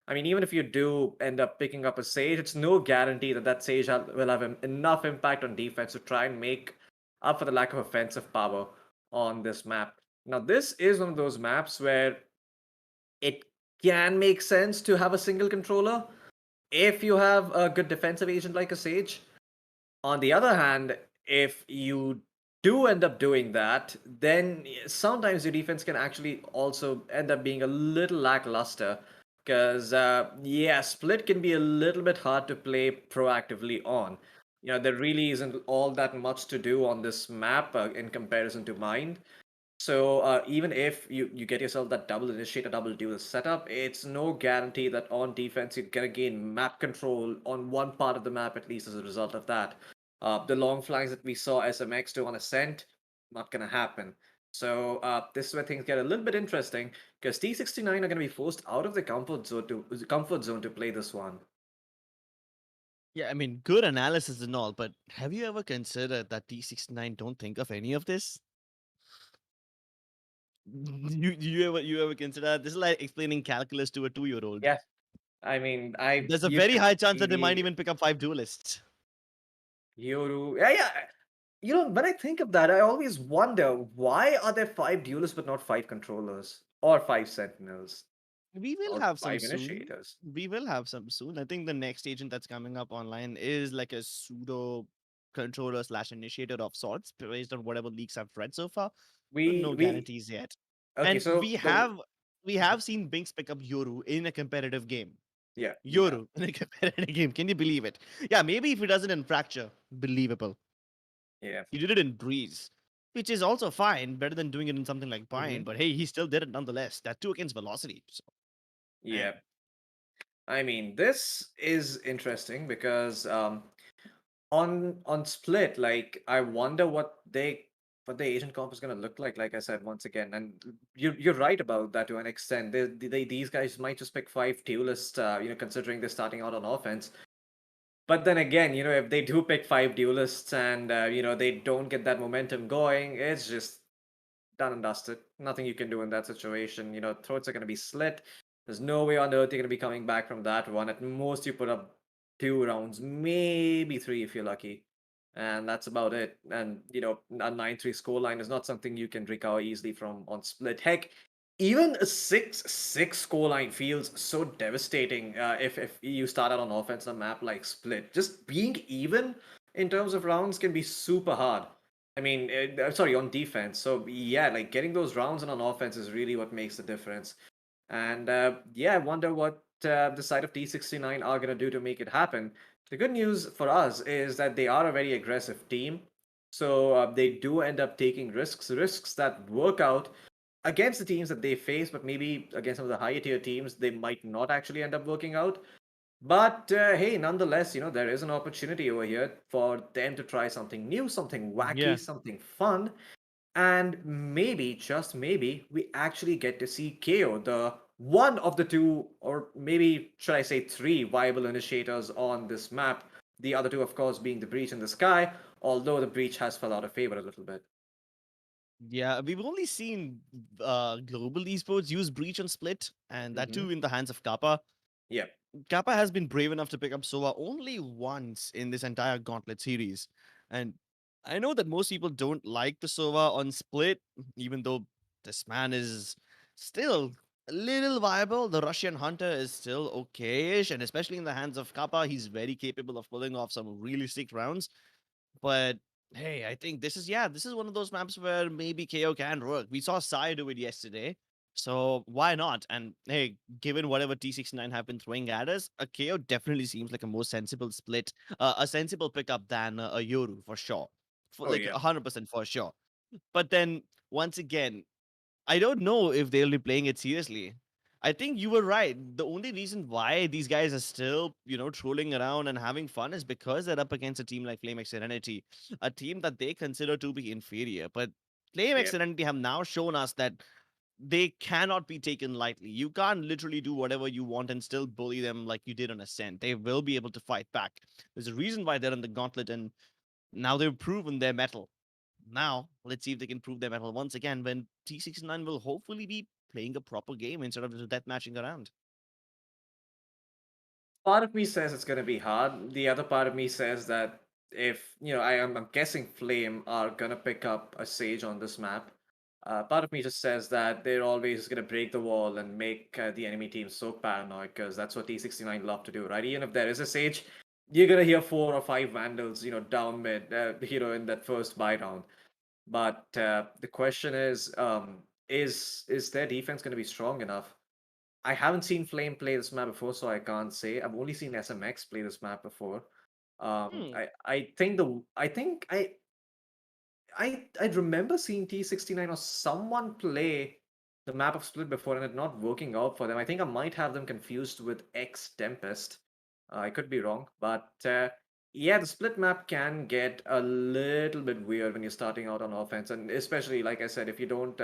even if you do end up picking up a Sage, it's no guarantee that that Sage will have enough impact on defense to try and make up for the lack of offensive power on this map. Now, this is one of those maps where it can make sense to have a single controller if you have a good defensive agent like a Sage. On the other hand, if you do end up doing that, then sometimes your defense can actually also end up being a little lackluster. Because, yeah, Split can be a little bit hard to play proactively on. There really isn't all that much to do on this map in comparison to Mind. So even if you get yourself that double initiator, double duel setup, it's no guarantee that on defense you're gonna gain map control on one part of the map at least as a result of that. The long flanks that we saw SMX do on Ascent, not gonna happen. So this is where things get a little bit interesting because T69 are gonna be forced out of the comfort zone to play this one.
Yeah, I mean, good analysis and all, but have you ever considered that T69 don't think of any of this? You ever consider that? This is like explaining calculus to a 2-year-old.
Yeah, I mean, I
There's a
you
very
can
high chance that they might
see
even pick up 5 duelists.
Yoru. Yeah. When I think of that, I always wonder why are there 5 duelists but not 5 controllers or 5 sentinels
We will
or
have some
five
soon.
initiators?
We will have some soon. I think the next agent that's coming up online is like a pseudo controller slash initiator of sorts, based on whatever leaks I've read so far. But no
We
guarantees yet.
okay.
And
So the
we have seen Binks pick up Yoru in a competitive game.
yeah, we have.
Yoru in a competitive game. Can you believe it? Yeah, maybe if he does it in Fracture, believable.
Yeah.
He did it in Breeze, which is also fine, better than doing it in something like
Hmm.
Bind. But hey, he still did it nonetheless. That too against Velocity. So,
Yeah.
man.
I mean, this is interesting because on Split, like I wonder what the agent comp is gonna look like. Like I said once again, and you're right about that to an extent. These guys might just pick 5 duelists, considering they're starting out on offense. But then again, if they do pick 5 duelists and they don't get that momentum going, it's just done and dusted. Nothing you can do in that situation. Throats are gonna be slit. There's no way on earth you're gonna be coming back from that one. At most, you put up 2 rounds, maybe 3 if you're lucky. and that's about it. And a 9-3 scoreline is not something you can recover easily from on split. Heck, even a 6-6 scoreline feels so devastating if you start out on offense on a map like split. Just being even in terms of rounds can be super hard. I mean, sorry, on defense. So yeah, like getting those rounds on offense is really what makes the difference. And yeah, I wonder what the side of T69 are going to do to make it happen. The good news for us is that they are a very aggressive team. So they do end up taking risks that work out against the teams that they face, but maybe against some of the higher tier teams, they might not actually end up working out. But hey, nonetheless, there is an opportunity over here for them to try something new, something wacky,
Yeah.
something fun. And maybe, just maybe, we actually get to see KO, the one of the two, or maybe should I say three viable initiators on this map. The other two, of course, being the Breach and the Sky, although the Breach has fell out of favor a little bit.
Yeah, we've only seen global esports use Breach and Split, and that
Hmm.
too in the hands of Kappa.
Yeah,
Kappa has been brave enough to pick up Sova only once in this entire Gauntlet series. And I know that most people don't like the Sova on Split, even though this man is still a little viable. The Russian Hunter is still okay-ish, and especially in the hands of Kappa, he's very capable of pulling off some really sick rounds. But hey, I think this is one of those maps where maybe KO can work. We saw Sai do it yesterday. So why not? And hey, given whatever T69 have been throwing at us, a KO definitely seems like a more sensible split, a sensible pickup than a Yoru for sure. For
oh
like
yeah.
100% for sure. But then once again, I don't know if they'll be playing it seriously. I think you were right. The only reason why these guys are still, trolling around and having fun is because they're up against a team like FlameX Serenity, a team that they consider to be inferior. But FlameX
Yeah.
Serenity have now shown us that they cannot be taken lightly. You can't literally do whatever you want and still bully them like you did on Ascent. They will be able to fight back. There's a reason why they're in the Gauntlet, and now they've proven their mettle. Now, let's see if they can prove their mettle once again when T69 will hopefully be playing a proper game instead of just death matching around.
Part of me says it's going to be hard. The other part of me says that if I'm guessing Flame are going to pick up a Sage on this map. Part of me just says that they're always going to break the wall and make the enemy team so paranoid, because that's what T69 love to do, right? Even if there is a Sage, you're going to hear 4 or 5 Vandals, down mid, in that first buy round. But the question is their defense going to be strong enough? I haven't seen Flame play this map before, so I can't say. I've only seen SMX play this map before.
Hmm.
I remember seeing T69 or someone play the map of Split before and it not working out for them. I think I might have them confused with X Tempest. I could be wrong, but yeah, the Split map can get a little bit weird when you're starting out on offense, and especially like I said, if you don't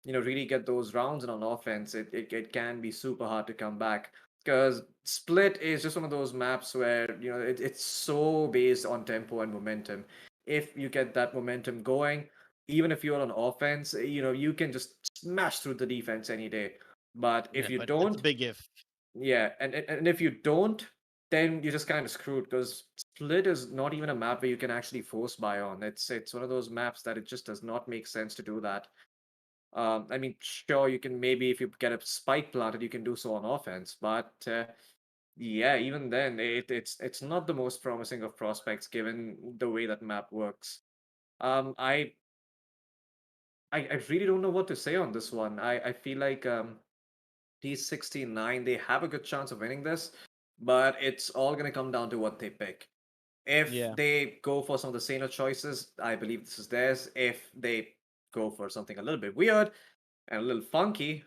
really get those rounds in on offense, it can be super hard to come back. Because Split is just one of those maps where it's so based on tempo and momentum. If you get that momentum going, even if you're on offense, you can just smash through the defense any day. But if
Yeah,
you
but it's a
don't,
big if.
yeah, and if you don't, then you're just kind of screwed, because Split is not even a map where you can actually force buy on. It's one of those maps that it just does not make sense to do that. I mean, sure, you can maybe if you get a spike planted, you can do so on offense, but yeah, even then, it's not the most promising of prospects given the way that map works. Um, I I really don't know what to say on this one. I feel like T69, they have a good chance of winning this, but it's all gonna come down to what they pick. If
Yeah.
they go for some of the saner choices, I believe this is theirs. If they go for something a little bit weird and a little funky,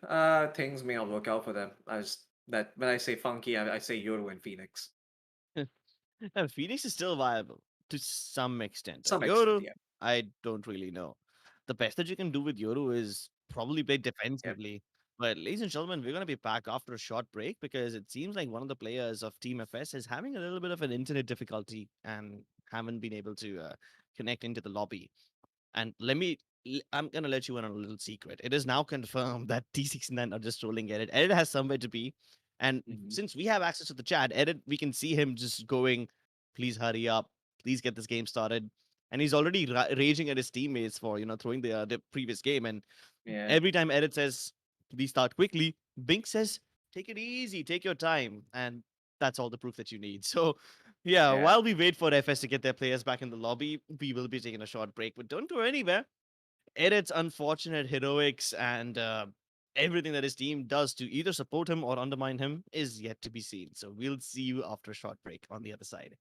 things may not work out for them. As that when I say funky, I say Euro and Phoenix.
And Phoenix is still viable to some extent.
Some extent,
Yoru,
yeah.
I don't really know. The best that you can do with Yoru is probably play
Yep.
defensively. But ladies and gentlemen, we're going to be back after a short break because it seems like one of the players of Team FS is having a little bit of an internet difficulty and haven't been able to connect into the lobby. And I'm gonna let you in on a little secret. It is now confirmed that T69 are just trolling Edit. Edit has somewhere to be. And
Mhm.
since we have access to the chat, Edit, we can see him just going, please hurry up. please get this game started. And he's already raging at his teammates for throwing the previous game. And
Yeah.
every time Edit says, please start quickly, Bink says, take it easy, take your time. And that's all the proof that you need. So, yeah,
Yeah.
while we wait for FS to get their players back in the lobby, we will be taking a short break. But don't go anywhere. Edit's unfortunate heroics and everything that his team does to either support him or undermine him is yet to be seen. So, we'll see you after a short break on the other side.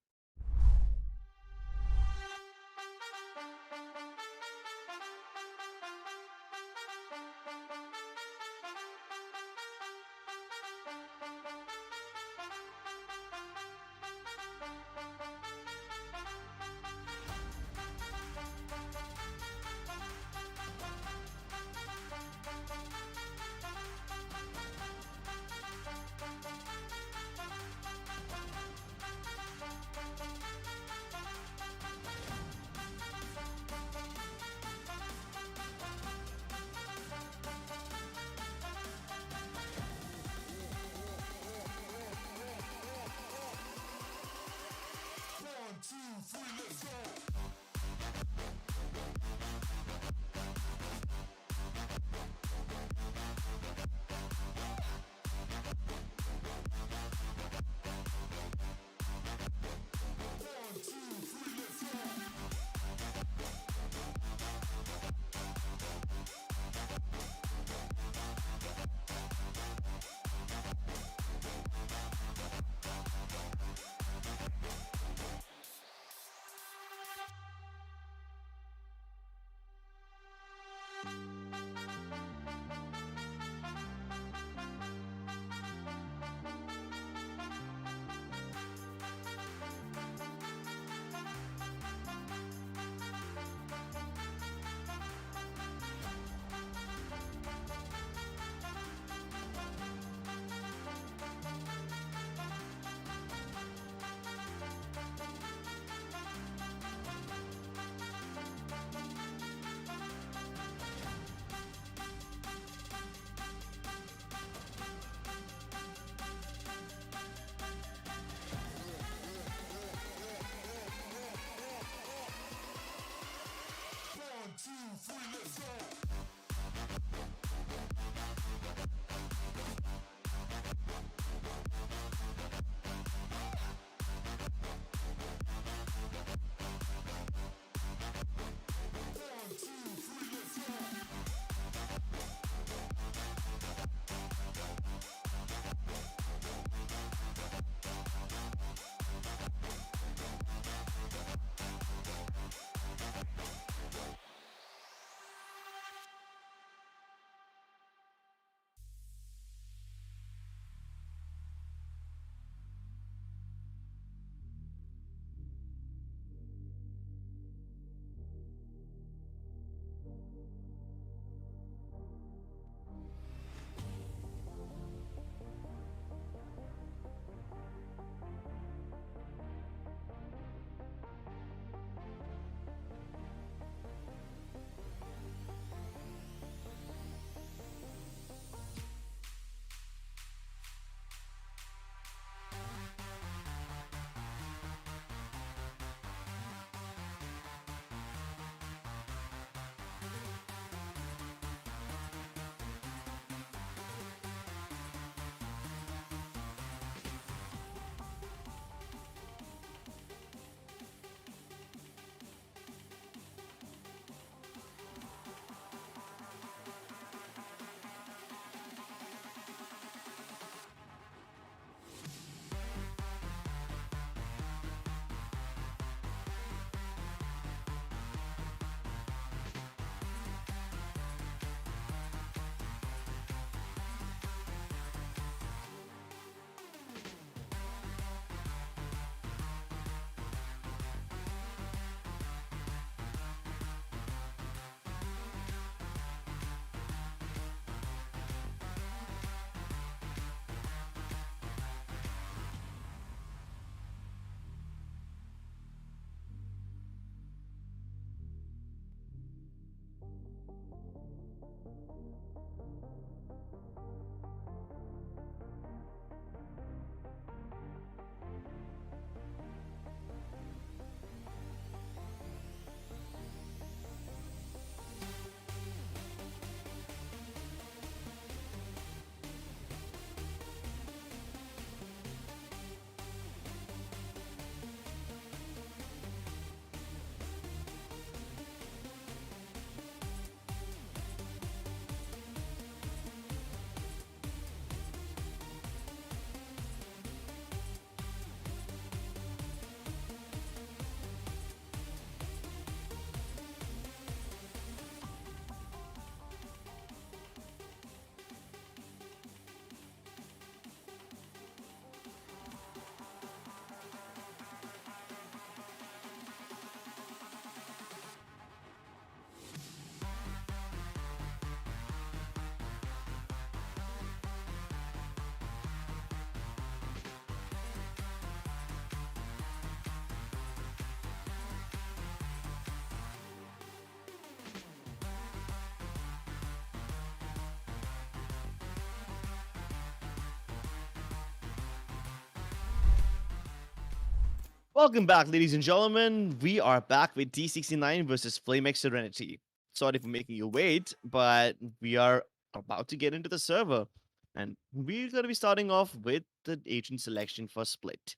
Welcome back, ladies and gentlemen. We are back with T69 versus FlameX Serenity. Sorry for making you wait, but we are about to get into the server. And we're going to be starting off with the agent selection for Split.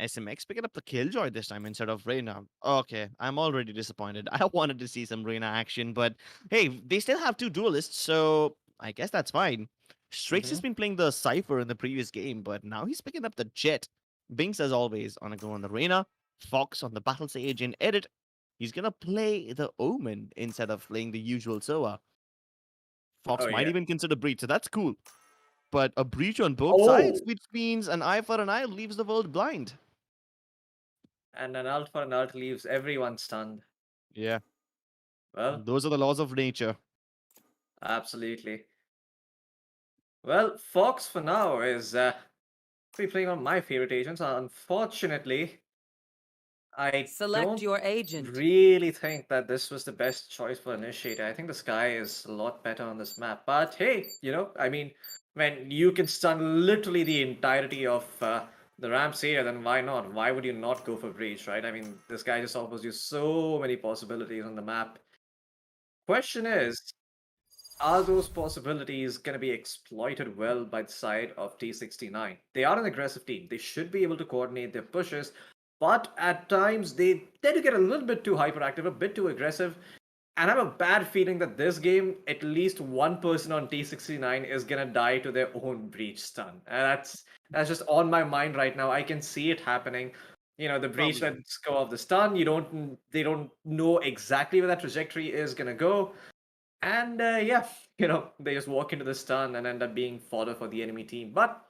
SMX picking up the Killjoy this time instead of Reyna. Okay, I'm already disappointed. I wanted to see some Reyna action, but hey, they still have two duelists, so I guess that's fine. Strix has been playing the Cypher in the previous game, but now he's picking up the Jet. Binks, as always, on a go on the Reyna. Fox on the Battle Sage in edit. He's gonna play the Omen instead of playing the usual Soa. Fox
Oh,
might
yeah.
even consider Breach, so that's cool. But a breach on both
Oh.
sides, which means an eye for an eye leaves the world blind.
And an ult for an ult leaves everyone stunned.
Yeah.
Well,
Those are the laws of nature.
absolutely. Well, Fox for now is be playing on my favorite agents. Unfortunately, I
Select
don't
your agent.
really think that this was the best choice for Initiator. I think the Sky is a lot better on this map. But hey, I mean, when you can stun literally the entirety of the Ramps area, then why not? Why would you not go for Breach, right? I mean, this guy just offers you so many possibilities on the map. Question is, are those possibilities going to be exploited well by the side of T69? They are an aggressive team. They should be able to coordinate their pushes, but at times they tend to get a little bit too hyperactive, a bit too aggressive. And I have a bad feeling that this game, at least one person on T69 is gonna die to their own breach stun. And that's just on my mind right now. I can see it happening. The breach
Probably.
lets go of the stun. They don't know exactly where that trajectory is gonna go. And yeah, they just walk into the stun and end up being fodder for the enemy team. But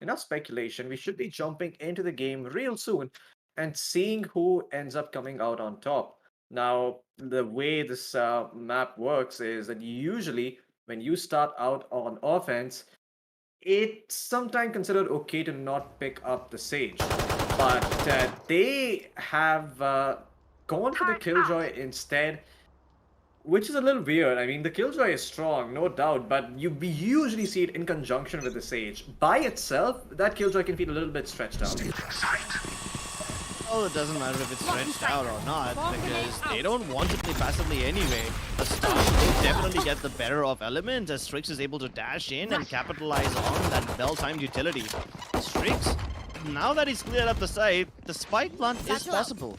enough speculation. We should be jumping into the game real soon and seeing who ends up coming out on top. Now, the way this map works is that usually when you start out on offense, it's sometimes considered okay to not pick up the Sage. But they have gone for the Killjoy instead, which is a little weird. I mean, the Killjoy is strong, no doubt, but we usually see it in conjunction with the Sage. By itself, that Killjoy can feel a little bit stretched out.
Well, it doesn't matter if it's stretched out or not, because they don't want to play passively anyway. The start will definitely get the better of Element, as Strix is able to dash in and capitalize on that well-timed utility. Strix, now that he's cleared up the site, the spike plant is possible.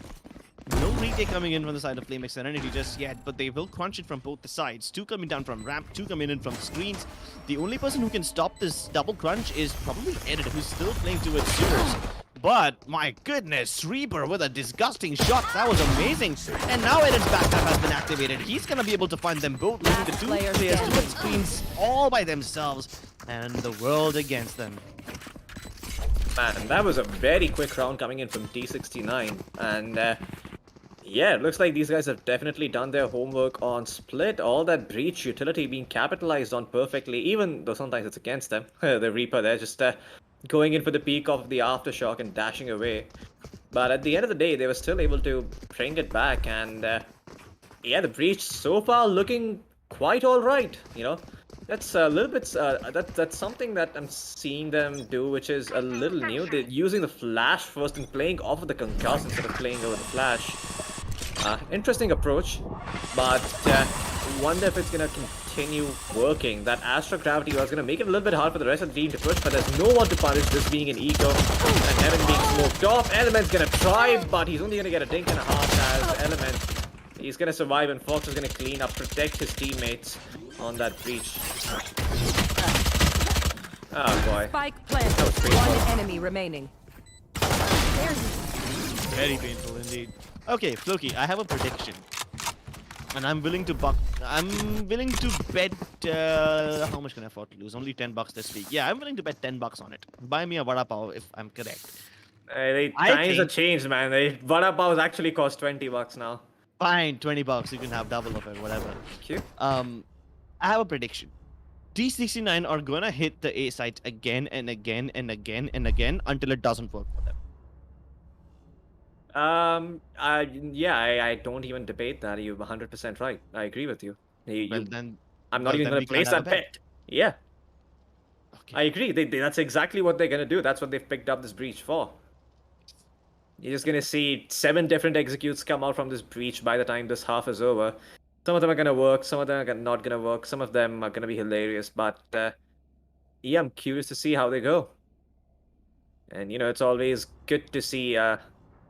No retake coming in from the side of FlameX Serenity just yet, but they will crunch it from both the sides. Two coming down from ramp, two coming in from screens. The only person who can stop this double crunch is probably Edit, who's still playing towards Sewers. But, my goodness, Reaper with a disgusting shot. That was amazing. And now Edit's backup has been activated. He's going to be able to find them both, leaving the two players towards screens all by themselves. And the world against them.
Man, that was a very quick round coming in from T69. And yeah, it looks like these guys have definitely done their homework on Split. All that breach utility being capitalized on perfectly, even though sometimes it's against them. The Reaper there just going in for the peak of the aftershock and dashing away. But at the end of the day, they were still able to bring it back. And yeah, the breach so far looking quite all right. That's a little bit. That's something that I'm seeing them do, which is a little new. They're using the flash first and playing off of the concuss instead of playing over the flash. Interesting approach, but wonder if it's gonna continue working. That Astra Gravity was gonna make it a little bit hard for the rest of the team to push, but there's no one to punish this being an eco and Heaven being smoked off. Element's gonna try, but he's only gonna get a dink and a half as Element. He's gonna survive, and Fox is gonna clean up, protect his teammates on that breach. Oh boy.
Spike planted.
That was painful.
One enemy remaining.
Very painful indeed. Okay, Floki, I have a prediction. And I'm willing to bet, how much can I afford to lose? Only $10 this week. Yeah, I'm willing to bet $10 on it. Buy me a vada pav if I'm correct.
Times have changed, man. Vada pav actually cost $20 now.
Fine, $20. You can have double of it, whatever.
Cute.
I have a prediction. T69 are gonna hit the A site again and again and again and again until it doesn't work for them.
Yeah, I don't even debate that. You're 100% right. I agree with you.
Well, then
I'm not
well,
even
then
going
we
to place
can't have
that
a bet.
bet. Yeah,
Okay.
I agree. That's exactly what they're going to do. That's what they've picked up this breach for. You're just gonna see 7 different executes come out from this breach by the time this half is over. Some of them are gonna work, some of them are not gonna work, some of them are gonna be hilarious, but yeah, I'm curious to see how they go. And it's always good to see a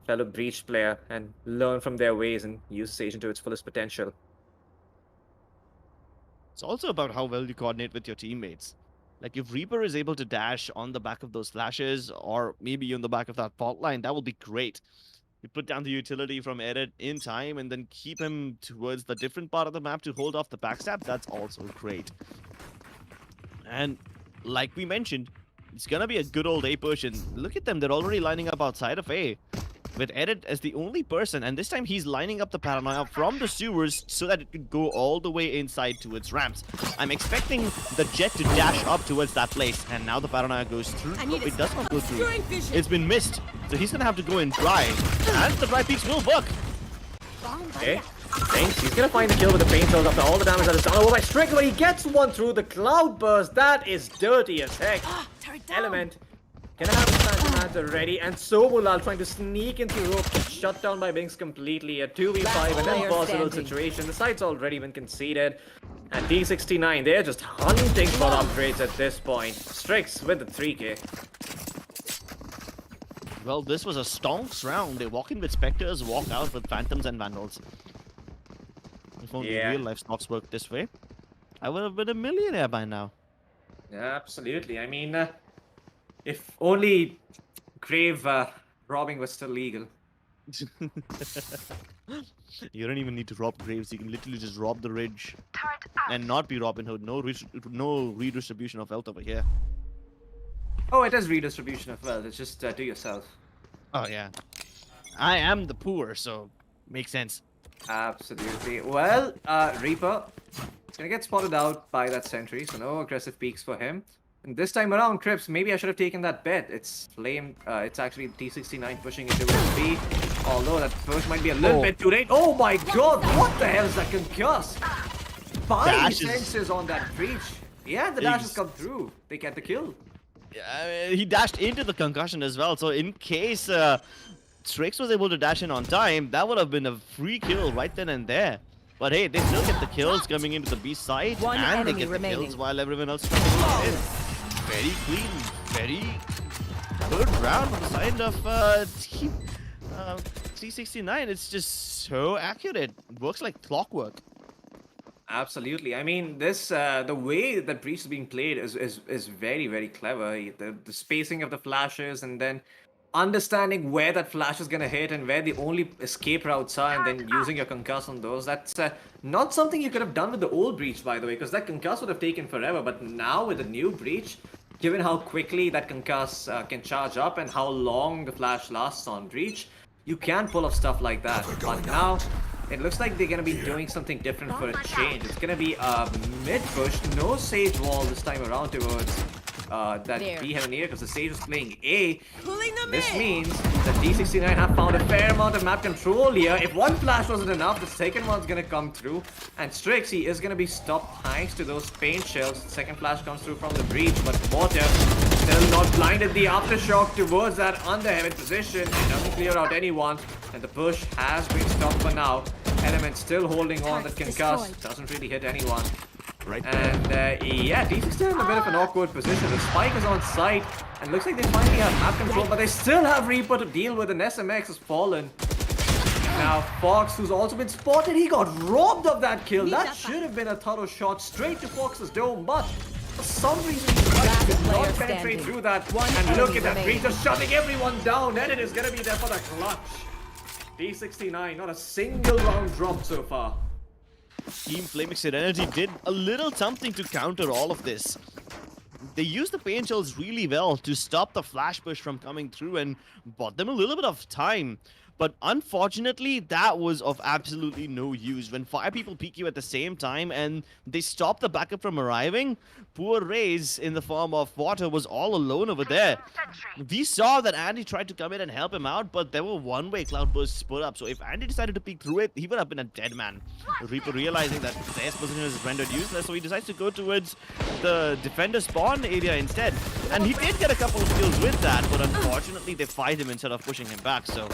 fellow breach player and learn from their ways and use Sage to its fullest potential.
It's also about how well you coordinate with your teammates. Like if Reaper is able to dash on the back of those flashes, or maybe on the back of that fault line, that will be great. You put down the utility from Edit in time and then keep him towards the different part of the map to hold off the backstab. That's also great. And like we mentioned, it's gonna be a good old A push, and look at them, they're already lining up outside of A. With Edit as the only person, and this time he's lining up the Paranoia from the sewers so that it could go all the way inside towards ramps. I'm expecting the Jet to dash up towards that place, and now the Paranoia goes through. Nope, it does not go through. It's been missed, so he's gonna have to go in dry, and the dry peaks will work.
Okay, thanks. He's gonna find the kill with the paint cells after all the damage that is done over by Strick, but he gets one through the cloud burst. That is dirty as heck. Element gonna have his Phantom ready, and Sobulal trying to sneak into rope, shut down by Binks completely. A 2v5, an impossible situation. The site's already been conceded. And T69, they're just hunting for upgrades at this point. Strix with the 3k.
Well, this was a stonks round. They walk in with Spectres, walk out with Phantoms and Vandals. If only real life stocks worked this way, I would have been a millionaire by now.
Absolutely. I mean, if only grave robbing was still legal.
You don't even need to rob graves. You can literally just rob the ridge and not be Robin Hood. No redistribution of wealth over here.
Oh, it is redistribution of wealth. It's just do yourself.
Oh yeah, I am the poor, so makes sense.
Absolutely. Well, Reaper is gonna get spotted out by that sentry, so no aggressive peeks for him. And this time around, Crips, maybe I should have taken that bet. It's it's actually T69 pushing into B. Although that push might be a little bit too late. Oh my god, what the hell is that concuss? 5 senses on that breach. Yeah, the dash has come through. They get the kill.
He dashed into the concussion as well, so in case Strix was able to dash in on time, that would have been a free kill right then and there. But hey, they still get the kills coming into the B side, and they get the kills while everyone else is coming in. Very clean, very good round on the side of T69. It's just so accurate. It works like clockwork.
Absolutely. I mean, this the way that Breach is being played is very, very clever. The spacing of the flashes, and then understanding where that flash is gonna hit and where the only escape routes are, and then using your concuss on those. That's not something you could have done with the old Breach, by the way, because that concuss would have taken forever. But now with the new Breach, given how quickly that concuss can charge up and how long the flash lasts on Breach, you can pull off stuff like that. But now it looks like they're going to be doing something different for a change. It's going to be a mid-push, no Sage wall this time around towards that B heaven here, because the Sage is playing A. This means that T69 have found a fair amount of map control here. If one flash wasn't enough, the second one's going to come through. And Strix, he is going to be stopped thanks to those paint shells. The second flash comes through from the breach, but Mortar still not blinded. The aftershock towards that under heaven position. It doesn't clear out anyone, and the push has been stopped for now. Element still holding on. That concuss doesn't really hit anyone.
Right.
And yeah, T69 in a bit of an awkward position. The spike is on site, and looks like they finally have map control, but they still have Reaper to deal with, and SMX has fallen. Now Fox, who's also been spotted, he got robbed of that kill. That should have been a thorough shot straight to Fox's dome, but for some reason he did not penetrate through that. And look at that, Breach just shutting everyone down, and it is gonna be there for the clutch. T69, not a single round dropped so far.
Team FlameX Serenity did a little something to counter all of this. They used the paint shells really well to stop the flash push from coming through and bought them a little bit of time. But unfortunately, that was of absolutely no use. When 5 people peek you at the same time and they stop the backup from arriving, poor Raze in the form of Water was all alone over there. We saw that Andy tried to come in and help him out, but there were one-way cloudbursts put up. So if Andy decided to peek through it, he would have been a dead man. Reaper realizing that Zay's position is rendered useless, so he decides to go towards the defender spawn area instead. And he did get a couple of kills with that, but unfortunately they fight him instead of pushing him back. So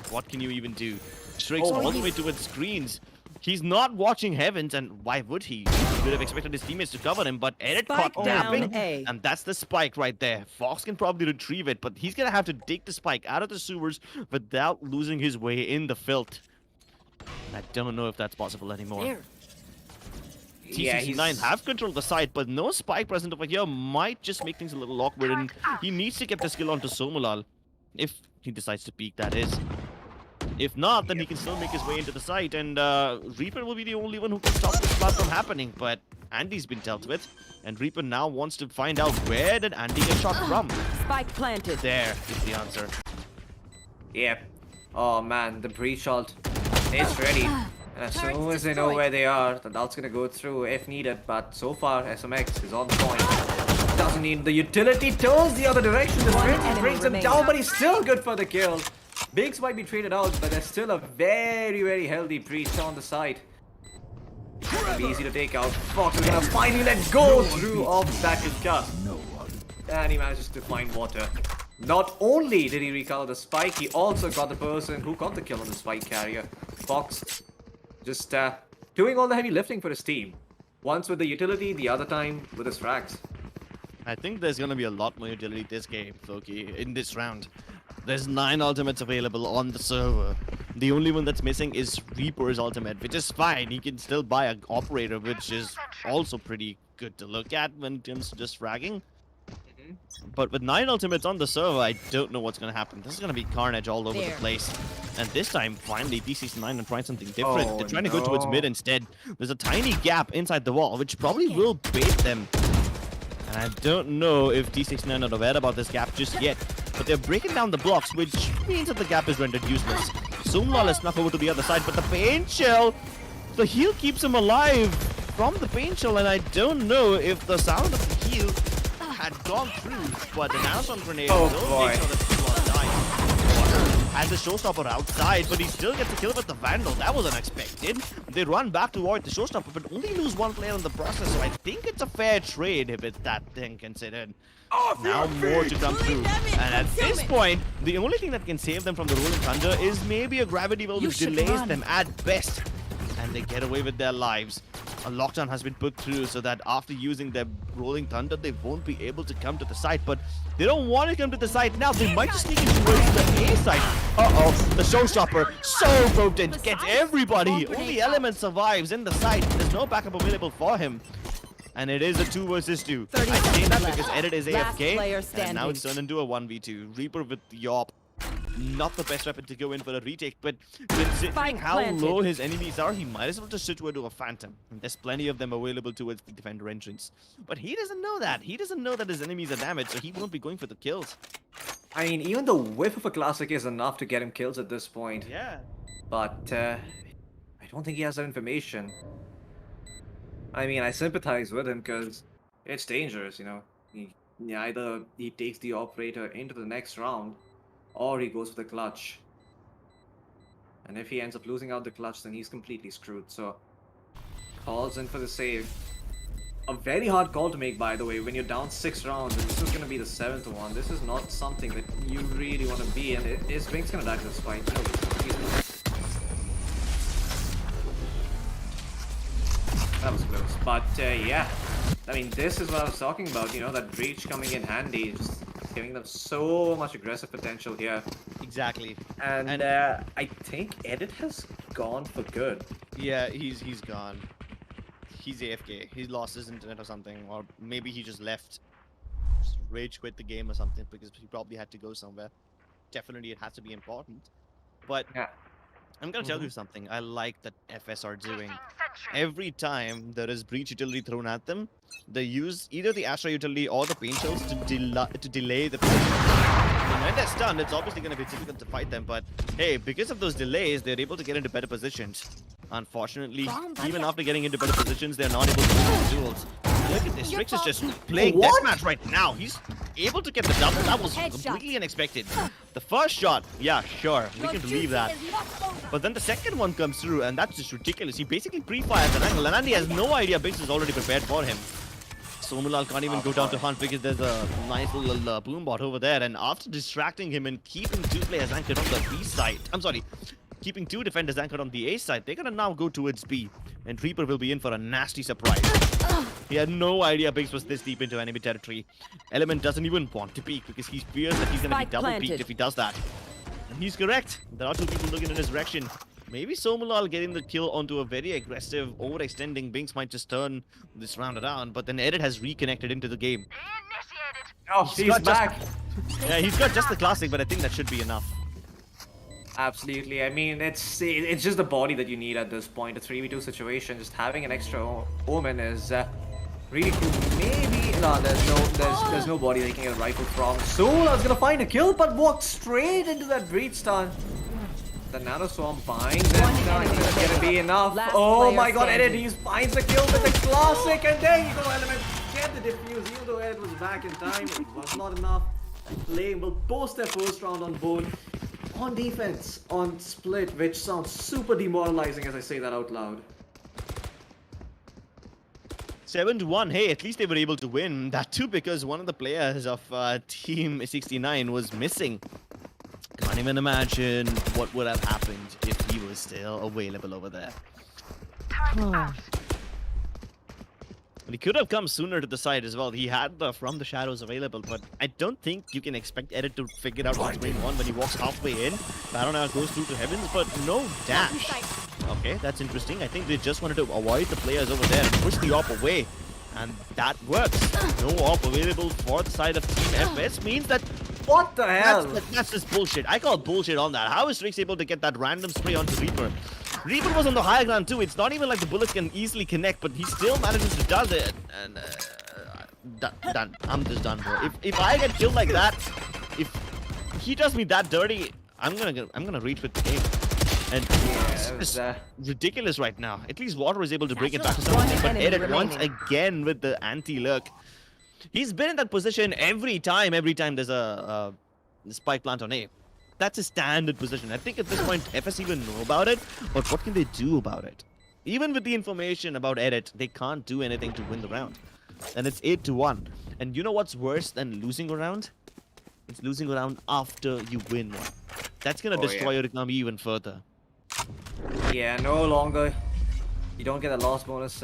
what can you even do? Shrieks all the way towards screens. He's not watching heavens, and why would he? He would have expected his teammates to cover him, but Edit caught
Spike down
napping,
A.
and that's the spike right there. Fox can probably retrieve it, but he's gonna have to dig the spike out of the sewers without losing his way in the filth. I don't know if that's possible anymore.
There.
T69 have controlled the site, but no spike present over here might just make things a little awkward, and he needs to get the skill onto Somulal. If he decides to peek, that is. If not, then he can still make his way into the site, and Reaper will be the only one who can stop this plot from happening. But Andy's been dealt with, and Reaper now wants to find out where did Andy get shot from.
Spike planted.
There is the answer.
Yep. Oh man, the breach ult is ready. And as soon as they know where they are, the ult's gonna go through if needed. But so far, SMX is on the point. Doesn't need the utility, turns the other direction. The sprint
enemy
brings him
remains.
down, but he's still good for the kill. Biggs might be traded out, but there's still a very, very healthy breach on the side. It'll be easy to take out. Fox is gonna finally let go through of that cut. And he manages to find Water. Not only did he recover the spike, he also got the person who got the kill on the spike carrier. Fox just doing all the heavy lifting for his team. Once with the utility, the other time with his frags.
I think there's gonna be a lot more utility this game, Loki, in this round. There's 9 ultimates available on the server. The only one that's missing is Reaper's ultimate, which is fine. He can still buy an operator, which is also pretty good to look at when it comes to just fragging. But with 9 ultimates on the server, I don't know what's gonna happen. This is gonna be carnage all over the place. And this time, finally, T69 are trying something different.
Oh,
They're trying to go towards
no.
mid instead. There's a tiny gap inside the wall, which probably will bait them. And I don't know if T69 are aware about this gap just yet. But they're breaking down the blocks, which means that the gap is rendered useless. Sumlal is snuck over to the other side, but the pain shell, the heal keeps him alive from the pain shell, and I don't know if the sound of the heal had gone through, but the Nanocon grenade
Oh,
will
boy.
make sure that Sumlal dies. Water has the showstopper outside, but he still gets a kill with the Vandal. That was unexpected. They run back to avoid the showstopper, but only lose 1 player in the process, so I think it's a fair trade if it's that thing considered. Now more to come through, and at this point, the only thing that can save them from the Rolling Thunder is maybe a gravity well which delays them at best, and they get away with their lives. A lockdown has been put through so that after using their Rolling Thunder, they won't be able to come to the site, but they don't want to come to the site now. They might just sneak in towards the A site. Uh-oh, the showstopper, so potent, gets everybody. Only Element survives in the site. There's no backup available for him. And it is a 2 versus 2.
30
I say that
seconds
because
left.
Edit is
Last
AFK,
player
and now
standing.
it's turned into a 1v2. Reaper with Yop. Not the best weapon to go in for a retake, but considering
Spike
how
planted.
low his enemies are, he might as well just switch over to a Phantom. And there's plenty of them available towards the defender entrance. But he doesn't know that. He doesn't know that his enemies are damaged, so he won't be going for the kills.
I mean, even the whiff of a classic is enough to get him kills at this point.
Yeah.
But I don't think he has that information. I mean, I sympathize with him because it's dangerous, you know. Either he takes the operator into the next round, or he goes for the clutch. And if he ends up losing out the clutch, then he's completely screwed. So, calls in for the save. A very hard call to make, by the way, when you're down 6 rounds, and this is going to be the 7th one. This is not something that you really want to be, and his Wink's going to die to this fight. No, that was close. But, yeah. I mean, this is what I was talking about, you know, that breach coming in handy, just giving them so much aggressive potential here.
Exactly.
And I think Edit has gone for good.
Yeah, he's gone. He's AFK. He lost his internet or something, or maybe he just left. Just rage quit the game or something because he probably had to go somewhere. Definitely, it has to be important. But
Yeah.
I'm gonna tell you something. I like that FS are doing. Every time there is breach utility thrown at them, they use either the Astra utility or the paint shells to delay the position. when they're stunned, it's obviously going to be difficult to fight them. But hey, because of those delays, they're able to get into better positions. Unfortunately, even after getting into better positions, they're not able to win these duels. Look at this. Strix is just playing deathmatch right now. He's able to get the double. That was completely unexpected. The first shot, yeah, sure, we can believe that. But then the second one comes through, and that's just ridiculous. He basically pre-fires an angle, and Andy has no idea Biggs is already prepared for him. Somulal can't even go down to hunt because there's a nice little boom bot over there. And after distracting him and keeping two players anchored on the B side, I'm sorry, keeping two defenders anchored on the A side, they're gonna now go towards B. And Reaper will be in for a nasty surprise. He had no idea Biggs was this deep into enemy territory. Element doesn't even want to peek because he fears that he's gonna be double peeked if he does that. And he's correct. There are two people looking in his direction. Maybe Somulal getting the kill onto a very aggressive, overextending Binks might just turn this round around, but then Edit has reconnected into the game.
Oh, he's back.
Yeah, he's got just the classic, but I think that should be enough.
Absolutely. I mean, it's just the body that you need at this point. A 3v2 situation, just having an extra Omen is really cool. Maybe no, there's no body they can get a rifle from. Soula's gonna find a kill, but walk straight into that breach stun. The Nano Swarm binds it. It's gonna be enough. Oh my god, Edit, he finds the kill with the classic, and there you go, Element. Get the defuse, even though Edit was back in time, it was not enough. Flame will post their first round on board. On defense, on split, which sounds super demoralizing as I say that out loud.
7-1. Hey, at least they were able to win. That too because one of the players of Team 69 was missing. Can't even imagine what would have happened if he was still available over there. But he could have come sooner to the side as well. He had the From the Shadows available, but I don't think you can expect Edit to figure out what's going on when he walks halfway in. Baron goes through to Heavens, but no dash. Okay, that's interesting. I think they just wanted to avoid the players over there and push the AWP away. And that works. No AWP available for the side of Team FS means that...
What the hell?
That's just bullshit. I call bullshit on that. How is Strix able to get that random spray onto Reaper? Reaper was on the high ground too. It's not even like the bullets can easily connect, but he still manages to do it. And done. I'm just done, bro. If I get killed like that, if he does me that dirty, I'm gonna reach with the game. And it's ridiculous right now. At least Water is able to bring it back to something. But Edit once again with the anti-lurk. He's been in that position every time there's a spike plant on A. That's a standard position. I think at this point, FS even know about it, but what can they do about it? Even with the information about Edit, they can't do anything to win the round. And it's 8-1. And you know what's worse than losing a round? It's losing a round after you win one. That's gonna destroy your economy even further.
Yeah, no longer. You don't get a loss bonus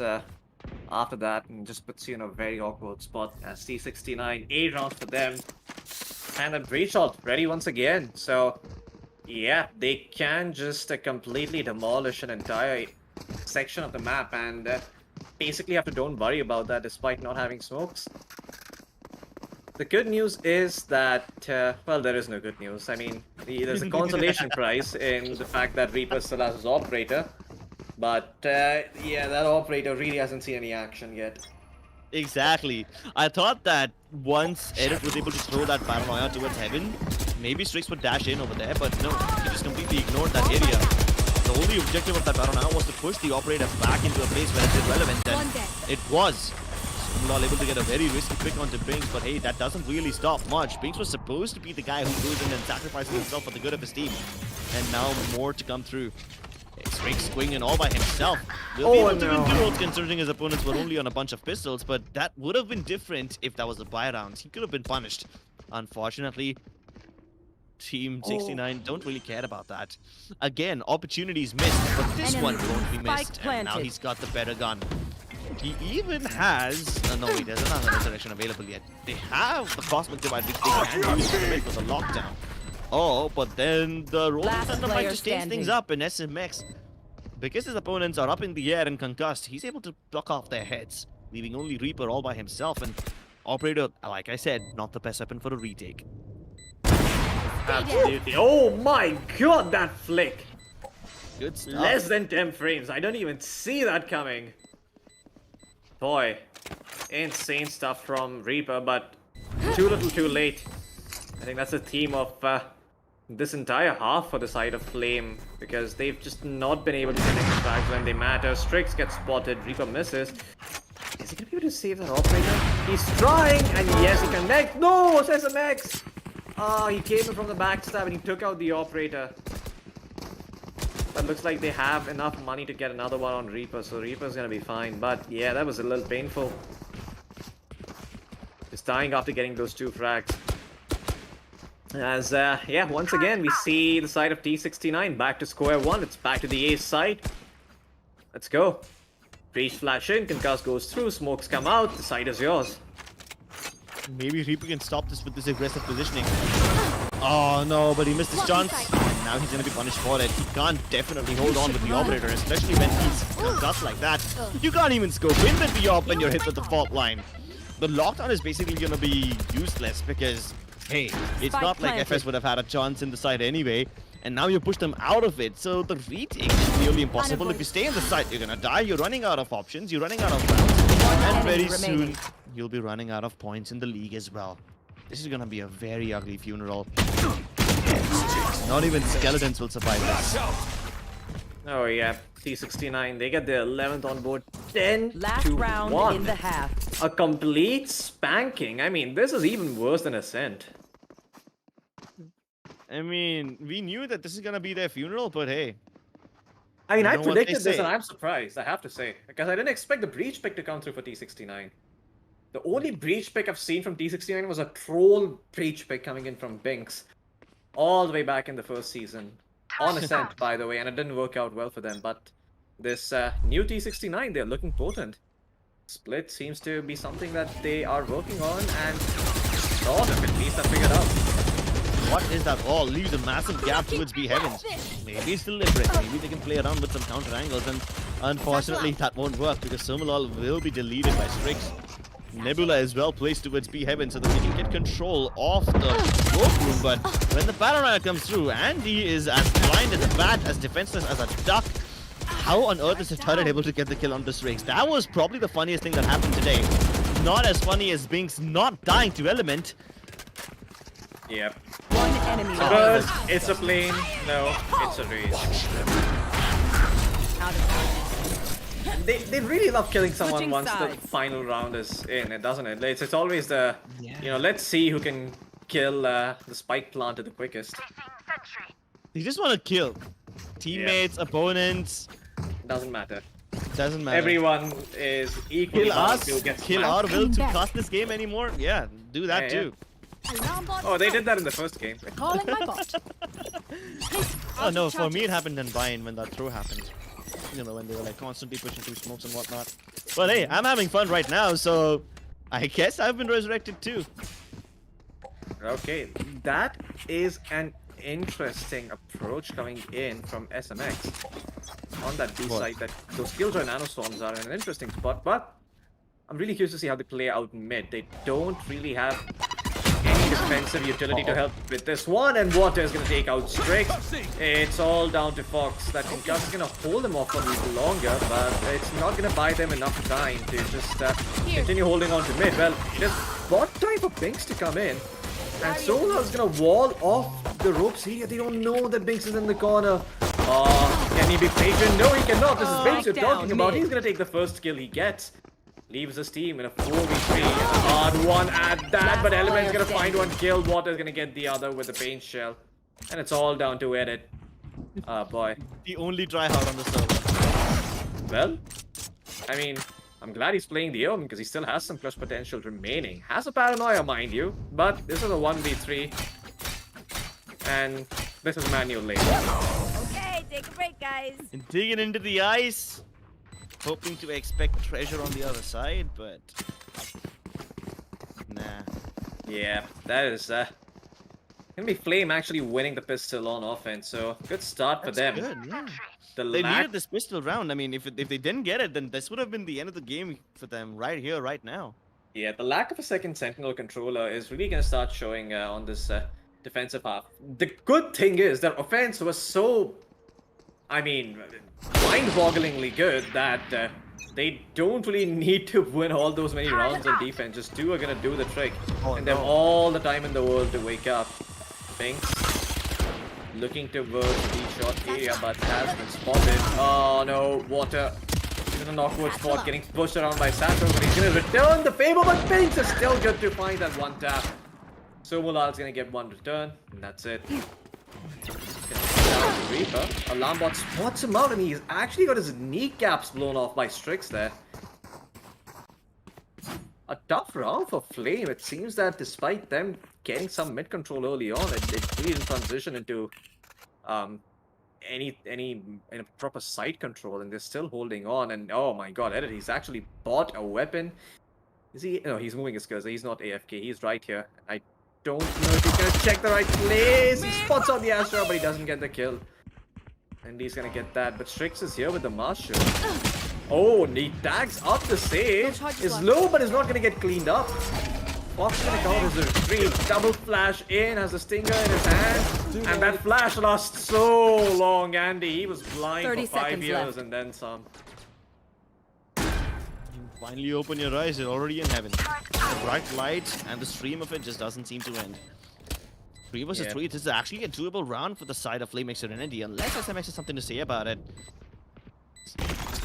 after that, and just puts you in a very awkward spot. As T69, 8 rounds for them. And a breach shot ready once again. So, yeah, they can just completely demolish an entire section of the map and basically have to don't worry about that despite not having smokes. The good news is that, well, there is no good news. I mean, there's a consolation prize in the fact that Reaper still has his operator. But, yeah, that operator really hasn't seen any action yet.
Exactly. I thought that once Edit was able to throw that paranoia towards Heaven, maybe Strix would dash in over there, but no, he just completely ignored that area. The only objective of that paranoia was to push the operator back into a place where it's irrelevant, and it was. Not able to get a very risky pick onto Binks, but hey, that doesn't really stop much. Binks was supposed to be the guy who goes in and sacrifices himself for the good of his team. And now more to come through. Strix swinging all by himself. Will be able to win duels considering his opponents were only on a bunch of pistols, but that would have been different if that was a buy round. He could have been punished. Unfortunately, Team 69 don't really care about that. Again, opportunities missed, but this one won't be missed. And now he's got the better gun. He even has... no, he doesn't have a resurrection available yet. They have the Cosmic Divide, which they can use to commit with a lockdown. Oh, but then the Rolling Thunder might just change things up in SMX. Because his opponents are up in the air and concussed, he's able to block off their heads, leaving only Reaper all by himself. And Operator, like I said, not the best weapon for a retake.
Absolutely. Oh my god, that flick!
Good stuff.
Less than 10 frames. I don't even see that coming. Boy, insane stuff from Reaper, but too little too late. I think that's the theme of this entire half for the side of Flame, because they've just not been able to connect the frags when they matter. Strix gets spotted, Reaper misses. Is he gonna be able to save that operator? He's trying, and yes, he connects. No, says MX. Ah, he came in from the backstab and he took out the operator. But looks like they have enough money to get another one on Reaper, so Reaper's gonna be fine. But yeah, that was a little painful. Just dying after getting those 2 frags. As, yeah, once again, we see the side of T69 back to square one. It's back to the ace side. Let's go. Breach flash in, concuss goes through, smokes come out, the side is yours.
Maybe Reaper can stop this with this aggressive positioning. Oh no, but he missed his chance. And now he's gonna be punished for it. He can't definitely hold on with the operator, especially when he's concussed like that. You can't even scope in with the op when you're hit with the fault line. The lockdown is basically gonna be useless because, hey, it's not like FS would have had a chance in the side anyway. And now you push them out of it, so the retake is nearly impossible. If you stay in the side, you're gonna die. You're running out of options. You're running out of rounds. And very soon, you'll be running out of points in the league as well. This is gonna be a very ugly funeral. Not even skeletons will survive this.
Oh yeah, T69, they get their 11th on board, 10
Last
to
round
1.
in the half.
A complete spanking. I mean, this is even worse than Ascent.
I mean, we knew that this is gonna be their funeral, but hey.
I mean,
You
I
know what
predicted
they
this and
say.
I'm surprised, I have to say. Because I didn't expect the breach pick to come through for T69. The only breach pick I've seen from T69 was a troll breach pick coming in from Binks. All the way back in the first season. On Ascent, by the way, and it didn't work out well for them. But this new T69, they're looking potent. Split seems to be something that they are working on, and sort of at least I figured out.
What is that all? Leaves a massive gap towards B Heavens. Maybe it's deliberate. Maybe they can play around with some counter angles, and unfortunately that won't work because Somalol will be deleted by Strix. Nebula is well placed towards B Heaven so that they can get control of the smoke room, but when the Paranoia comes through, Andy is as blind as a bat, as defenseless as a duck. How on earth is the turret able to get the kill on the Strix? That was probably the funniest thing that happened today. Not as funny as Binks not dying to Element.
Yep.
One enemy
But it's a plane. No, it's a rage.
out of
They really love killing someone
Switching
once
sides.
the final round is in, doesn't it? It's always the, you know, let's see who can kill the spike planter the quickest.
They just want to kill. Teammates, opponents,
Doesn't matter.
doesn't matter.
Everyone is equally
Kill
bound
us,
to get
kill
smacked.
our will to cast this game anymore? Yeah, do that
Yeah,
too.
Oh, they did that in the first game.
Calling my bot.
Oh no, for me it happened in Vine when that throw happened. You know, when they were like constantly pushing through smokes and whatnot. But hey, I'm having fun right now, so I guess I've been resurrected too.
Okay, that is an interesting approach coming in from SMX on that B
What?
side. That those Killjoy nanostorms are in an interesting spot, but I'm really curious to see how they play out mid. They don't really have any defensive utility to help with this one, and Water is going to take out Strix. It's all down to Fox. That Concuss is going to hold them off for a little longer, but it's not going to buy them enough time to just continue holding on to mid. Well, it is bot time for Binks to come in, and Solar is going to wall off the ropes here. They don't know that Binks is in the corner. Can he be patient? No, he cannot. This is Binks you're
down
talking about.
mid.
He's going to take the first kill he gets. Leaves his team in a 4v3. Hard one at that, but Element's gonna find one kill. Water's gonna get the other with the paint shell. And it's all down to edit. Ah, boy.
The only tryhard on the server.
Well, I mean, I'm glad he's playing the Omen because he still has some clutch potential remaining. Has a paranoia, mind you, but this is a 1v3. And this is manual lane.
Okay, take a break, guys.
And digging into the ice. Hoping to expect treasure on the other side, but nah.
Yeah, that is gonna be Flame actually winning the pistol on offense, so good start for them.
Good, yeah.
The
They
lack
needed this pistol round. I mean, if they didn't get it, then this would have been the end of the game for them right here, right now.
Yeah, the lack of a second Sentinel controller is really going to start showing on this defensive half. The good thing is their offense was so, I mean, mind-bogglingly good that They don't really need to win all those many rounds on defense. Just two are gonna do the trick.
Oh,
And they have
no.
all the time in the world to wake up. Binks looking towards the shot area, but has been spotted. Oh no, Water. He's in an awkward spot, getting pushed around by Santos, but he's gonna return the favor, but Binks is still good to find that one tap. So Mulal's gonna get one return, and that's it. Down to Reaper. Alarm bot spots him out, and he's actually got his kneecaps blown off by Strix there. A tough round for Flame. It seems that despite them getting some mid control early on, it really didn't transition into any proper side control, and they're still holding on. And oh my god, Edit, he's actually bought a weapon. Is he? No, he's moving his cursor. He's not AFK. He's right here. I don't know if he's gonna check the right place. He spots out the Astra, but he doesn't get the kill. And he's gonna get that. But Strix is here with the Marshal. Oh, and he tags up the save. Is low, but is not gonna get cleaned up. Fox gonna cover his retreat. Double flash in, has a stinger in his hand. And that flash lasts so long, Andy. He was blind
30
for 5
seconds
years
left.
and then some.
Finally open your eyes, you're already in heaven. The bright light and the stream of it just doesn't seem to end. 3 versus 3, this is actually a doable round for the side of FlameX Serenity, unless SMX has something to say about it.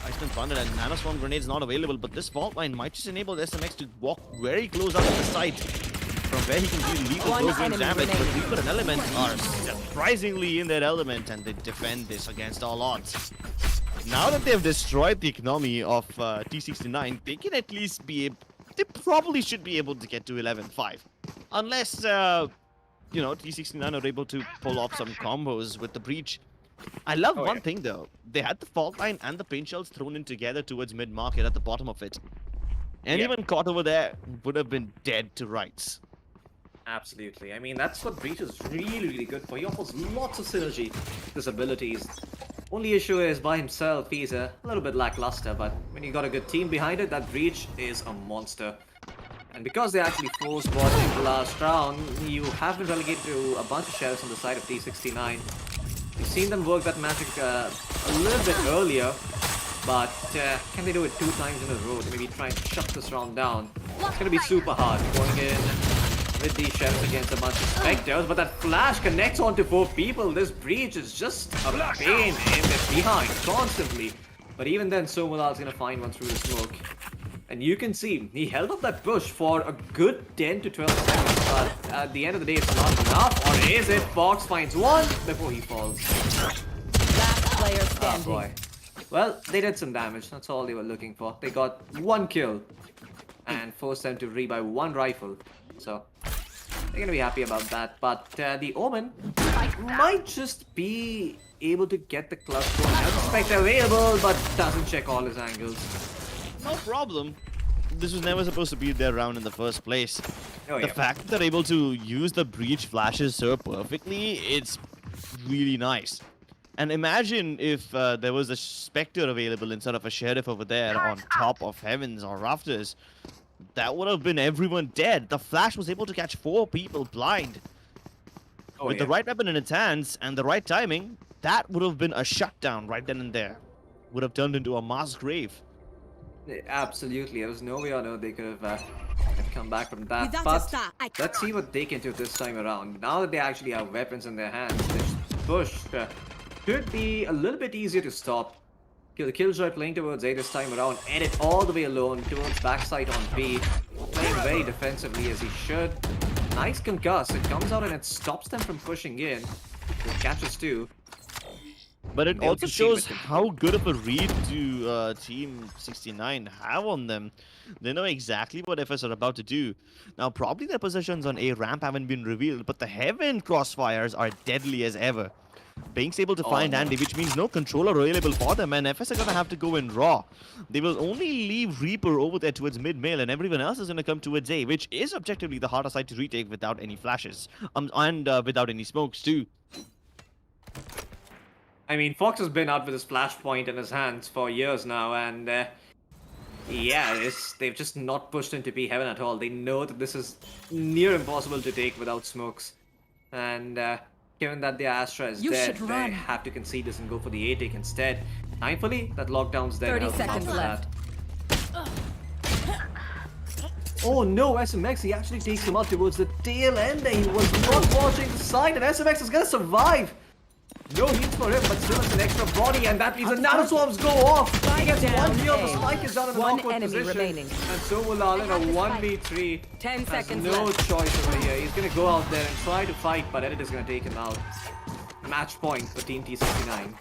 Iceland Thunder and Nanoswarm Grenade's not available, but this fault line might just enable SMX to walk very close up to the site, from where he can do lethal
One
close range
enemy
damage. But
remaining.
Reaper and Element are surprisingly in their element, and they defend this against all odds. Now that they've destroyed the economy of T69, they can at least be able... They probably should be able to get to 11-5. Unless, you know, T69 are able to pull off some combos with the Breach. I love one thing though. They had the fault line and the paint shells thrown in together towards mid-market at the bottom of it. Anyone caught over there would have been dead to rights.
Absolutely. I mean, that's what Breach is really good for. He offers lots of synergy with his abilities. Only issue is by himself, he's a little bit lackluster, but when you got a good team behind it, that Breach is a monster. And because they actually forced watching the last round, you have been relegated to a bunch of sheriffs on the side of T69. You've seen them work that magic a little bit earlier, but can they do it 2 times in a row to maybe try and shut this round down? It's going to be super hard going in with these sheriffs against a bunch of specters, but that flash connects onto 4 people. This Breach is just a pain in the behind constantly. But even then, Somulal's going to find one through the smoke. And you can see, he held up that push for a good 10 to 12 seconds, but at the end of the day, it's not enough. Or is it? Fox finds one before he falls.
Last player
Oh
standing.
boy. Well, they did some damage. That's all they were looking for. They got 1 kill and forced them to rebuy 1 rifle. So, they're gonna be happy about that. But the Omen might just be able to get the clutch going. Has a Spectre available, but doesn't check all his angles.
No problem. This was never supposed to be their round in the first place.
Oh,
The
yeah.
fact that they're able to use the Breach flashes so perfectly, it's really nice. And imagine if there was a Spectre available instead of a Sheriff over there on top of Heavens or Rafters. That would have been everyone dead. The Flash was able to catch 4 people blind.
Oh,
With the right weapon in its hands and the right timing, that would have been a shutdown right then and there. Would have turned into a mass grave.
Absolutely, there was no way on earth they could have come back from that.
Without a
But
star, I
let's see what they can do this time around. Now that they actually have weapons in their hands, this push could be a little bit easier to stop. The Killjoy playing towards A this time around, Edit all the way alone towards backside on B, playing very defensively as he should. Nice concuss, it comes out and it stops them from pushing in. It catches 2.
But it
They'll
also
proceed
shows
with it.
how good of a read do Team 69 have on them. They know exactly what FS are about to do. Now, probably their positions on A ramp haven't been revealed, but the Heaven crossfires are deadly as ever. Binks able to find
no.
Andy, which means no controller available for them, and FS are gonna have to go in raw. They will only leave Reaper over there towards mid-mail, and everyone else is gonna come towards A, which is objectively the harder side to retake without any flashes. And without any smokes too.
I mean, Fox has been out with his flashpoint in his hands for years now, and yeah, they've just not pushed into B Heaven at all. They know that this is near impossible to take without smokes, and given that the Astra is
You
dead,
should
they
run.
have to concede this and go for the A take instead. Thankfully, that lockdown's there.
30
to help them out
seconds
with
left.
that. Oh no, SMX, he actually takes him out towards the tail end there. He was not watching the side, and SMX is gonna survive. No heals for him, but still it's an extra body, and that means the nano swarms go off. He gets
down
one heal, the
A.
spike is down in an
One
awkward
enemy
position.
remaining.
And so will Allen, a 1v3.
10
Has
seconds
no
left.
choice over here. He's gonna go out there and try to fight, but Edit is gonna take him out. Match point for Team T69.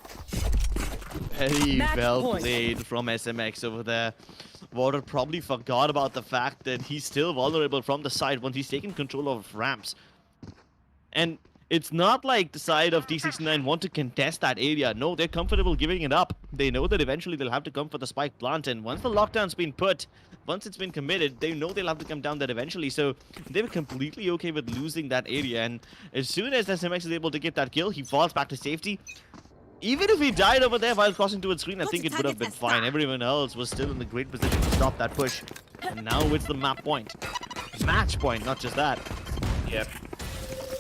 Very
Match
well
point.
played from SMX over there. Water probably forgot about the fact that he's still vulnerable from the side once he's taken control of ramps. And it's not like the side of T69 want to contest that area. No, they're comfortable giving it up. They know that eventually they'll have to come for the spike plant, and once the lockdown's been put, once it's been committed, they know they'll have to come down there eventually. So they were completely okay with losing that area, and as soon as SMX is able to get that kill, he falls back to safety. Even if he died over there while crossing towards screen, I think it would have been fine. Everyone else was still in a great position to stop that push. And now it's the map point. Match point, not just that.
Yep.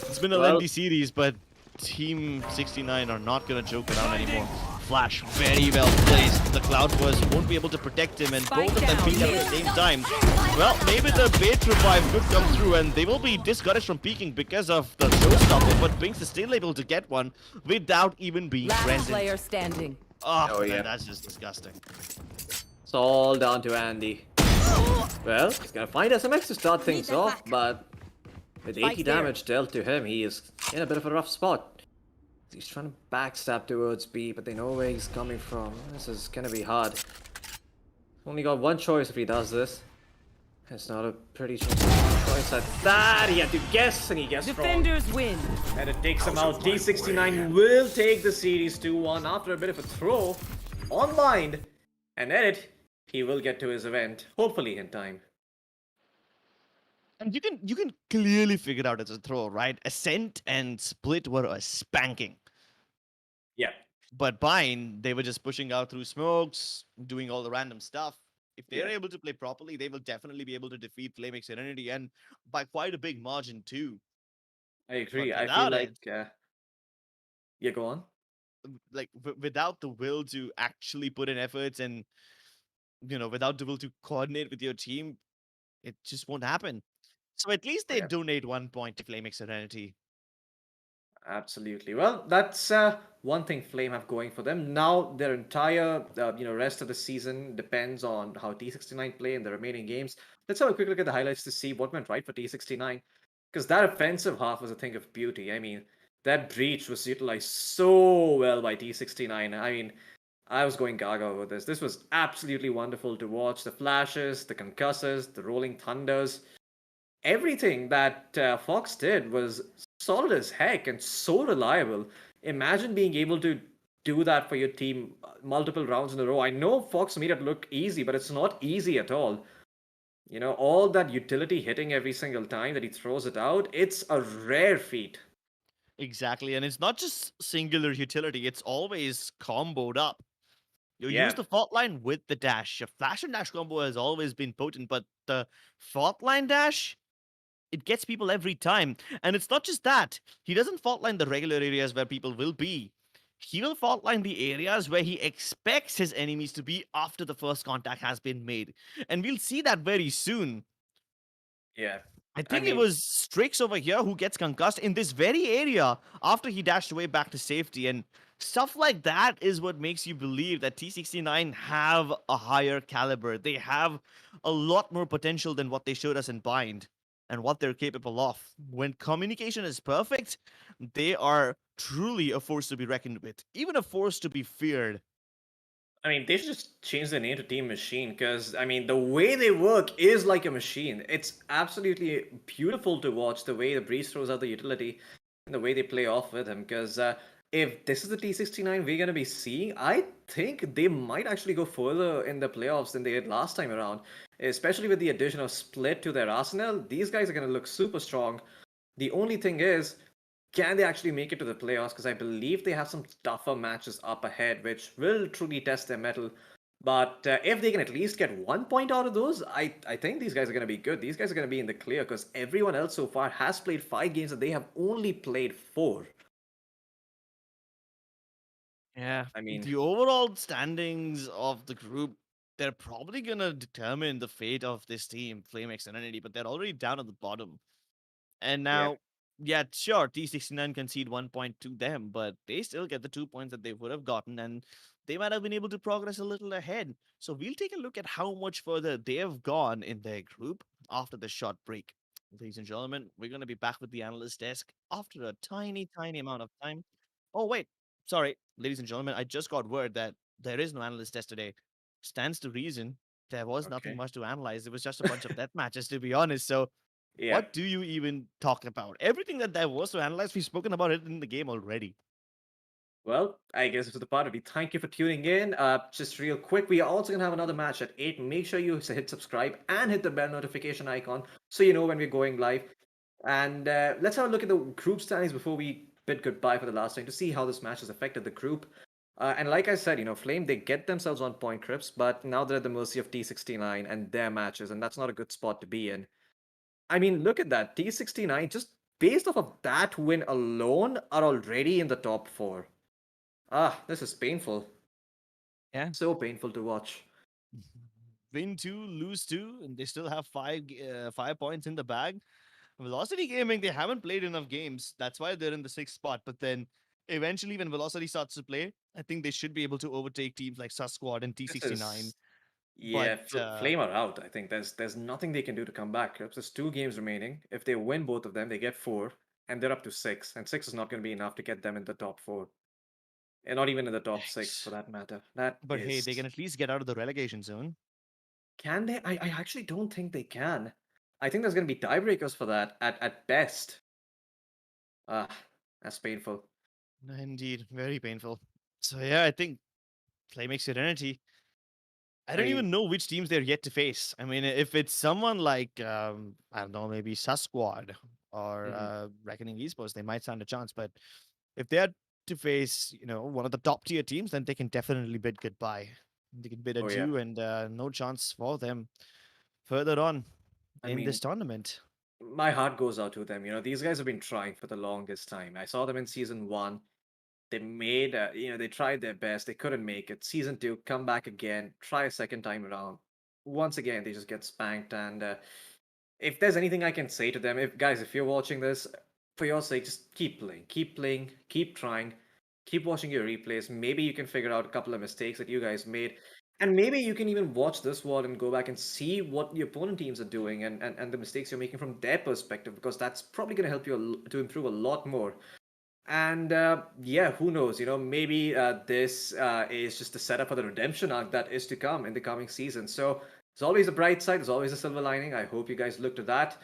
It's been a lengthy series, but Team 69 are not going to joke around anymore. Flash, very well placed. The Cloudburst won't be able to protect him, and both of them
down,
peek at the same time. Well, maybe the bait revive could come through, and they will be discouraged from peeking because of the showstopper, but Binks is still able to get one without even being
Last
present.
player standing.
Oh,
yeah.
man, that's just disgusting.
It's all down to Andy. Well, he's gonna find SMX to start things off, but with 80 damage dealt to him, he is in a bit of a rough spot. He's trying to backstab towards B, but they know where he's coming from. This is gonna be hard. Only got one choice if he does this. It's not a pretty choice at that. He had to guess, and he guessed wrong.
Defenders win.
And it takes him out. T69 will take the series 2-1 after a bit of a throw on mind. And Edit, he will get to his event, hopefully in time.
And you can clearly figure out it's a throw, right? Ascent and Split were a spanking.
Yeah.
But Bind, they were just pushing out through smokes, doing all the random stuff. If they're able to play properly, they will definitely be able to defeat FlameX Serenity, and by quite a big margin too.
I agree.
But
I feel
without
like... yeah, go on.
Like without the will to actually put in efforts, and without the will to coordinate with your team, it just won't happen. So at least they
Yeah.
donate 1 point to FlameX Serenity.
Absolutely. Well, that's one thing Flame have going for them. Now their entire rest of the season depends on how T69 play in the remaining games. Let's have a quick look at the highlights to see what went right for T69. Because that offensive half was a thing of beauty. I mean, that breach was utilized so well by T69. I mean, I was going gaga over this. This was absolutely wonderful to watch. The flashes, the concussors, the rolling thunders. Everything that Fox did was solid as heck and so reliable. Imagine being able to do that for your team multiple rounds in a row. I know Fox made it look easy, but it's not easy at all. All that utility hitting every single time that he throws it out, it's a rare feat.
Exactly, and it's not just singular utility, it's always comboed up. You
Yeah.
use the fault line with the dash. Your flash and dash combo has always been potent, but the fault line dash, it gets people every time. And it's not just that. He doesn't fault line the regular areas where people will be. He will fault line the areas where he expects his enemies to be after the first contact has been made. And we'll see that very soon.
Yeah.
I think it was Strix over here who gets concussed in this very area after he dashed away back to safety. And stuff like that is what makes you believe that T69 have a higher caliber. They have a lot more potential than what they showed us in Bind and what they're capable of. When communication is perfect, they are truly a force to be reckoned with, even a force to be feared.
I mean, they should just change their name to Team Machine because, I mean, the way they work is like a machine. It's absolutely beautiful to watch the way the Breeze throws out the utility and the way they play off with him. Because if this is the T69 we're going to be seeing, I think they might actually go further in the playoffs than they did last time around. Especially with the addition of Split to their arsenal, these guys are going to look super strong. The only thing is, can they actually make it to the playoffs? Because I believe they have some tougher matches up ahead, which will truly test their mettle. But if they can at least get 1 point out of those, I think these guys are going to be good. These guys are going to be in the clear because everyone else so far has played 5 games and they have only played 4.
Yeah,
I mean,
the overall standings of the group they're probably gonna determine the fate of this team, FlameX Serenity, but they're already down at the bottom. And
Yeah.
now, yeah, sure, T69 concede 1 point to them, but they still get the 2 points that they would have gotten, and they might have been able to progress a little ahead. So we'll take a look at how much further they have gone in their group after the short break. Ladies and gentlemen, we're going to be back with the analyst desk after a tiny, tiny amount of time. Oh, wait, sorry, ladies and gentlemen, I just got word that there is no analyst desk today. Stands to reason there was nothing
Okay.
much to analyze. It was just a bunch of death matches, to be honest. So
Yeah.
what do you even talk about? Everything that there was to analyze, we've spoken about it in the game already.
Well, I guess it's the part of it. Thank you for tuning in. Just real quick, we are also gonna have another match at 8. Make sure you hit subscribe and hit the bell notification icon so you know when we're going live. And let's have a look at the group standings before we bid goodbye for the last time to see how this match has affected the group. And like I said, Flame, they get themselves on point crips, but now they're at the mercy of T69 and their matches, and that's not a good spot to be in. I mean, look at that. T69, just based off of that win alone, are already in the top 4. Ah, this is painful.
Yeah.
So painful to watch.
Win two, lose two, and they still have 5 points in the bag. Velocity Gaming, they haven't played enough games. That's why they're in the 6th spot. But then eventually, when Velocity starts to play, I think they should be able to overtake teams like Sus Squad and
This
T69.
is
But
yeah, Flame are out. I think there's nothing they can do to come back. There's 2 games remaining. If they win both of them, they get 4, and they're up to 6. And 6 is not going to be enough to get them in the top 4, and not even in the top 6 for
yikes.
that matter. That
But hey,
is.
they can at least get out of the relegation zone.
Can they? I actually don't think they can. I think there's going to be tiebreakers for that at best. Ah, that's painful.
Indeed, very painful. So yeah, I think FlameX Serenity. I
I
don't
mean,
even know which teams they're yet to face. I mean, if it's someone like I don't know, maybe Sus Squad or
mhm.
Reckoning Esports, they might stand a chance. But if they're to face, one of the top tier teams, then they can definitely bid goodbye. They can bid
Oh yeah.
adieu, and no chance for them further on
I
in this
mean,
tournament.
my heart goes out to them. These guys have been trying for the longest time. I saw them in season 1. They made, they tried their best. They couldn't make it. Season 2, come back again, try a second time around. Once again, they just get spanked. And if there's anything I can say to them, if you're watching this, for your sake, just keep playing, keep trying, keep watching your replays. Maybe you can figure out a couple of mistakes that you guys made. And maybe you can even watch this one and go back and see what the opponent teams are doing and the mistakes you're making from their perspective, because that's probably going to help you to improve a lot more. And yeah, who knows? Maybe this is just the setup for the redemption arc that is to come in the coming season. So there's always a bright side, there's always a silver lining. I hope you guys look to that.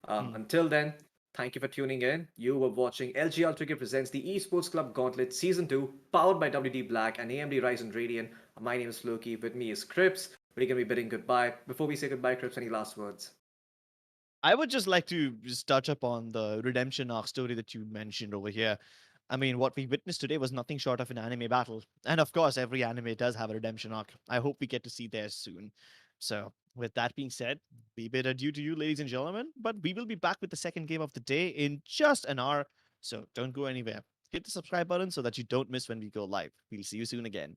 Hmm.
Until then, thank you for tuning in. You were watching LG Ultragear presents the Esports Club Gauntlet Season 2, powered by WD Black and AMD Ryzen Radeon. My name is Floki, with me is Crips. We're going to be bidding goodbye. Before we say goodbye, Crips, any last words?
I would just like to just touch upon the redemption arc story that you mentioned over here. I mean, what we witnessed today was nothing short of an anime battle. And of course, every anime does have a redemption arc. I hope we get to see theirs soon. So, with that being said, we bid adieu to you, ladies and gentlemen. But we will be back with the second game of the day in just an hour. So, don't go anywhere. Hit the subscribe button so that you don't miss when we go live. We'll see you soon again.